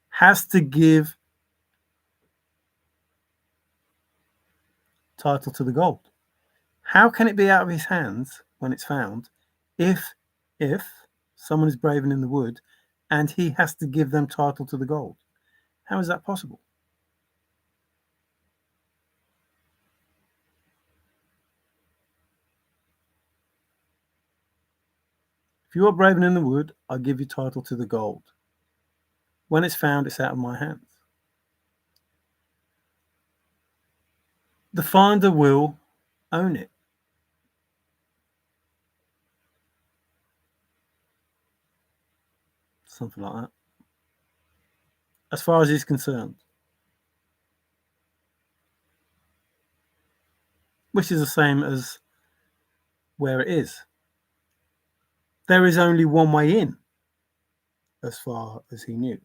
has to give title to the gold. How can it be out of his hands when it's found if someone is braving in the wood and he has to give them title to the gold? How is that possible? If you are braven in the wood, I give you title to the gold. When it's found, it's out of my hands. The finder will own it. Something like that. As far as he's concerned. Which is the same as where it is. There is only one way in, as far as he knew.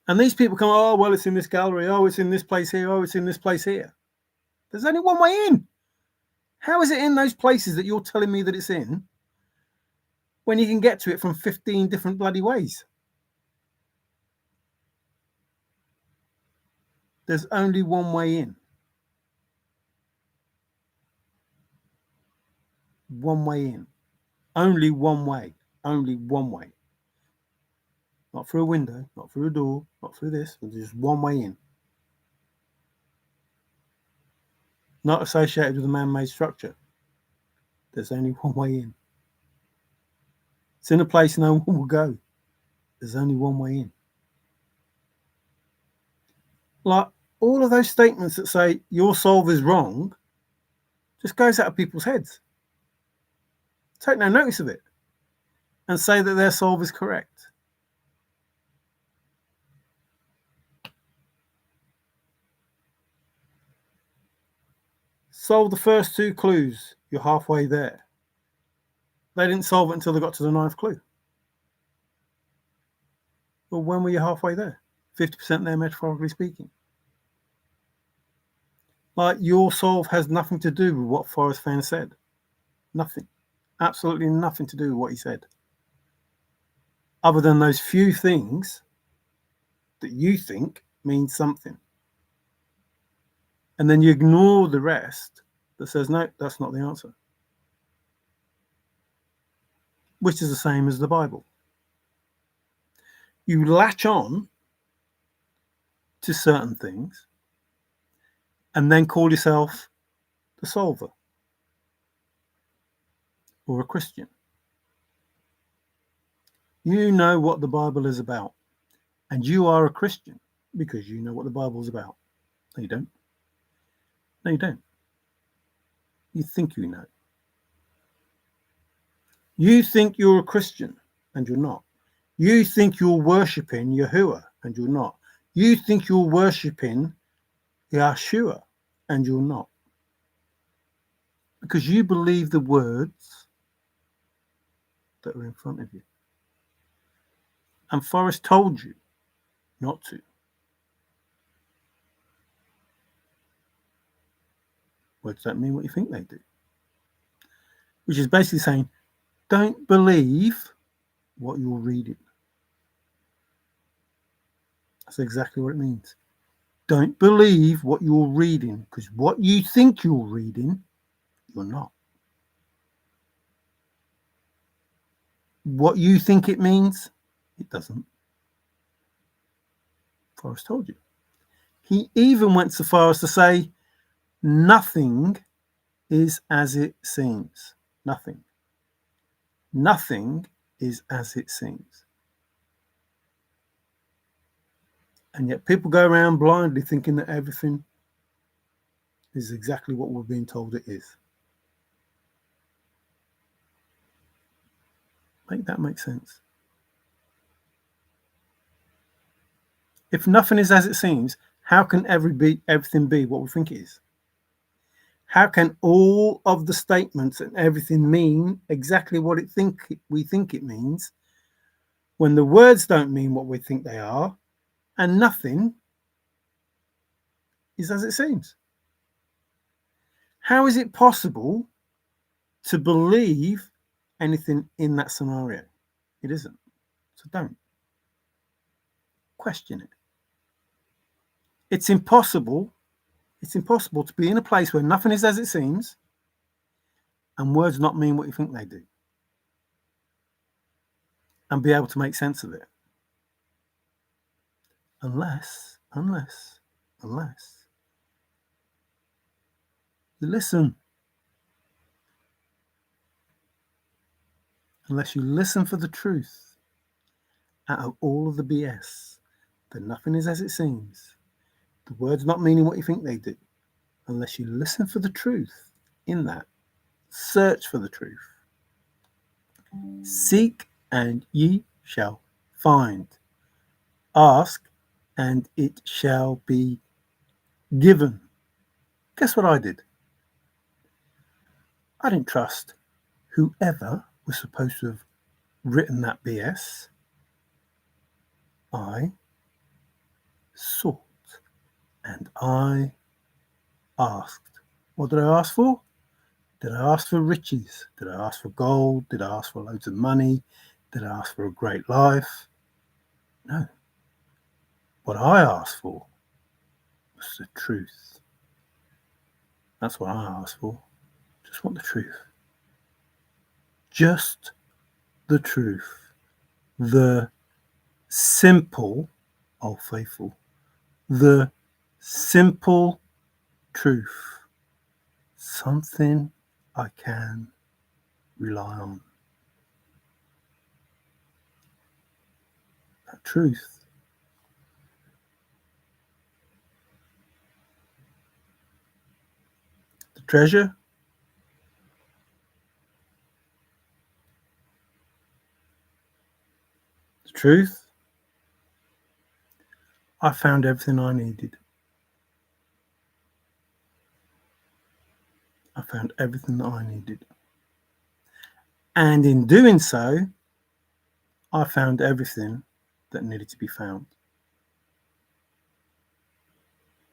And these people come, oh, well, it's in this gallery. Oh, it's in this place here. Oh, it's in this place here. There's only one way in. How is it in those places that you're telling me that it's in when you can get to it from 15 different bloody ways? There's only one way in. One way in. Only one way. Only one way. Not through a window, not through a door, not through this. There's just one way in. Not associated with a man-made structure. There's only one way in. It's in a place no one will go. There's only one way in. Like all of those statements that say your solve is wrong just goes out of people's heads. Take no notice of it and say that their solve is correct. Solve the first 2 clues, you're halfway there. They didn't solve it until they got to the 9th clue. Well, when were you halfway there? 50% there, metaphorically speaking. Like your solve has nothing to do with what Forrest Fenn said. Nothing. Absolutely nothing to do with what he said. Other than those few things that you think mean something. And then you ignore the rest that says, no, that's not the answer. Which is the same as the Bible. You latch on to certain things and then call yourself the solver or a Christian. You know what the Bible is about, and you are a Christian because you know what the Bible is about. No, you don't. No, you don't. You think you know. You think you're a Christian, and you're not. You think you're worshipping Yahuwah, and you're not. You think you're worshipping Yeshua, and you're not. Because you believe the words that are in front of you. And Forrest told you not to. Words don't mean what you think they do. Which is basically saying, don't believe what you're reading. That's exactly what it means. Don't believe what you're reading, because what you think you're reading, you're not. What you think it means, it doesn't. Forrest told you. He even went so far as to say, nothing is as it seems. Nothing. Nothing is as it seems. And yet people go around blindly thinking that everything is exactly what we're being told it is. Make that make sense. If nothing is as it seems, how can everything be what we think it is? How can all of the statements and everything mean exactly what we think it means when the words don't mean what we think they are and nothing is as it seems? How is it possible to believe anything in that scenario? It isn't. So don't. Question it. It's impossible. It's impossible to be in a place where nothing is as it seems and words not mean what you think they do and be able to make sense of it. Unless you listen. unless you listen for the truth out of all of the BS, then nothing is as it seems. The words not meaning what you think they do. Unless you listen for the truth in that, search for the truth. Seek and ye shall find. Ask and it shall be given. Guess what I did? I didn't trust whoever was supposed to have written that BS. I sought and I asked. What did I ask for? Did I ask for riches? Did I ask for gold? Did I ask for loads of money? Did I ask for a great life? No. What I asked for was the truth. That's what I asked for. Just want the truth. Just the truth. The simple, oh faithful, the simple truth. Something I can rely on. That truth. The treasure. The truth. I found everything I needed. I found everything that I needed. And in doing so, I found everything that needed to be found.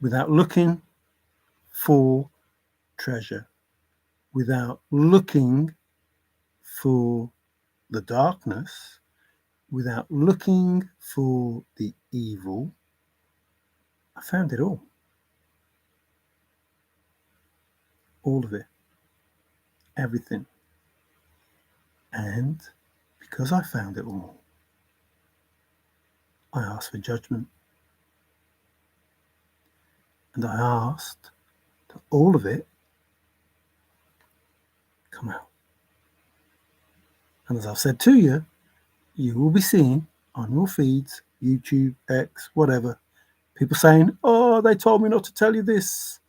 Without looking for treasure, without looking for the darkness, without looking for the evil, I found it all. All of it. Everything. And because I found it all, I asked for judgment. And I asked that all of it come out. And as I've said to you, you will be seeing on your feeds, YouTube, X, whatever, people saying, oh, they told me not to tell you this,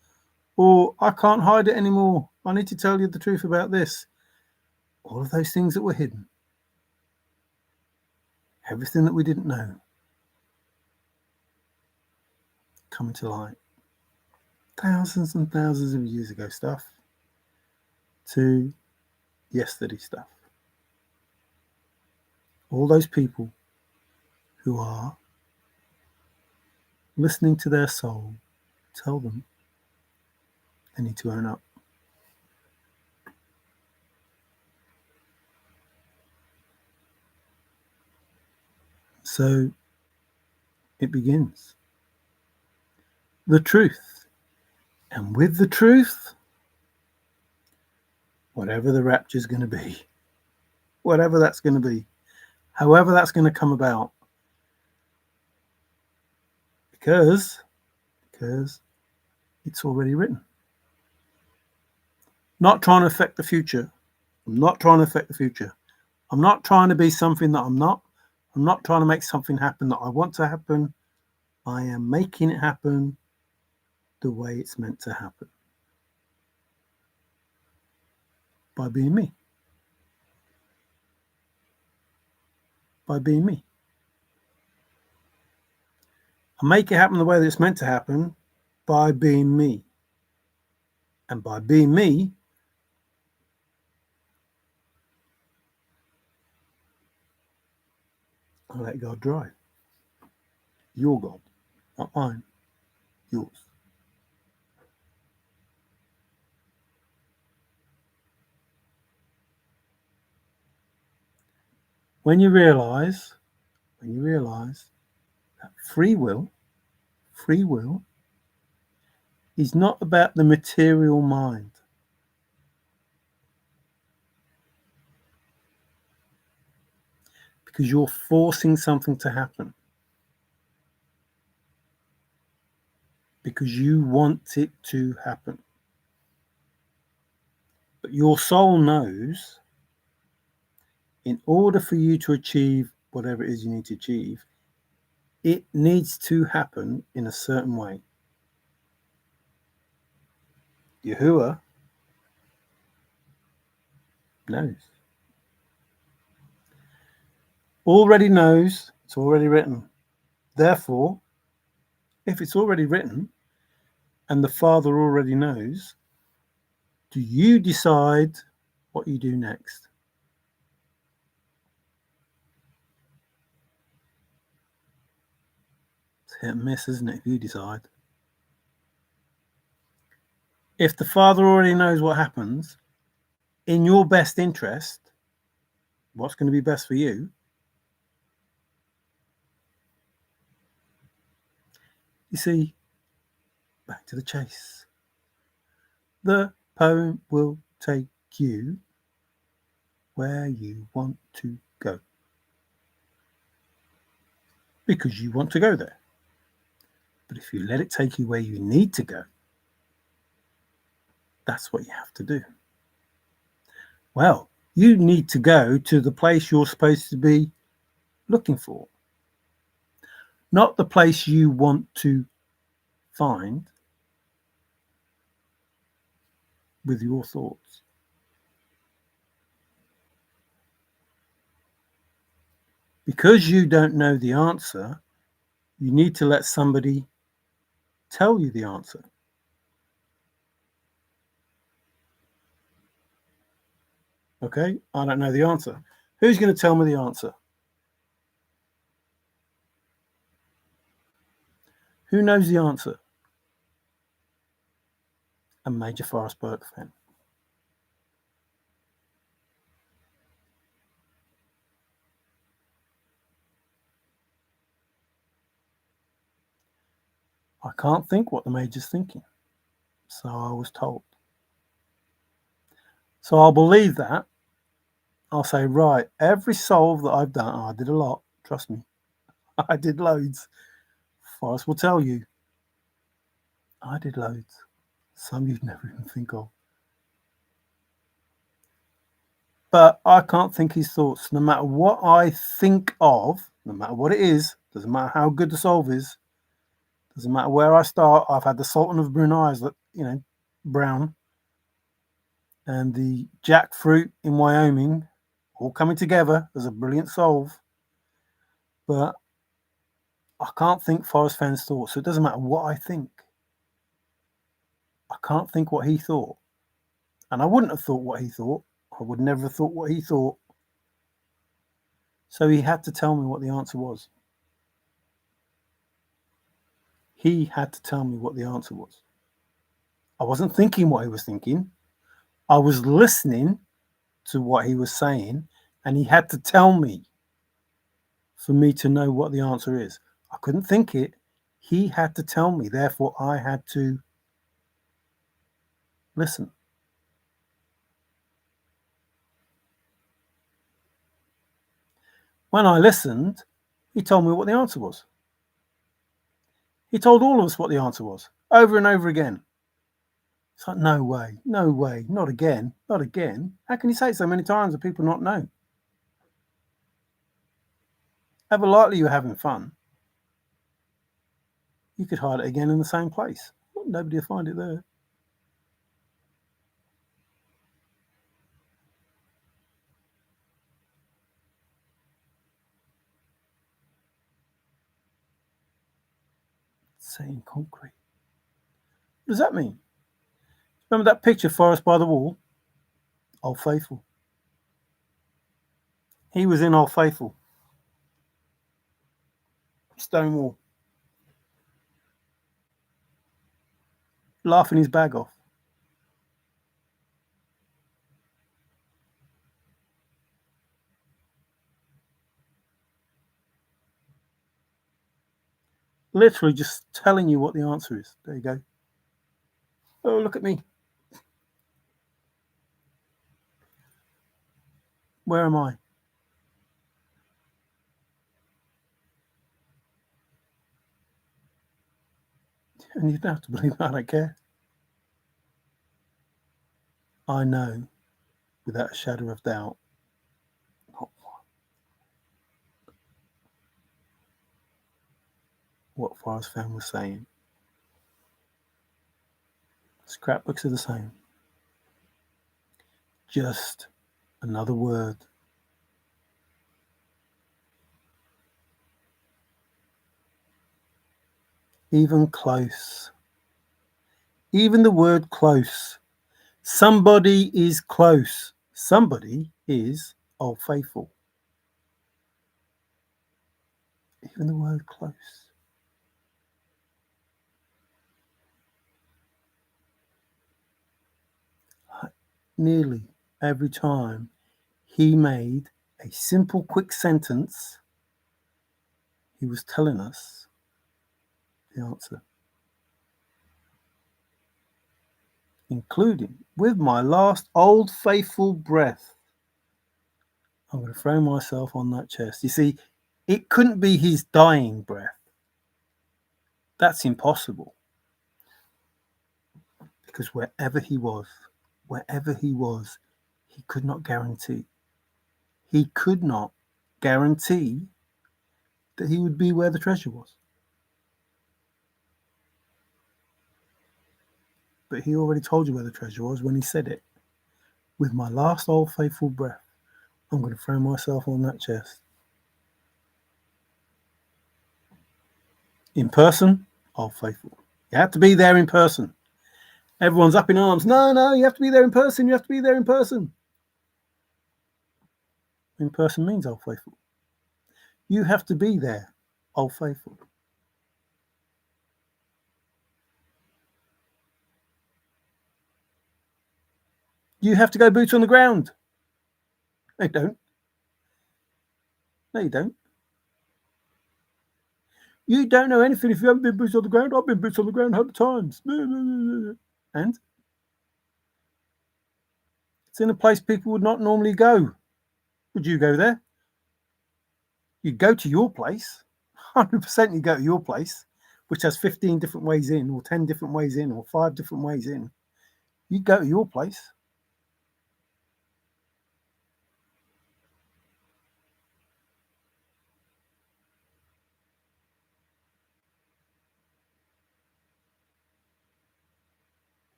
or I can't hide it anymore. I need to tell you the truth about this. All of those things that were hidden, everything that we didn't know, coming to light. Thousands and thousands of years ago stuff to yesterday stuff. All those people who are listening to their soul, tell them they need to own up. So it begins. The truth. And with the truth, whatever the rapture is going to be, whatever that's going to be, however that's going to come about, because it's already written. Not trying to affect the future. I'm not trying to affect the future. I'm not trying to be something that I'm not. I'm not trying to make something happen that I want to happen. I am making it happen the way it's meant to happen. By being me. By being me. I make it happen the way that it's meant to happen by being me. And by being me, I let God drive. Your God, not mine, yours. When you realize that free will is not about the material mind. Because you're forcing something to happen. Because you want it to happen. But your soul knows in order for you to achieve whatever it is you need to achieve, it needs to happen in a certain way. Yahuwah knows. Already knows, it's already written. Therefore, if it's already written and the Father already knows, do you decide what you do next? It's hit and miss, isn't it, if you decide? If the Father already knows what happens, in your best interest, what's going to be best for you, you see, back to the chase. The poem will take you where you want to go. Because you want to go there. But if you let it take you where you need to go, that's what you have to do. Well, you need to go to the place you're supposed to be looking for, not the place you want to find with your thoughts. Because you don't know the answer, you need to let somebody tell you the answer. Okay, I don't know the answer. Who's going to tell me the answer? Who knows the answer? A major Forrest fan. I can't think what the major's thinking. So I was told. So I'll believe that. I'll say, right, every solve that I've done, I did a lot, trust me. I did loads. Forrest will tell you. I did loads. Some you'd never even think of. But I can't think his thoughts. No matter what I think of, no matter what it is, doesn't matter how good the solve is, doesn't matter where I start. I've had the Sultan of Brunei's, brown, and the jackfruit in Wyoming, all coming together as a brilliant solve. But I can't think Forrest Fenn's thoughts, so it doesn't matter what I think. I can't think what he thought. And I wouldn't have thought what he thought. I would never have thought what he thought. So he had to tell me what the answer was. He had to tell me what the answer was. I wasn't thinking what he was thinking. I was listening to what he was saying, and he had to tell me for me to know what the answer is. I couldn't think it. He had to tell me. Therefore, I had to listen. When I listened, he told me what the answer was. He told all of us what the answer was, over and over again. It's like, no way, not again, not again. How can you say it so many times and people not know? Ever likely you're having fun, you could hide it again in the same place. Nobody will find it there. Saying concrete. What does that mean? Remember that picture, Forrest by the Wall? Old Faithful. He was in Old Faithful. Stonewall. Laughing his bag off. Literally just telling you what the answer is. There you go. Oh, look at me. Where am I? And you don't have to believe me, I don't care. I know, without a shadow of doubt, not what Forrest Fenn was saying. Scrapbooks are the same. Just another word. Even close. Even the word close. Somebody is close. Somebody is Old Faithful. Even the word close. Nearly every time he made a simple, quick sentence, he was telling us the answer. Including, with my last Old Faithful breath, I'm going to throw myself on that chest. You see, it couldn't be his dying breath. That's impossible. Because wherever he was, he could not guarantee. He could not guarantee that he would be where the treasure was. But he already told you where the treasure was when he said it. With my last Old Faithful breath, I'm going to throw myself on that chest. In person, Old Faithful. You have to be there in person. Everyone's up in arms. No, you have to be there in person. You have to be there in person. In person means Old Faithful. You have to be there, Old Faithful. You have to go boots on the ground. No, you don't. No, you don't. You don't know anything if you haven't been boots on the ground. I've been boots on the ground 100 times. And it's in a place people would not normally go. Would you go there? You'd go to your place. 100% you go to your place, which has 15 different ways in, or 10 different ways in, or 5 different ways in. You'd go to your place.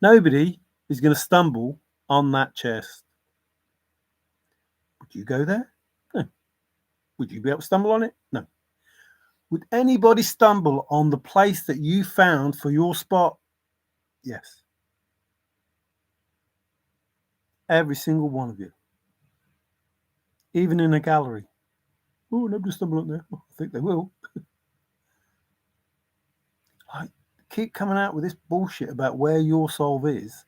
Nobody is going to stumble on that chest. Would you go there? No. Would you be able to stumble on it? No. Would anybody stumble on the place that you found for your spot? Yes. Every single one of you. Even in a gallery. Oh, nobody stumble on there. Oh, I think they will. I keep coming out with this bullshit about where your solve is,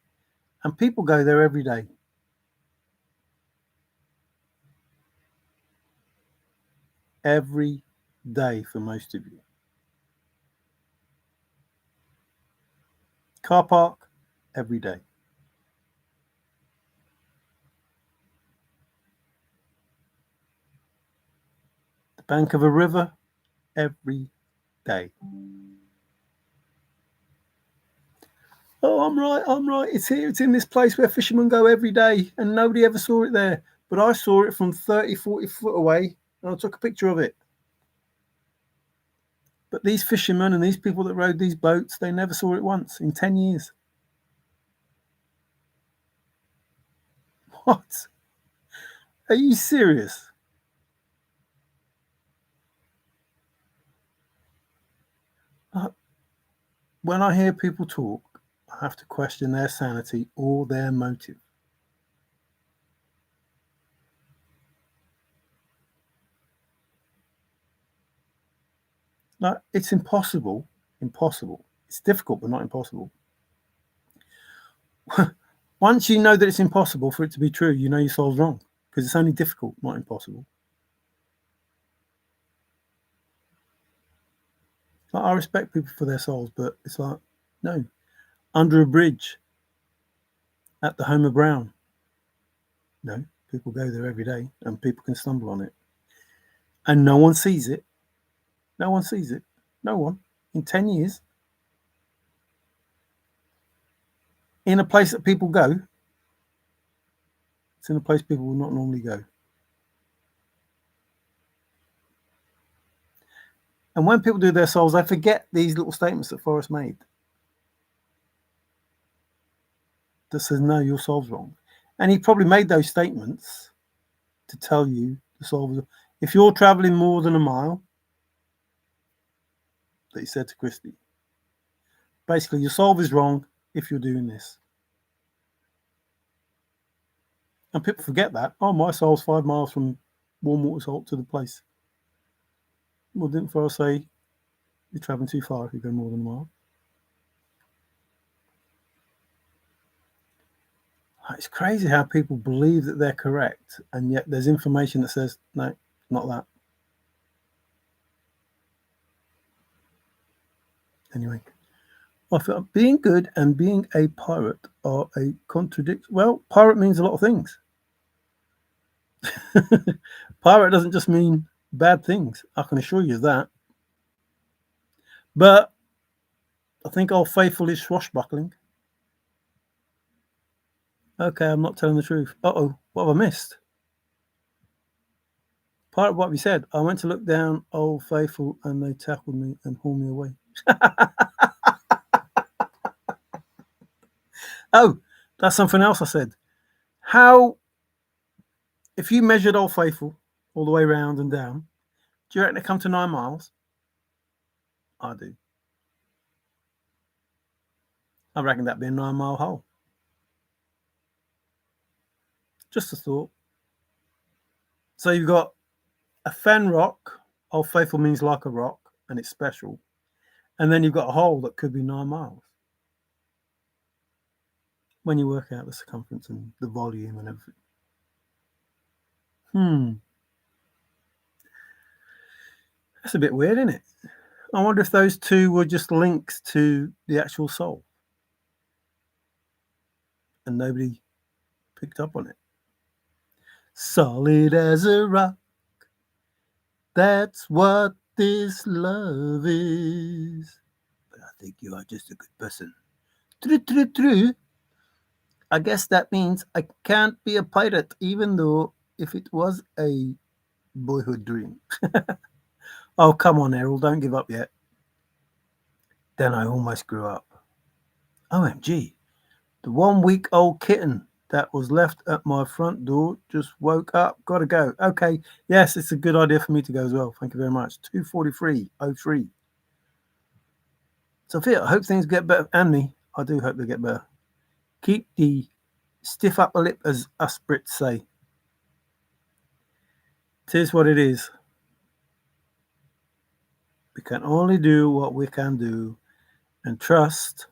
and people go there every day. Every day for most of you. Car park, every day. The bank of a river, every day. Oh, I'm right. It's here. It's in this place where fishermen go every day, and nobody ever saw it there. But I saw it from 30, 40 foot away, and I took a picture of it. But these fishermen and these people that rode these boats, they never saw it once in 10 years. What? Are you serious? When I hear people talk, I have to question their sanity or their motive. No, it's impossible. Impossible. It's difficult, but not impossible. Once you know that it's impossible for it to be true, you know your soul's wrong because it's only difficult, not impossible. Like, I respect people for their souls, but it's like, no. Under a bridge at the home of Brown. No, people go there every day and people can stumble on it. And no one sees it. No one sees it. No one. In 10 years. In a place that people go. It's in a place people will not normally go. And when people do their souls, they forget these little statements that Forrest made that says, no, your soul's wrong. And he probably made those statements to tell you the soul was. If you're traveling more than a mile, that he said to Christy, basically, your soul is wrong if you're doing this. And people forget that. Oh, my soul's 5 miles from Warm Water Salt to the place. Well, didn't Forrest say you're traveling too far if you go more than a mile? It's crazy how people believe that they're correct, and yet there's information that says, no, not that. Anyway, I felt being good and being a pirate are a contradiction. Well, pirate means a lot of things. Pirate doesn't just mean bad things, I can assure you that. But I think Old Faithful is swashbuckling. Okay, I'm not telling the truth. Uh-oh, what have I missed? Part of what we said, I went to look down Old Faithful and they tackled me and hauled me away. Oh, that's something else I said. How, if you measured Old Faithful all the way round and down, do you reckon it come to 9 miles? I do. I reckon that'd be a 9-mile hole. Just a thought. So you've got a Fenn rock. Old Faithful means like a rock, and it's special. And then you've got a hole that could be 9 miles. When you work out the circumference and the volume and everything. That's a bit weird, isn't it? I wonder if those two were just links to the actual soul. And nobody picked up on it. Solid as a rock. That's what this love is. But I think you are just a good person. True. I guess that means I can't be a pirate, even though if it was a boyhood dream. Oh, come on, Errol, don't give up yet. Then I almost grew up. OMG, the 1-week-old kitten that was left at my front door just woke up. Gotta go. Okay, yes, it's a good idea for me to go as well. Thank you very much. 2:43:03. Sophia, I hope things get better. And me, I do hope they get better. Keep the stiff upper lip, as us Brits say. Tis what it is. We can only do what we can do and trust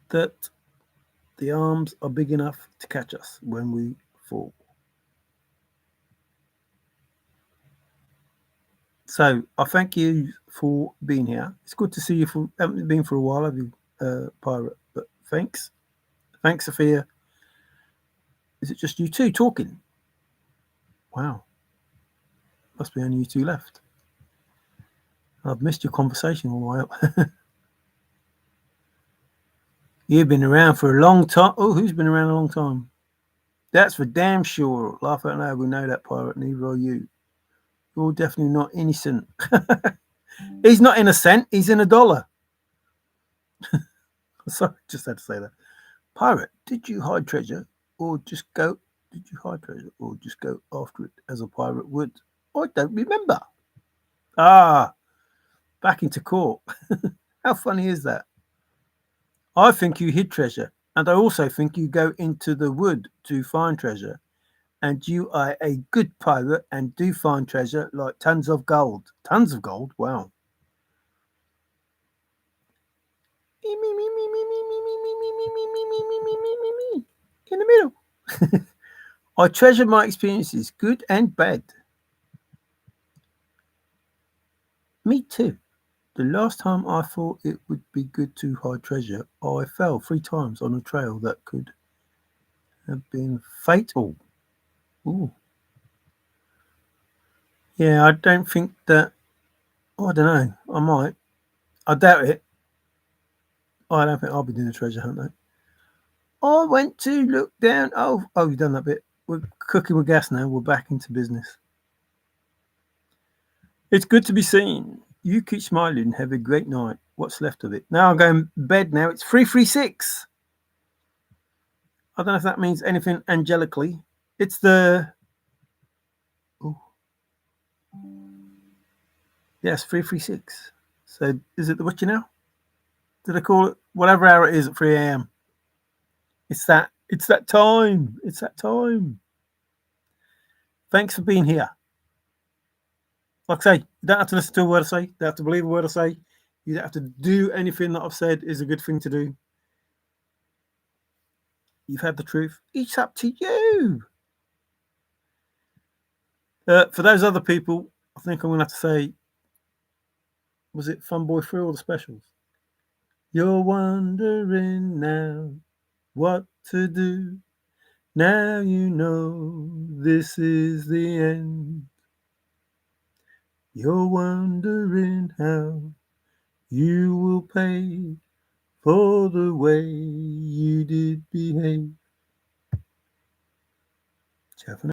that the arms are big enough to catch us when we fall. So I thank you for being here. It's good to see you. Haven't been for a while, have you, pirate? But thanks, Sophia. Is it just you two talking? Wow, must be only you two left. I've missed your conversation all the way up. You've been around for a long time. Oh, who's been around a long time? That's for damn sure. Laugh out loud. We know that, pirate. Neither are you. You're definitely not innocent. He's not innocent. He's in a dollar. Sorry, just had to say that. Pirate, did you hide treasure or just go? Did you hide treasure or just go after it as a pirate would? I don't remember. Ah, back into court. How funny is that? I think you hid treasure, and I also think you go into the wood to find treasure. And you are a good pirate and do find treasure like tons of gold. Tons of gold? Wow. In the middle. I treasure my experiences, good and bad. Me too. The last time I thought it would be good to hide treasure, I fell 3 times on a trail that could have been fatal. Ooh. Yeah, I don't think that. Oh, I don't know. I might. I doubt it. I don't think I'll be doing a treasure hunt though. I went to look down. Oh, you've done that bit. We're cooking with gas now. We're back into business. It's good to be seen. You keep smiling. Have a great night. What's left of it? Now I'm going to bed now. It's 336. I don't know if that means anything angelically. It's the... Ooh. Yes, 336. So is it the Witcher now? Did I call it? Whatever hour it is at 3 a.m. It's that time. It's that time. Thanks for being here. Like I say, you don't have to listen to a word I say. You don't have to believe a word I say. You don't have to do anything that I've said is a good thing to do. You've had the truth. It's up to you. For those other people, I think I'm going to have to say, was it Fun Boy 3 or the specials? You're wondering now what to do. Now you know this is the end. You're wondering how you will pay for the way you did behave. Ciao for now.